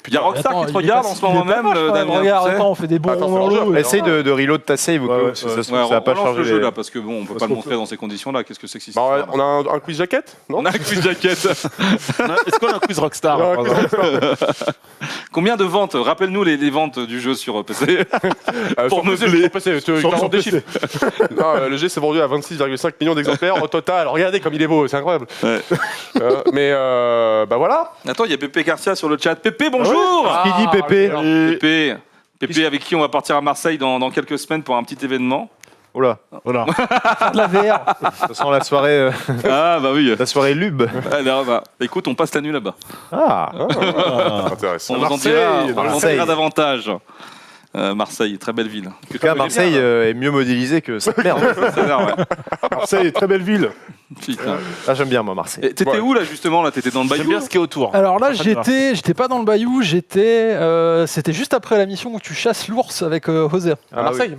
Il y a Rockstar Attends, qui te il est regarde pas- en ce il est moment pas même, moche, quand Damien. Regarde, tu sais. attends, on fait des bons Attends, dans c'est l'eau. Essaye de reload ta save au cas où, Ouais, parce que ouais. ça se trouve, Ouais, ça n'a pas relance changé. le jeu les- là parce que bon, on peut pas le montrer dans ces conditions-là. Qu'est-ce que c'est que cette Bah, histoire? on a un quiz jacket, non? On a un quiz jacket. Est-ce qu'on a un quiz Rockstar Ouais, par exemple Combien de ventes? Rappelle-nous les ventes du jeu sur PC. Pour sur PC, meubler. sur PC, tu Sur as des PC. chiffres. Non, le G s'est vendu à 26,5 millions d'exemplaires au total. Regardez comme il est beau, c'est incroyable. Ouais. Bah voilà. Attends, il y a Pépé Garcia sur le chat. Pépé, bonjour. Qui dit Pépé? Pépé. Pépé avec qui on va partir à Marseille dans quelques semaines pour un petit événement. Oh là, Voilà. De la VR. ça sent la soirée Ah bah oui. lube. Alors, bah, écoute, on passe la nuit là-bas. Ah, Intéressant. On vous en Marseille, dira, Marseille. davantage. Marseille, très belle ville. en tout cas, Marseille est mieux modélisé que cette merde. Ça a l'air, ouais. Marseille, très belle ville. Putain. Ah, j'aime bien, moi, Marseille. Et t'étais Ouais. où là justement là? T'étais dans le J'aime Bayou? bien ce qui est autour. Alors là, Après, j'étais pas dans le bayou, c'était juste après la mission où tu chasses l'ours avec Hoser. À Marseille.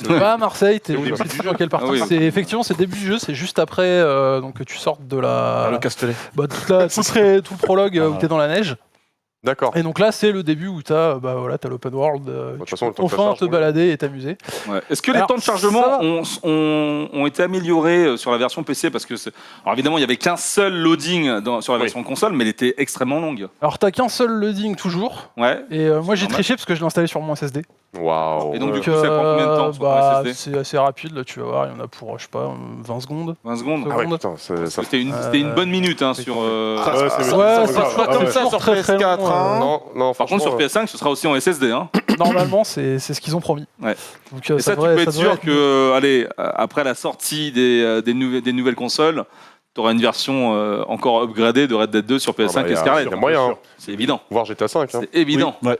Pas à Marseille, t'es C'est où, je le sais début plus dans quelle partie. Ah oui. C'est effectivement c'est le début du jeu, c'est juste après donc que tu sortes de la Le Castellet. tout le prologue où t'es dans la neige. D'accord. Et donc là, c'est le début où t'as l'open world, De toute tu façon, peux le temps que ça enfin charge, te ouais. balader et t'amuser. Ouais. Est-ce que les Alors, temps de chargement ça va. ont été améliorés sur la version PC? Parce que alors évidemment, il n'y avait qu'un seul loading sur la version console, mais elle était extrêmement longue. Alors t'as qu'un seul loading toujours. Ouais. Et moi j'ai normal. triché parce que je l'ai installé sur mon SSD. Waouh. Et donc, du coup, ça prend combien de temps sur ton SSD? c'est assez rapide, là tu vas voir, il y en a pour, je sais pas, 20 secondes. 20 secondes. Ah Ah ouais, secondes. putain, ça. C'était une bonne minute hein, sur. Ouais, c'est Ouais, ça c'est va, comme ouais. ça sur Très, très PS4. long, hein. Non, non, Par contre, sur franchement, PS5, ce sera aussi en SSD. Hein. Normalement, c'est ce qu'ils ont promis. Ouais. Donc, Et ça, tu peux être sûr que, allez, après la sortie des nouvelles consoles, tu auras une version encore upgradée de Red Dead 2 sur PS5 bah, et Scarlet. y a moyen. C'est évident. voir GTA 5. Hein. C'est évident. Ouais.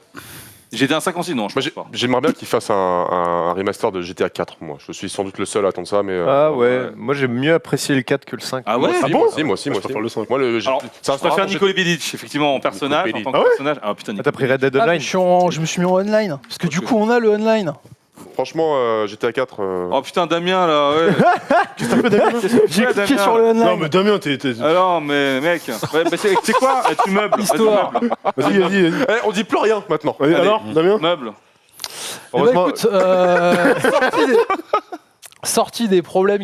GTA 5 aussi, non, je Moi, pense pas. j'aimerais bien qu'ils fassent un remaster de GTA 4. Moi, je suis sans doute le seul à attendre ça, mais. Ah ouais, ouais. moi j'ai mieux apprécié le 4 que le 5. Ah ouais? Moi aussi, moi aussi. Je préfère le 5. Moi, le. Alors, ça je préfère Nicole Bellic, effectivement, en personnage, en tant que personnage. Ah putain, Ah, t'as pris Red Dead Ah, Online? je me suis mis en online. Parce que du coup, on a le online. Franchement, GTA 4. Oh putain, Damien là, ouais. Qu'est-ce que t'as fait, Damien? J'ai cliqué sur le online. Non, mais Damien, t'es. Ah non, mais mec, ouais, bah, c'est quoi? Tu meubles. Histoire. Vas-y, vas-y. On dit plus rien maintenant. Allez, alors, Damien Meubles. Eh ben, écoute, sorti des problèmes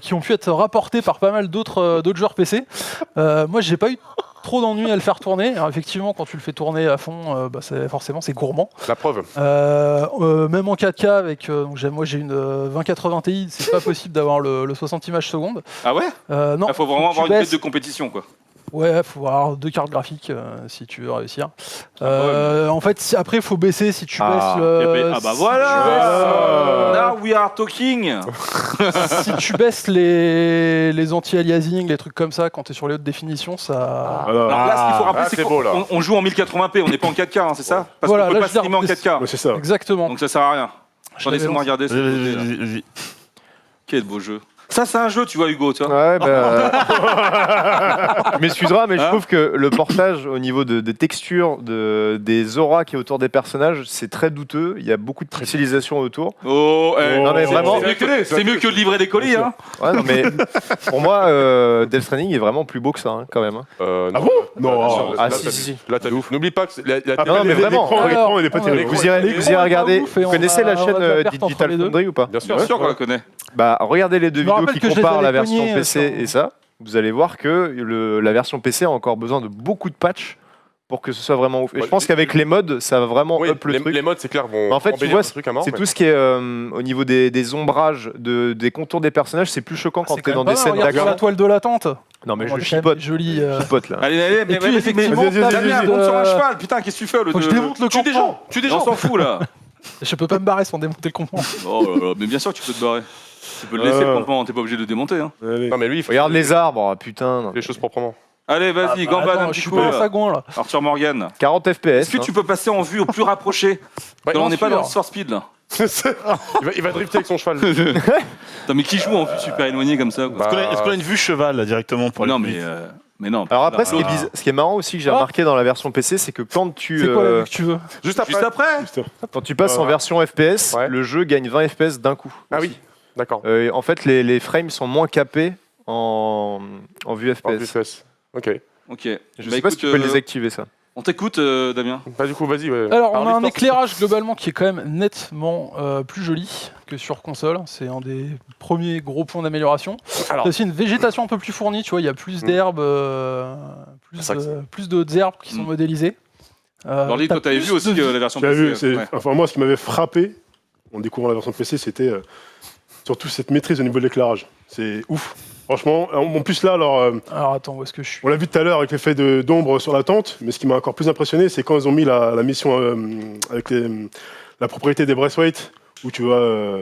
qui ont pu être rapportés par pas mal d'autres joueurs PC. Moi, j'ai pas eu trop d'ennuis à le faire tourner. Alors, effectivement, quand tu le fais tourner à fond, forcément, c'est gourmand. La preuve. Même en 4K, moi j'ai une 2080 Ti, c'est pas possible d'avoir le 60 images secondes. Ah ouais? Non. Il faut vraiment avoir une tête de compétition, quoi. Ouais, faut avoir 2 cartes graphiques si tu veux réussir. En fait, après, il faut baisser si tu baisses le. Ah bah voilà! Now we are talking! Si tu baisses les anti-aliasing, les trucs comme ça, quand tu es sur les hautes définitions, ça. Alors là, ce qu'il faut rappeler, c'est c'est beau, là. qu'on joue en 1080p, on n'est pas en 4K, hein, c'est ça? Parce Voilà, qu'on peut là, pas je streamer en 4K. Ouais, c'est ça. Exactement. Donc ça sert à rien. Attendez, laissez-moi regarder ce côté, là. Vas-y. Quel beau jeu. Ça, c'est un jeu, tu vois, Hugo, tu vois. Ouais, tu m'excuseras, mais je trouve que le portage au niveau des textures, des auras qui est autour des personnages, c'est très douteux. Il y a beaucoup de pixelisation autour. Oh, non, mais vraiment. C'est mieux que de livrer des colis, hein. Ouais, non, mais pour moi, Death Stranding est vraiment plus beau que ça, hein, quand même. Ah bon? Non. Ah, si. Là, t'as ouf. N'oublie pas que Non, mais vraiment. L'écran, il est pas Alors, terrible. Vous irez regarder. ouf et Vous on connaissez va- la on va chaîne faire perte entre Digital les deux. Foundry ou pas? Bien sûr. Bien sûr qu'on la connaît. Bah, regardez les deux me vidéos rappelle qui que je les comparent avais la version cognés, PC sur- et ça. Vous allez voir que la version PC a encore besoin de beaucoup de patchs pour que ce soit vraiment ouf. Et je pense qu'avec les mods, ça va vraiment up le truc. les modes, c'est clair, vont En fait, tu embellir vois, le truc à mort. c'est mais- tout ce qui est au niveau des ombrages, des contours des personnages, c'est plus choquant quand C'est t'es quand dans même des pas scènes mal, regarde sur la d'action. toile de l'attente. Non, mais On je est quand même chipote. joli. Je chipote là. Allez, mais puis, effectivement, vas-y, Damien, vas-y. monte sur un cheval, putain, qu'est-ce que tu fais? Faut que je démonte le Tue des campement. gens. Tue des On gens. s'en fout, là. Je peux pas me barrer sans démonter le campement. Oh là là, mais bien sûr, tu peux te barrer. Tu peux le laisser, le campement, t'es pas obligé de le démonter, hein. Allez. Non, mais lui, il faut Regarde les arbres, putain. non. les choses proprement. Allez, vas-y, Gambad un Attends, je petit suis coup. pas un sagouin là. Arthur Morgan. 40 FPS. Est-ce que tu peux passer en vue au plus rapproché? Ouais, Non, on n'est pas sûr. dans le Sport Speed, là. il va drifter avec son cheval. Non, mais qui joue en vue super éloignée comme ça, quoi? Est-ce qu'on a une vue cheval là, directement pour Non, aller plus mais non. Alors après, ce Là, qui est marrant aussi que j'ai remarqué dans la version PC, c'est que quand tu C'est quoi la vue que tu veux? Juste après. Juste après? quand tu passes en version FPS, Ouais. le jeu gagne 20 FPS d'un coup. Ah oui, d'accord. En fait, les frames sont moins capés en vue En FPS. FPS. Ok. Ok. Je Bah, sais pas si écoute, tu peux les activer ça. On t'écoute, Damien. Bah, du coup, vas-y. Ouais. Alors, on a un l'histoire, éclairage globalement qui est quand même nettement plus joli que sur console. C'est un des premiers gros points d'amélioration. Alors. T'as aussi une végétation un peu plus fournie, tu vois, il y a plus d'herbes, C'est vrai plus d'autres herbes qui sont modélisées. Alors, toi, t'avais vu aussi la version Tu as vu, PC. Ouais. enfin moi, ce qui m'avait frappé en découvrant la version PC, c'était surtout cette maîtrise au niveau de l'éclairage. C'est ouf. Franchement, en plus là, alors, Alors attends, où est-ce que je suis? on l'a vu tout à l'heure avec l'effet d'ombre sur la tente, mais ce qui m'a encore plus impressionné, c'est quand ils ont mis la mission avec la propriété des Braithwaite, où tu vas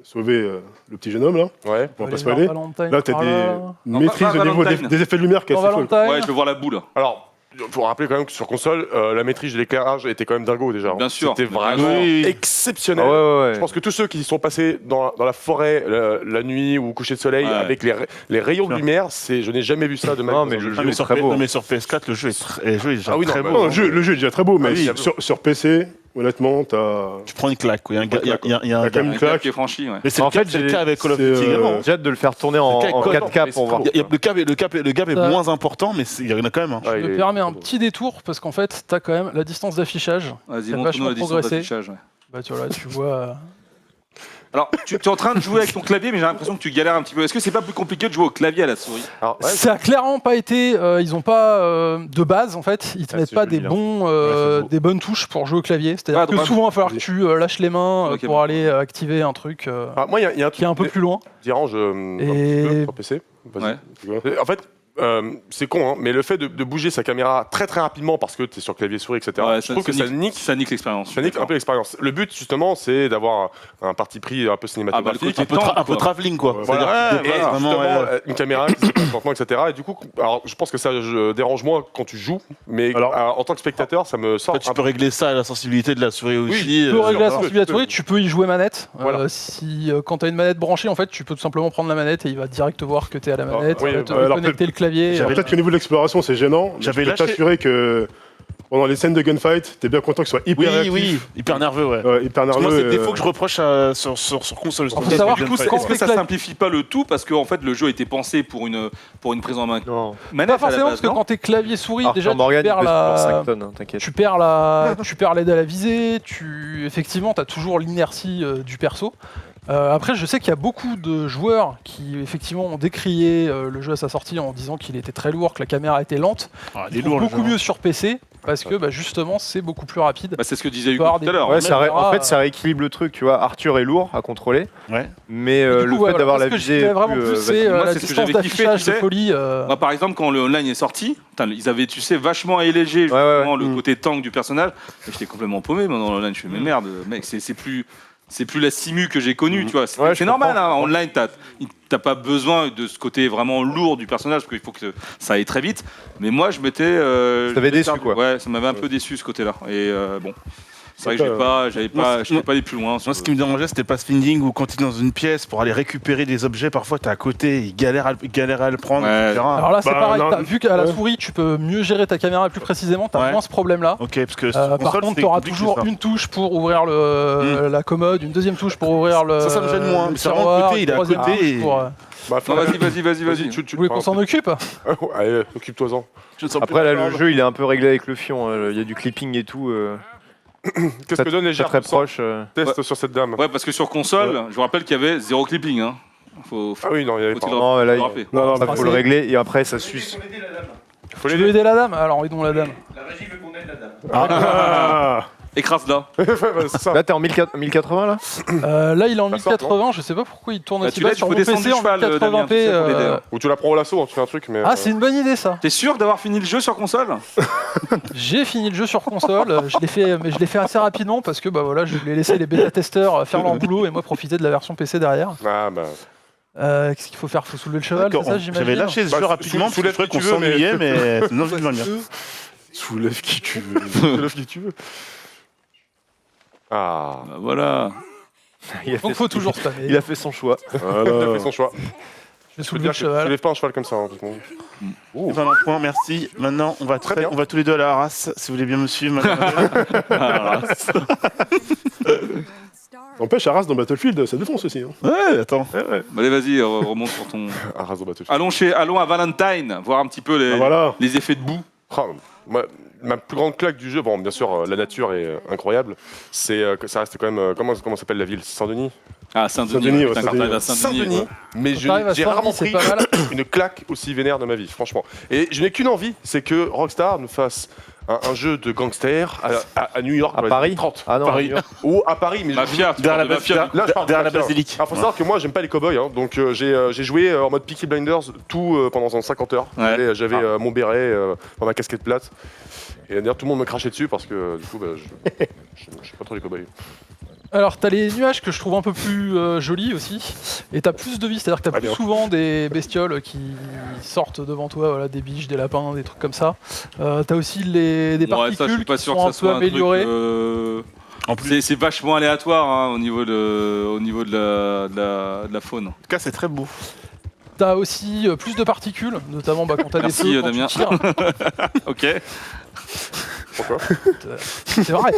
sauver le petit jeune homme là. Ouais. On va pas Aller spoiler. vers Valentine Là, tu as par là. une maîtrise pas au niveau Valentine. des effets de lumière qui est Dans assez folle. Valentine. Ouais, je veux voir la boule. Alors, il faut rappeler quand même que sur console, la maîtrise de l'éclairage était quand même dingo déjà. Bien sûr. C'était Bien vraiment sûr. Oui. exceptionnel. Ah ouais. Je pense que tous ceux qui sont passés dans la forêt la nuit ou au coucher de soleil Ouais. avec les rayons de lumière, je n'ai jamais vu ça de ma Non, vie. mais dans un le jeu. jeu Ah, mais est sur très beau. non, mais sur PS4, le jeu est déjà Ah oui, non, très bah, beau. Non, le jeu est déjà très beau, mais oui, sur PC, honnêtement, t'as. Tu prends une claque, quoi. Il y a un gars- il y a- il y a un Il y a quand gars. même Un une cap claque. qui est franchi, ouais. Mais c'est En le cas- fait, c'est le j'ai- cas avec Call of c'est, Duty également. J'ai hâte de le faire tourner en Le 4K pour voir. Le gap est Ça- moins important, mais il y en a quand même. Hein. Ouais, Je il me est- permets un petit détour parce qu'en fait, t'as quand même la distance d'affichage. Vas-y, T'as montre-nous vachement la distance progressé. d'affichage. Ouais. Bah tu vois, là, tu vois. Alors, tu es en train de jouer avec ton clavier, mais j'ai l'impression que tu galères un petit peu. Est-ce que c'est pas plus compliqué de jouer au clavier à la souris? Alors, ouais, Ça a clairement pas été. Ils ont pas de base en fait. Ils te Ah, mettent c'est pas joli, des hein. bons, c'est beau. des bonnes touches pour jouer au clavier. C'est-à-dire Ah, que donc, souvent il va falloir que tu lâches les mains Ok, pour bon. aller activer un truc alors, moi, il y a un truc qui est un peu plus loin. qui dérange Et- sur PC. Vas-y. Ouais. En fait, c'est con, hein, mais le fait de bouger sa caméra très très rapidement parce que tu es sur clavier souris, etc. Ouais, je trouve que ça nique l'expérience. un peu l'expérience. Le but, justement, c'est d'avoir un parti pris un peu cinématographique. côté Un peu travelling, quoi. Voilà. C'est-à-dire que Et tu déplaces justement, vraiment, une caméra qui se déplace lentement, etc. Et du coup, alors, je pense que ça dérange moins quand tu joues, mais Alors- en tant que spectateur, ça me sort tu peux régler ça à la sensibilité de la souris aussi. Tu peux régler la sûr. sensibilité de la souris, tu peux y jouer manette. Voilà. Quand tu as une manette branchée, en fait, tu peux tout simplement prendre la manette et il va direct voir que tu es à la manette, oui, il va te alors reconnecter le clavier. Peut-être qu'au niveau de l'exploration, c'est gênant. Mais J'avais je peux lâché- t'assurer que. pendant les scènes de gunfight, t'es bien content qu'il soit hyper réactif. hyper nerveux, ouais. Ouais, hyper nerveux. Moi, c'est le défaut que je reproche sur console. faut savoir que Est-ce que ça simplifie pas le tout parce que en fait le jeu a été pensé pour une prise en main Non. manette Pas forcément, à la parce base, que non quand t'es clavier-souris, Arthur déjà tu Morgan, perds il pèse la... 5 tonnes, hein, t'inquiète. Tu perds l'aide à la visée, effectivement, tu as toujours l'inertie du perso. Après, je sais qu'il y a beaucoup de joueurs qui, effectivement, ont décrié le jeu à sa sortie en disant qu'il était très lourd, que la caméra était lente. Il est Ils font lourd, le beaucoup jeu. mieux sur PC, parce que justement, c'est beaucoup plus rapide. Bah, c'est ce que disait Hugo Avoir tout des- à l'heure. Ouais, Même en fait, ça rééquilibre le truc, tu vois. Arthur est lourd à contrôler, Ouais. mais Du le coup, fait voilà, d'avoir moi, la ce que je visée dirais vraiment plus, c'est moi, la c'est ce que distance j'avais kiffé, d'affichage tu de sais. folie. Moi, par exemple, quand le online est sorti, ils avaient, tu sais, vachement allégé justement, le côté tank du personnage. Et j'étais complètement paumé moi, dans l'online. Je fais, mais merde, mec, c'est plus la simu que j'ai connue, tu vois. C'est Ouais, je normal, comprends. hein. Online, t'as pas besoin de ce côté vraiment lourd du personnage parce qu'il faut que ça aille très vite. Mais moi, je m'étais. Ça t'avait déçu, quoi. Ouais, ça m'avait un peu déçu ce côté-là. Et bon. C'est vrai que je n'étais pas allé plus loin. Moi, ce qui me dérangeait, c'était pas spending où quand tu es dans une pièce pour aller récupérer des objets, parfois t'es à côté, il galère à le prendre, Ouais. etc. Alors là, c'est Bah, pareil, non. vu qu'à la souris, tu peux mieux gérer ta caméra plus précisément, t'as Ouais. moins ce problème-là. Ok, parce que Par contre, tu auras toujours une touche pour ouvrir la commode, une deuxième touche pour ouvrir le. Ça me gêne moins, le mais c'est vraiment tiroir, côté, il est à une troisième côté touche et- pour, Bah, Non, vas-y. tu Vous voulez qu'on s'en occupe? Allez, occupe-toi-en. Après, là, le jeu, il est un peu réglé avec le fion. hein. Il y a du clipping et tout. Qu'est-ce que donne les Très GR proche. Test sur cette dame. Ouais, parce que sur console, je vous rappelle qu'il y avait 0 clipping. Hein. Ah oui, non, il y avait Faut-il pas. Non, mais là, le rappeler. Non, Ça, bah, faut le régler et après, ça suce. Faut Tu les veux aider la dame? Alors, aidons la dame. Ah, Écrase-la. c'est ça. Là, t'es en 1080 là Là, il est en Ça sort, 1080, je sais pas pourquoi il tourne Bah, aussi tu bas l'as, sur tu mon peux descendre PC du en cheval, Damien, 1080p. tu sais, pour l'aider, hein. Ou tu la prends au lasso, tu fais un truc, mais. Ah, c'est une bonne idée ça. T'es sûr d'avoir fini le jeu sur console? J'ai fini le jeu sur console, mais je l'ai fait assez rapidement parce que voilà, je voulais laisser les bêta-testeurs faire leur boulot et moi profiter de la version PC derrière. Ah, bah. Qu'est-ce qu'il faut faire? Faut soulever le cheval, c'est ça, j'imagine. J'avais lâché ce Bah, jeu rapidement, parce que je soulève trouvais qui qu'on tu veux, mais- s'ennuyait, mais c'est non, je vais bien. soulève qui tu veux. Soulève qui tu veux. Ah. Bah, voilà. il a, Donc fait, faut toujours spammer. il a fait son choix. Il a Voilà. fait son choix. Je vais Je peux soulever dire le que cheval. tu lèves pas un cheval comme ça. Hein, parce que- Enfin, mon point, merci. Maintenant, on va Très bien. tous les deux à la race, si vous voulez bien me suivre. mademoiselle. N'empêche, Arras dans Battlefield, ça défonce aussi. Hein. Ouais, attends. Bah, allez, vas-y, remonte pour ton. Ah, Razo Battlefield. Allons à Valentine, voir un petit peu Ah, voilà. les effets de boue. Ah, ma plus grande claque du jeu, bon, bien sûr, la nature est incroyable. C'est que ça reste quand même. Comment s'appelle la ville? Saint-Denis. Ah, Saint-Denis. Saint-Denis, putain, ouais, quand Saint-Denis. t'arrives à Saint-Denis. ouais. Mais Quand t'arrives à j'ai Saint-Denis, rarement c'est pris pas mal. une claque aussi vénère de ma vie, franchement. Et je n'ai qu'une envie, c'est que Rockstar me fasse un jeu de gangster à New York. À dans les Paris années 30. Ah non, Paris. New York. Ou à Paris, mais Mafia, tu Derrière parles la de Mafia. Là, je parle de derrière la Mafia. basilique. Alors, faut savoir que moi, j'aime pas les cowboys, hein, donc j'ai joué en mode Peaky Blinders tout pendant 50 heures. Ouais. J'avais mon béret, ma casquette plate. Et d'ailleurs, tout le monde me crachait dessus parce que du coup, je suis pas trop les cowboys. Alors, t'as les nuages que je trouve un peu plus jolis aussi, et t'as plus de vie, c'est-à-dire que t'as plus bien. souvent des bestioles qui sortent devant toi, voilà, des biches, des lapins, des trucs comme ça. T'as aussi des Ouais, particules ça, je suis pas qui sûr sont que un ça peu soit un truc, améliorées. En plus, c'est vachement aléatoire hein, au niveau de la faune. en tout cas, c'est très beau. T'as aussi plus de particules, notamment quand t'as des Merci, feux, quand Damien. tu tires. Ok. Pourquoi C'est vrai.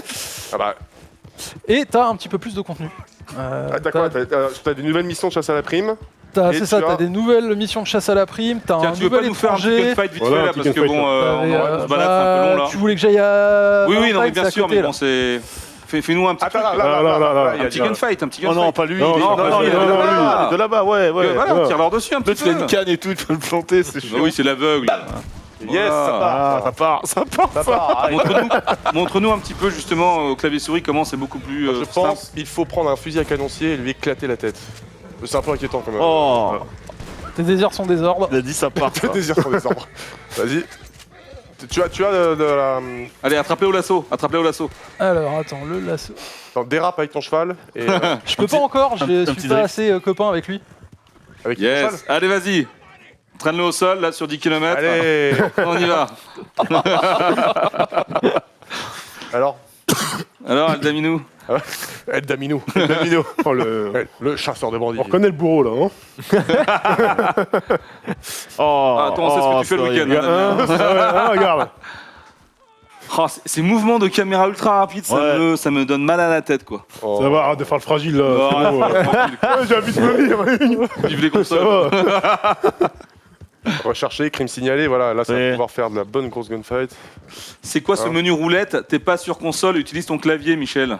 Ah bah, Et t'as un petit peu plus de contenu. t'as quoi T'as des nouvelles missions de chasse à la prime. Et C'est ça, tu as- t'as des nouvelles missions de chasse à la prime, t'as Tiens, un tu veux pas nouvel nous faire un petit étranger. gunfight vite Voilà, fait un là petit parce que gunfight, bon, T'avais, on se balade un peu long là. Tu voulais que j'aille à. Oui, non, mais Valentine, bien c'est à sûr, côté, mais là. bon, c'est. Fais-nous un petit Attends, truc. là, il y Un a petit déjà- gunfight, un petit Oh gunfight. non, pas lui. Non, il est- non, pas lui, il est non, de non, là-bas, non. de là-bas, ouais. Voilà, voilà. tire-leur dessus un Toi, petit tu as peu. une canne et tout, tu peux le planter, c'est Bah chiant. oui, c'est l'aveugle. Yes, ça part. Ah, ça part, ça part. Ça part. Montre-nous un petit peu justement au clavier souris comment c'est beaucoup plus Je pense qu'il faut prendre un fusil à canoncier et lui éclater la tête. C'est un peu inquiétant quand même. Oh, Tes désirs sont des ordres. il a dit ça part. Tes désirs sont des arbres. Vas-y. Tu as de la. Allez, attrapez au lasso. Alors, attends, le lasso. Attends, dérape avec ton cheval et Je peux pas encore, je un suis petit pas drift. assez copain avec lui. avec ton cheval. Yes. Allez, vas-y. Traîne-le au sol, là, sur 10 km. Allez. On y va. Alors, Alors, Aldaminou. El Damino. Oh, Le chasseur de bandits. on reconnaît le bourreau là. Hein. Oh, Ah, attends, on sait ce que tu fais le c'est week-end. Il y a hein, Damien. un, regarde. Oh, ces mouvements de caméra ultra rapides, ça me donne mal à la tête, quoi. Oh. Ça va, arrête de faire le fragile là. Non, c'est bon, tranquille. J'ai envie de me dire. Vive les Ça consoles. va. On va chercher, crime signalé, voilà, là ça va Ouais. pouvoir faire de la bonne grosse gunfight. C'est quoi ce Hein. menu roulette? T'es pas sur console, utilise ton clavier, Michel.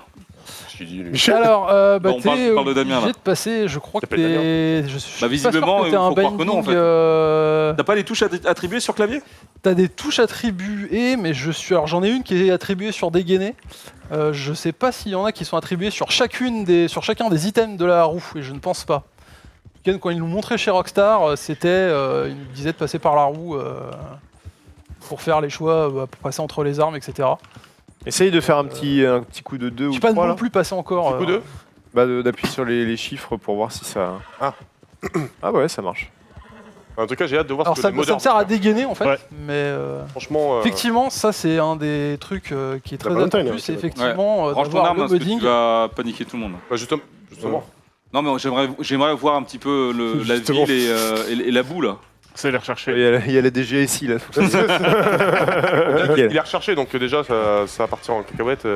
Je suis dit, lui. Michel. Alors, Bon, on t'es parle de Damien, obligé là. de passer, je crois que T'appelles t'es... Je suis Bah, pas visiblement, sûr que il t'as faut un croire que non, en binding, fait. T'as pas les touches attribuées sur clavier? T'as des touches attribuées, mais alors j'en ai une qui est attribuée sur dégainé. Je sais pas s'il y en a qui sont attribuées sur chacun des items de la roue, et je ne pense pas. Quand ils nous montraient chez Rockstar, c'était, ils nous disaient de passer par la roue pour faire les choix, pour passer entre les armes, etc. Essaye de faire un petit coup de 2 Je ou suis pas 3 non là. plus passé encore. Coup de Bah, d'appuyer sur les chiffres pour voir si ça. Ah. Ah ouais, ça marche. En tout cas, j'ai hâte de voir Alors ce que ça, les ça modeurs me sert à vont faire. dégainer en fait, Ouais. mais Franchement, effectivement, ça c'est un des trucs qui est très Valentine, attendu, hein, c'est qui va- effectivement Range ton d'avoir arme le parce que tu modding. vas paniquer tout le monde. bah, justement. Non, mais j'aimerais voir un petit peu la Justement. ville et la boue, là. C'est les rechercher. Il y a la DGSI là. Il est recherché, donc déjà ça va partir en cacahuète.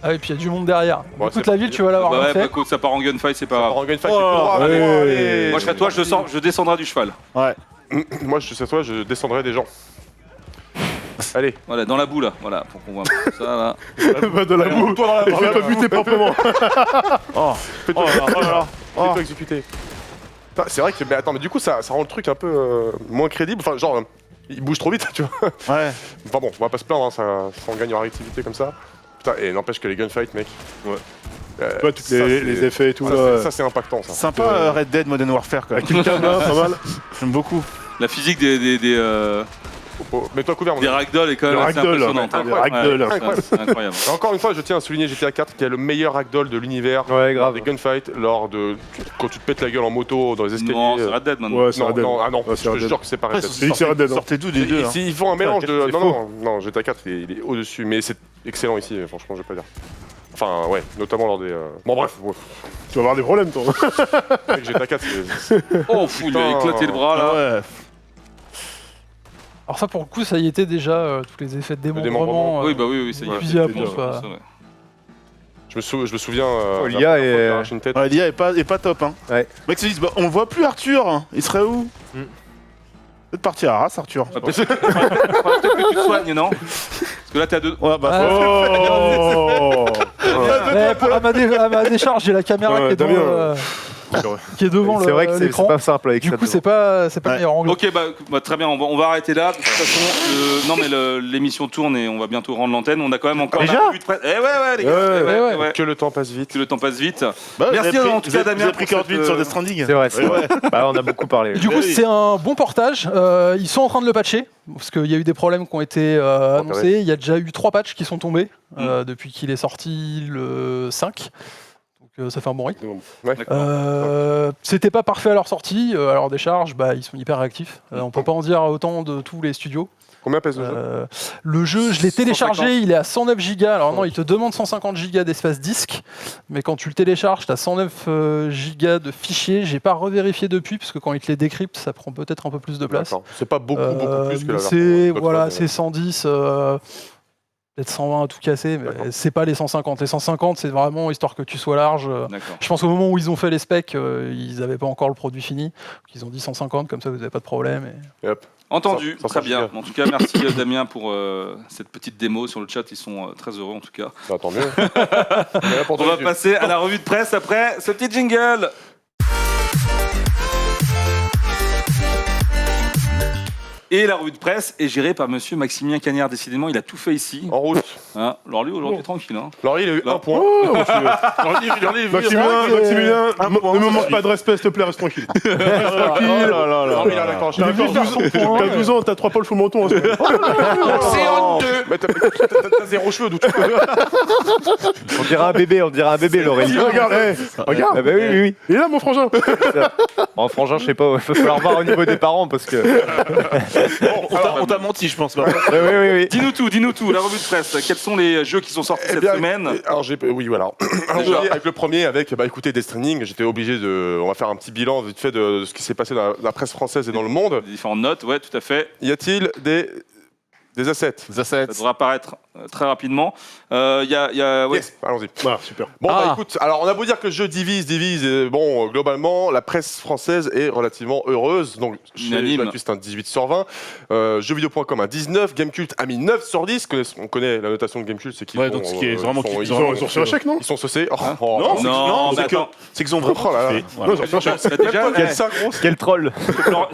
Ah et puis il y a du monde derrière. Bon, Toute c'est la ville, tu vas l'avoir Bah ouais, fait. bah, écoute, ça part en gunfight, c'est pas grave. En gunfight, Oh, c'est tout droit, allez. allez. Moi, je serais toi, je descendrai du cheval. Ouais. Moi, je sais toi, je descendrai des gens. Allez. Voilà, dans la boue, là. Voilà, pour qu'on voit un peu ça, là. Va dans la boue. Toi dans la Je vais pas buter proprement. Oh. Fais-toi Oh là là. fais-toi exécuter. Putain, c'est vrai que. Mais attends, mais du coup, ça rend le truc un peu moins crédible. Enfin, genre, il bouge trop vite, tu vois. Ouais. Enfin bon, on va pas se plaindre, hein, ça en gagne en réactivité comme ça. Putain, et n'empêche que les gunfights, mec. Ouais. Euh, Tu vois, tous ça, les c'est- effets et tout ça, là. ça, c'est impactant, ça. Sympa Red Dead Modern Warfare quand même. Avec une caméra, pas mal. J'aime beaucoup. La physique des Mets-toi couvert, mon ami. ragdoll est quand même Le assez ragdoll, impressionnante. ouais, hein. le ragdoll. Ouais, c'est incroyable. Et encore une fois, je tiens à souligner GTA 4 qui est le meilleur ragdoll de l'univers. Ouais, Lors grave. des gunfights, quand tu te pètes la gueule en moto dans les escaliers. Non, c'est Red Dead maintenant. Ouais, c'est non, Red Dead. non, ah non, Ouais, c'est je Red te Dead. jure que c'est pas Red Dead. C'est Red Dead, hein. Sortez d'où les deux. hein. Ils font un mélange de. c'est Non, faux. non, GTA 4 il est au-dessus, mais c'est excellent ici, franchement, je vais pas dire. Enfin, ouais, notamment lors des. Bon, bref, ouais. Tu vas avoir des problèmes, toi. Avec GTA 4, c'est. Oh, fou, il a Putain. éclaté le bras, là. Ouais. Alors ça pour le coup, ça y était déjà, tous les effets de démembrement. démembrement. Oui, bah oui, ça y est. Ouais. Fusil à c'était pompe. dur. euh. Je me souviens. l'IA la première fois est- que j'ai arraché une tête. Ouais, l'IA est pas top. Hein. Ouais. Les mecs se disent, bah, on le voit plus Arthur. hein. Il serait où Peut-être partir à Arras, Arthur. Ah, Peut-être que tu te soignes, non? Parce que là, t'as deux. Ouais, bah, Ah. Oh Ouais, à ma décharge, j'ai la caméra Ouais, qui est Damien, qui est devant C'est vrai que c'est l'écran. pas simple avec Du ça. coup, c'est devant. pas le Ouais. meilleur angle. Ok, bah, très bien, on va arrêter là. De toute façon, non, mais l'émission tourne et on va bientôt rendre l'antenne. On a quand même encore Déjà la revue de presse. Eh ouais, les gars. Ouais, Eh ouais. Que le temps passe vite. Que le temps passe vite. bah, Merci vous avez en tout pris- cas, vous avez Damien, pris pour 40 minutes cette, sur Death Stranding. C'est vrai, c'est Ouais, vrai. ouais. Bah, on a beaucoup parlé. Et du coup, Oui. c'est un bon portage. Ils sont en train de le patcher, parce qu'il y a eu des problèmes qui ont été annoncés. Il y a déjà eu 3 patchs qui sont tombés depuis qu'il est sorti le 5. Donc ça fait un bon rythme. Ouais. C'était pas parfait à leur sortie. À leur décharge, ils sont hyper réactifs. On peut pas en dire autant de tous les studios. Combien pèse le jeu Le jeu, je l'ai 150. téléchargé, il est à 109 Go. Alors non, il te demande 150 Go d'espace disque, mais quand tu le télécharges, tu as 109 Go de fichiers. J'ai pas revérifié depuis, parce que quand il te les décrypte, ça prend peut-être un peu plus de place. D'accord. C'est pas beaucoup plus que la Mais version c'est Xbox voilà, One, c'est 110, peut-être 120 à tout casser, mais D'accord. c'est pas les 150. Les 150, c'est vraiment histoire que tu sois large. D'accord. Je pense qu'au moment où ils ont fait les specs, ils n'avaient pas encore le produit fini. Donc ils ont dit 150, comme ça vous n'avez pas de problème. Et... Et hop. Entendu, 100 très bien. gigas. En tout cas, merci Damien pour cette petite démo sur le chat. Ils sont très heureux en tout cas. Bah, tant mieux. On est là pour On va donner du- passer à la revue de presse après ce petit jingle. Et la revue de presse est gérée par monsieur Maximilien Cagnard. Décidément, il a tout fait ici. En route. Hein. Alors lui, aujourd'hui, tranquille. Hein. Alors, il a eu Là. un point. Maximilien, ne me manque pas de respect, s'il te plaît, reste tranquille. Reste tranquille. Non, mais il a d'accord. T'as 12 ans, t'as 3 poils sous le menton. C'est honteux. Mais t'as 0 cheveux, d'où tu peux. On dirait un bébé, l'Aurélie. Regarde, regarde. Ah bah oui, oui, oui. Il est là, mon frangin. En frangin, je sais pas, il va falloir voir au niveau des parents parce que. On t'a menti, je pense. Là. Oui, oui, oui. Dis-nous tout, la revue de presse. Quels sont les jeux qui sont sortis Eh cette bien, semaine? alors oui, voilà. Alors, Déjà. avec le premier, avec écoutez, Death Stranding, j'étais obligé de. On va faire un petit bilan vite fait de ce qui s'est passé dans la presse française et dans le monde. Des différentes notes, ouais, tout à fait. Y a-t-il des Des assets. Des assets. Ça devrait apparaître très rapidement. Il y a ouais. Yes, allons-y. Ah, super. Bon, bah écoute, alors on a beau dire que le jeu divise, et bon, globalement, la presse française est relativement heureuse. Donc, Unanime. c'est un 18 sur 20. Jeuxvideo.com un 19. Gamecult a mis 9 sur 10. On connaît la notation de Gamecult, c'est qu'ils Ouais, donc ce qui est vraiment ils Ils ont reçu un chèque, non? sont saucés. Non, mais attends. c'est qu'ils ont vraiment Oh là là. kiffé. Voilà. Non, ils ont reçu un chèque. Bah, déjà, Quel ça, gros. Quel troll.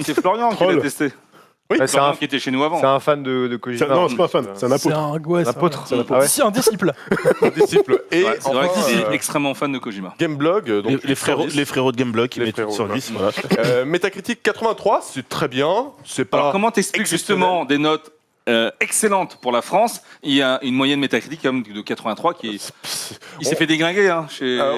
c'est Florian qui l'a Troll. testé. Oui, Ouais, c'est Florian un, qui était chez nous avant. c'est un fan de Kojima. Non, c'est pas un fan, c'est un C'est apôtre. un ouais, apôtre. c'est un Ah ouais. Si, un disciple. un disciple. Et Ouais, c'est vrai enfin, qu'il est extrêmement fan de Kojima. Gameblog, donc Les frérots de Gameblog qui Les mettent 8 sur frérots, 10. Voilà. Metacritic 83, c'est très bien. C'est pas. Alors comment t'expliques exceptionnel. justement des notes excellentes pour la France? Il y a une moyenne Metacritic quand même de 83 qui est... Il s'est fait déglinguer. Hein,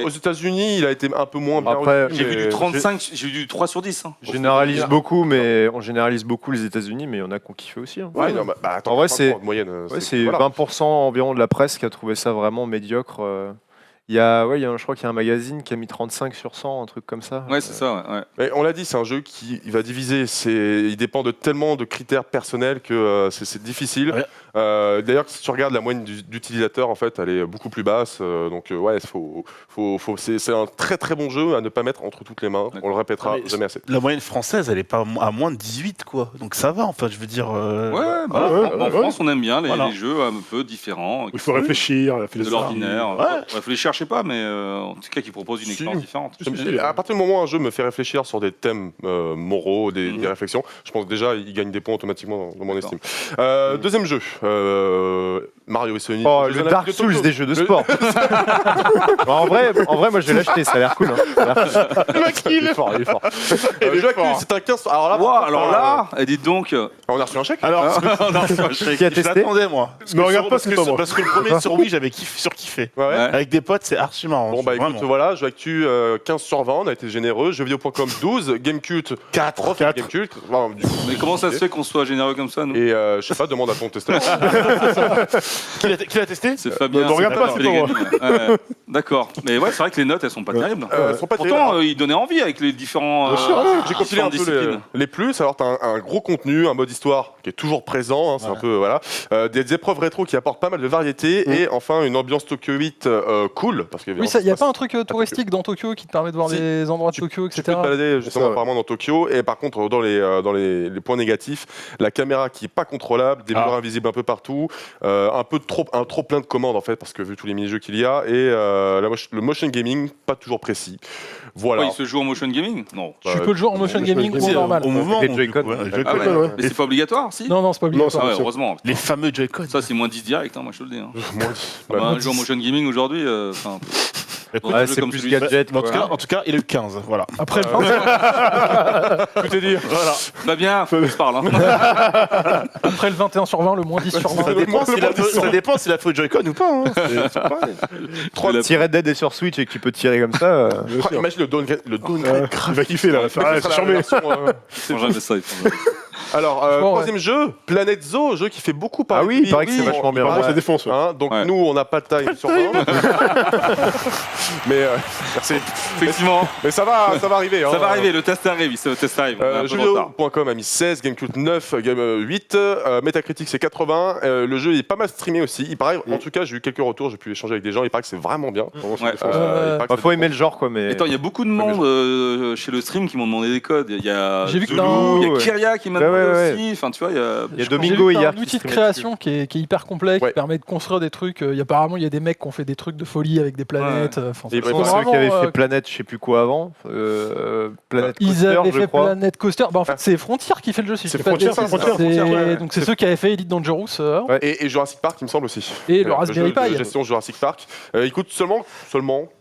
Aux États-Unis, il a été un peu moins bien. Après, reçu, J'ai vu mais- du 35, j'ai vu du 3 sur 10. Hein. Je généralise beaucoup, mais on généralise beaucoup les États-Unis, mais il y en a qui ont kiffé aussi. Hein. Ouais, non, bah, attends, En vrai, 83 de moyenne. Ouais, c'est voilà. 20% environ de la presse qui a trouvé ça vraiment médiocre. Je crois qu'il y a un magazine qui a mis 35 sur 100, un truc comme ça. Ouais, c'est ça. Ouais. Mais on l'a dit, c'est un jeu qui il va diviser. Il dépend de tellement de critères personnels que c'est difficile. Ouais. D'ailleurs, si tu regardes la moyenne d'utilisateurs, en fait, elle est beaucoup plus basse. Ouais, c'est un très très bon jeu à ne pas mettre entre toutes les mains. On le répétera Mais jamais assez. La moyenne française, elle est pas à moins de 18, quoi. Donc ça va, enfin, je veux dire. En France, on aime bien les Voilà. jeux un peu différents. Il faut réfléchir, la De philosophie. l'ordinaire. Ouais. Réfléchir, je sais pas, mais en tout cas, qui propose une expérience différente. À partir du moment où un jeu me fait réfléchir sur des thèmes moraux, des réflexions, je pense déjà il gagne des points automatiquement dans mon estime. Deuxième jeu, Mario et Sonic. Oh, Jeux le olympiques Dark de Souls Tokyo. des jeux de sport. Bon, en vrai, moi je vais l'acheter, ça a l'air cool. Hein. Ça a l'air cool. Il est fort, il est fort. Jeu actuel, c'est un 15. Alors là, Wow, alors là, dites donc. on a reçu un chèque. Alors, Qui a je testé l'attendais, moi. Ne regarde pas, c'est pas moi. Parce que le premier sur Wii, j'avais surkiffé. Ouais. Ouais. Avec des potes, c'est archi marrant. Bon bah écoute, vraiment. voilà, jeu actu 15 sur 20, on a été généreux. Jeuxvideo.com 12, Gamecult 4, Gamecult. Enfin, du coup, Mais comment ça se fait qu'on soit généreux comme ça, nous? Et je sais pas, demande à ton testeur. Qui l'a testé C'est Fabien. ne regarde pas, c'est pas moi. Ouais. D'accord. Mais ouais, c'est vrai que les notes, elles sont pas terribles. Elles sont pas Pourtant, terribles. il donnait envie avec les différents. Bien sûr, j'ai compilé un peu disciplines. les plus. Alors, t'as un gros contenu, un mode histoire qui est toujours présent. Hein, c'est un peu voilà. Des épreuves rétro qui apportent pas mal de variété et enfin une ambiance Tokyo-8 cool parce que Oui, il n'y a pas un truc touristique dans Tokyo qui te permet de voir Si. les endroits de Tokyo, Tu peux etc. te balader justement Ça, ouais. apparemment dans Tokyo et par contre dans les points négatifs, la caméra qui est pas contrôlable, des murs invisibles un peu partout, un trop plein de commandes en fait parce que vu tous les mini-jeux qu'il y a et le motion gaming pas toujours précis. Voilà. Quoi, il se joue en motion gaming? Non. Tu peux le jouer en motion gaming ou en normal. Au mouvement. Les donc, Joy-Con. ouais, Ah Joy-Con, ouais. ouais. Mais c'est pas obligatoire, si? Non, c'est pas obligatoire. Ah ouais, c'est- heureusement. Les fameux Joy-Con. Ça, c'est moins 10 direct, hein, moi je te le dis. Hein. Bah, Un jeu en motion gaming aujourd'hui, enfin, Écoute, Ouais, un jeu c'est comme plus celui-ci. gadget. en, quoi. tout cas, il a eu 15. Voilà. Après, le tout est dit. Voilà. Bah bien, on se parle. Hein. après le 21 sur 20, le moins 10 sur 20. Ça dépend s'il a fait au Joy-Con ou pas. Hein. C'est pareil. Si Red Dead est sur Switch et que tu peux tirer comme ça. Bien sûr. Imagine le downgrade. Il va kiffer là. Mais C'est ça sera la charmé. version, Ils font jamais ça, ils font jamais ça. Alors, Franchement, troisième jeu, Planet Zoo, jeu qui fait beaucoup parler. Ah oui, de il lui. paraît que c'est vachement bien. Apparemment, Ouais. ça défonce. Ouais. Hein, donc Ouais. nous, on n'a pas de taille sur 20. Mais merci. Effectivement, Mais ça va arriver. ça hein. va arriver, le test arrive, le test arrive. On a un peu de retard. Jeuxvideo.com a mis 16, Gamecult 9, Game 8, Metacritic c'est 80. Le jeu est pas mal streamé aussi. Il paraît, en tout cas, j'ai eu quelques retours, j'ai pu échanger avec des gens. Il paraît que c'est vraiment bien. Vraiment, ça Ouais. défonce. Il paraît que Bah, ça faut aimer défonce. le genre quoi, mais. Attends, il y a beaucoup de monde chez le stream qui m'ont demandé des codes. Il y a J'ai vu que Zulu, dans- il y a Ouais. Kyria qui m'a Ouais, demandé ouais, aussi. Enfin, tu vois, il y a. Il y a J'ai Domingo vu que t'as hier. un qui outil de streamait création qui est hyper complet, Ouais. qui permet de construire des trucs. Apparemment, il y a des mecs qui ont fait des trucs de folie avec des planètes. Enfin, Et c'est il dessus. vraiment, Ceux qui avaient fait euh, Planète, je sais plus quoi avant. Planète Ils Coaster, avaient je fait crois. Planet Coaster. Bah, en fait, c'est Frontier qui fait le jeu, si je C'est dis pas de Frontier, bêtises. Frontier, C'est- Frontier, ouais. Donc, c'est ceux qui avaient fait Elite Dangerous Et Jurassic Park, il me semble aussi. et le Raspberry jeu de Pi. gestion Jurassic Park. Il coûte seulement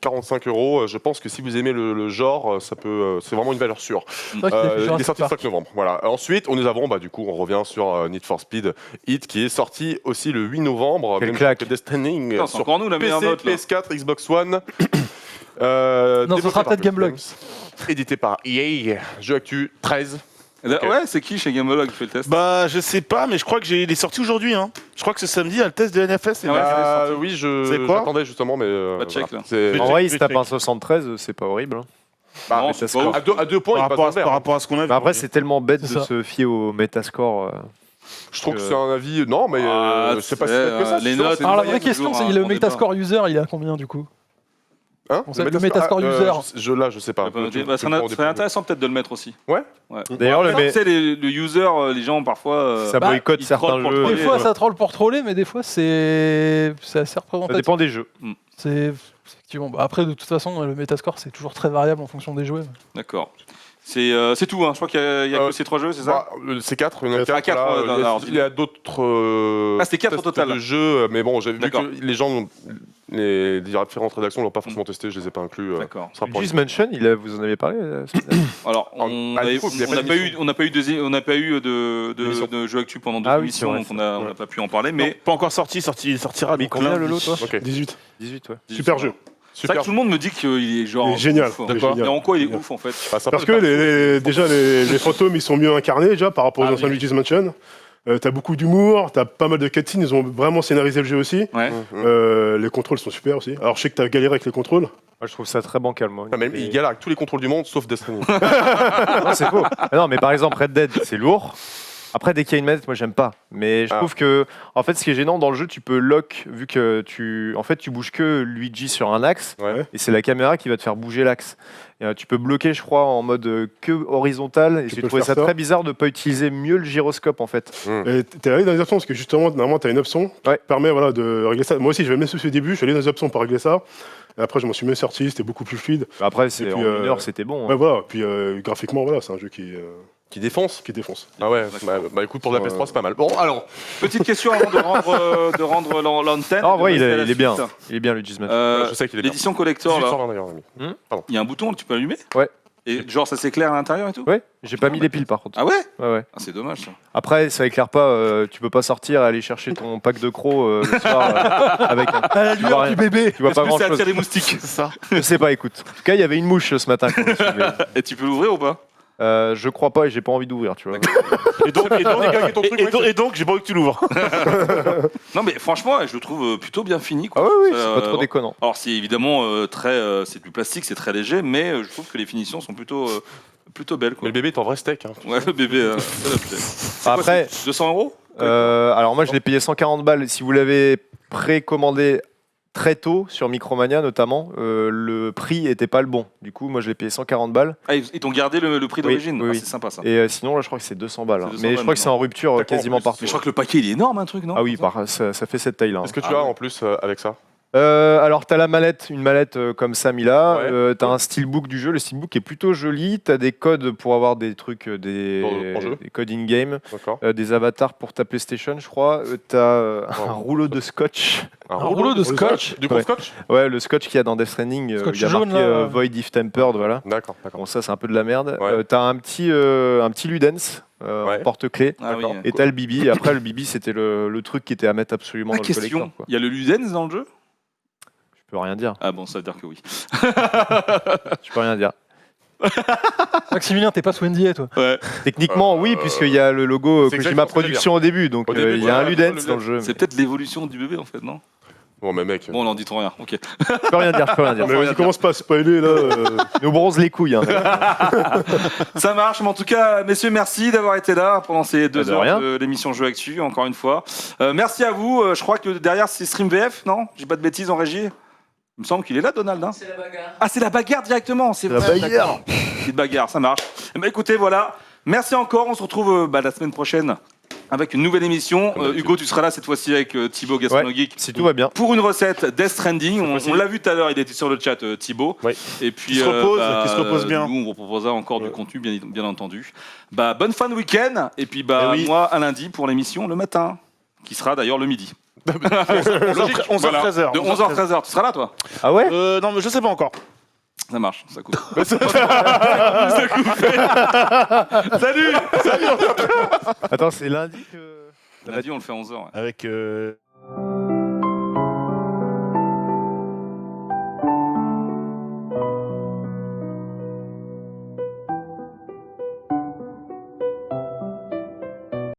45 €. Je pense que si vous aimez le genre, ça peut, c'est vraiment une valeur sûre. C'est vrai qu'il a fait Il est Jurassic sorti le Park. 5 novembre. Voilà. Ensuite, nous avons, du coup, on revient sur Need for Speed Heat qui est sorti aussi le 8 novembre. Quelle même claque. que Death Stranding Putain, c'est sur encore nous la meilleure PC, note. Là. PS4, Xbox One. Non, ce développé sera par peut-être Gameblog. Édité par EA. Jeu actu 13. Ouais, c'est qui chez Gameblog qui fait le test? Bah, je sais pas, mais je crois qu'il est sorti aujourd'hui. Hein. Je crois que ce samedi, il y a le test de NFS. Ah ouais, c'est Oui, C'est quoi j'attendais justement, mais. Pas de check, là. C'est- En vrai, il se check, tape check. un 73, c'est pas horrible. hein. bah, Non, mais c'est ça pas se ouf. à deux points, il passe dans le vert. par rapport à ce qu'on a vu. Mais après, c'est tellement bête C'est de ça. se fier au Metascore. Je trouve que c'est un avis. Non, mais c'est pas si bête que ça. les justement, notes, c'est- Alors la moyenne, vraie question, toujours, c'est hein, le on Metascore user, il est à combien du coup? Hein Le Metascore user. Là, je sais pas. Bah, ça serait intéressant peut-être de le mettre aussi. Ouais. D'ailleurs, Tu sais, le user, les gens parfois. ça boycotte ils certains trollent pour jeux. Des troller, fois ça troll pour troller, mais des fois c'est assez Ça représentatif. dépend des jeux. C'est effectivement. Après, de toute façon, le Metascore c'est toujours très variable en fonction des joueurs. D'accord. C'est tout, hein. Je crois qu'il y a que ces 3 jeux, c'est ça? C'est 4. Il y en a Ah, quatre, alors, il y a d'autres. Ah, c'était 4 au tests total. de jeux, mais bon, j'ai vu D'accord. que les gens, les différentes rédactions l'ont pas forcément testé, je les ai pas inclus. D'accord. Ce sera pour Luigi's Mansion, vous en avez parlé Alors, Ah, on bah, n'a du coup, il y a pas pas eu D'émission. de jeu actu pendant 2 Ah oui, émissions, c'est vrai, donc on n'a pas pu en parler. Mais Mais pas encore sorti, il sortira. Mais donc combien, lundi. Lolo, toi Ok. 18. 18, ouais. Super jeu. c'est vrai Super. que tout le monde me dit qu'il est genre. Il est génial. ouf. Il est génial. Et en quoi il est Génial. ouf en fait? Ah, sympa, Parce que le déjà les fantômes ils sont mieux incarnés déjà par rapport aux Ah anciens oui. Luigi's Mansion. T'as beaucoup d'humour, t'as pas mal de cutscenes, ils ont vraiment scénarisé le jeu aussi. Ouais. Les contrôles sont super aussi. Alors je sais que t'as galéré avec les contrôles. Moi, je trouve ça très bancal, moi. Ah, mais il galère avec tous les contrôles du monde sauf Death Stranding. Non, c'est faux. Ah non, mais par exemple, Red Dead, c'est lourd. Après, dès qu'il y a une manette, moi, j'aime pas. Mais je trouve que, en fait, ce qui est gênant dans le jeu, tu peux lock, vu que tu bouges que Luigi sur un axe, Ouais. et c'est la caméra qui va te faire bouger l'axe. Et, tu peux bloquer, je crois, en mode que horizontal. Et Tu j'ai peux trouvé le ça faire très bizarre de pas utiliser mieux le gyroscope, en fait. Et t'es allé dans les options parce que justement normalement t'as une option qui Ouais. te permet voilà, de régler ça. Moi aussi je vais même au début, je suis allé dans les options pour régler ça. Et après je m'en suis même sorti, c'était beaucoup plus fluide. Après, Et puis, en une heure, c'était bon. hein. Ouais voilà, puis graphiquement voilà, c'est un jeu Qui défonce. qui défonce. Ah ouais, bah écoute, pour la PS3, c'est pas mal. Bon, alors, Petite question avant de rendre l'antenne. Ah, ouais, de il passer à la est bien. suite. Il est bien, Luigi's Mansion. je sais qu'il est bien. L'édition collector, 18 là, sur 20 d'ailleurs, ami. il y a un bouton que tu peux allumer? Ouais. Et genre ça s'éclaire à l'intérieur et tout? Ouais, j'ai pas mis les piles, par contre. Ah ouais? Ouais, ouais. Ah, c'est dommage ça. Après, ça éclaire pas. Tu peux pas sortir et aller chercher ton pack de crocs le soir avec un. À la Tu vois lueur rien. du bébé. Tu vois Est-ce pas que grand ça chose. attire les moustiques? C'est ça. Je sais pas, écoute. En tout cas, il y avait une mouche ce matin. Quand je suis venu. Et tu peux l'ouvrir ou pas? Je crois pas et j'ai pas envie d'ouvrir, tu vois. Et donc, j'ai pas envie que tu l'ouvres. Non mais franchement, je le trouve plutôt bien fini, Ah quoi. oui, oui, Ça, c'est pas trop déconnant. Alors c'est évidemment c'est du plastique, c'est très léger, mais je trouve que les finitions sont plutôt belles, Mais quoi. le bébé est en vrai steak. Hein. Ouais, le bébé. c'est quoi, Après, c'est 200 €? alors moi je l'ai payé 140 balles. Si vous l'avez précommandé très tôt sur Micromania notamment, le prix était pas le bon. Du coup, moi je l'ai payé 140 balles. Ah, ils t'ont gardé le prix Oui, d'origine. oui, Ah, oui. c'est sympa ça. Et sinon, là, je crois que c'est 200 balles. hein. C'est 200 Mais je balles, crois que c'est en rupture D'accord, quasiment en plus. partout. Mais je crois que le paquet il est énorme, un truc, non? Ah oui, ça fait cette taille-là. hein. Est-ce que tu Ah as ouais. en plus avec ça? Alors, tu as une mallette comme ça, Mila. Ouais. Tu as un steelbook du jeu. Le steelbook est plutôt joli. Tu as des codes pour avoir des trucs, des jeu. codes in-game, D'accord. des avatars pour ta PlayStation, je crois. Tu as un rouleau de scotch. Ah, Un rouleau de scotch. Du coup, scotch? Ouais, le scotch qu'il y a dans Death Stranding. Il Scotch y a jaune, marqué là. Void if Tempered, voilà. D'accord. Bon, ça, c'est un peu de la merde. Ouais. Tu as un petit Ludens, Ouais. porte-clés. Ah oui. D'accord. Et t'as le Bibi. Et après, le Bibi, c'était le truc qui était à mettre absolument Ah, dans le collector. question, Quoi. il y a le Ludens dans le jeu? Je peux rien dire. Ah bon, ça veut dire que oui. Je peux rien dire. Maximilien, t'es pas sous NDA, toi. Ouais. Techniquement, oui, puisqu'il y a le logo c'est Kojima exactement ce que Production au début. Donc, Au début, il y a un ouais, Ludens le dans le jeu. C'est peut-être l'évolution du bébé en fait, non? Bon, mais mec. Bon, on n'en dit trop rien. Ok. Je peux rien dire, je peux rien dire. Mais vas-y, commence pas à spoiler là. Nous bronze les couilles. Hein. Ça marche, mais en tout cas, messieurs, merci d'avoir été là pendant ces 2 De heures rien. de l'émission Jeux Actu, encore une fois. Merci à vous. Je crois que derrière, c'est Stream VF, non? J'ai pas de bêtises en régie? Il me semble qu'il est là, Donald. Hein, C'est la bagarre. ah, c'est la bagarre directement. C'est La vrai, bagarre. d'accord. Petite bagarre, ça marche. Eh ben, écoutez, voilà. Merci encore. On se retrouve la semaine prochaine avec une nouvelle émission. Hugo, tu seras là cette fois-ci avec Thibaut Gastronogeek. Si tout va bien. Pour une recette Death Stranding, on l'a vu tout à l'heure, il était sur le chat, Thibaut. Oui. Et puis, Qui se repose bien. Nous, on vous proposera encore du contenu, bien entendu. Bonne fin de week-end. Et puis, Eh oui. moi, à lundi pour l'émission le matin, qui sera d'ailleurs le midi. 11h, Voilà. 13h. De 11h, 13h. Tu seras là, toi? Ah ouais Non, mais je sais pas encore. Ça marche, ça coupe. Attends, c'est lundi que. Lundi, on le fait à 11h. Avec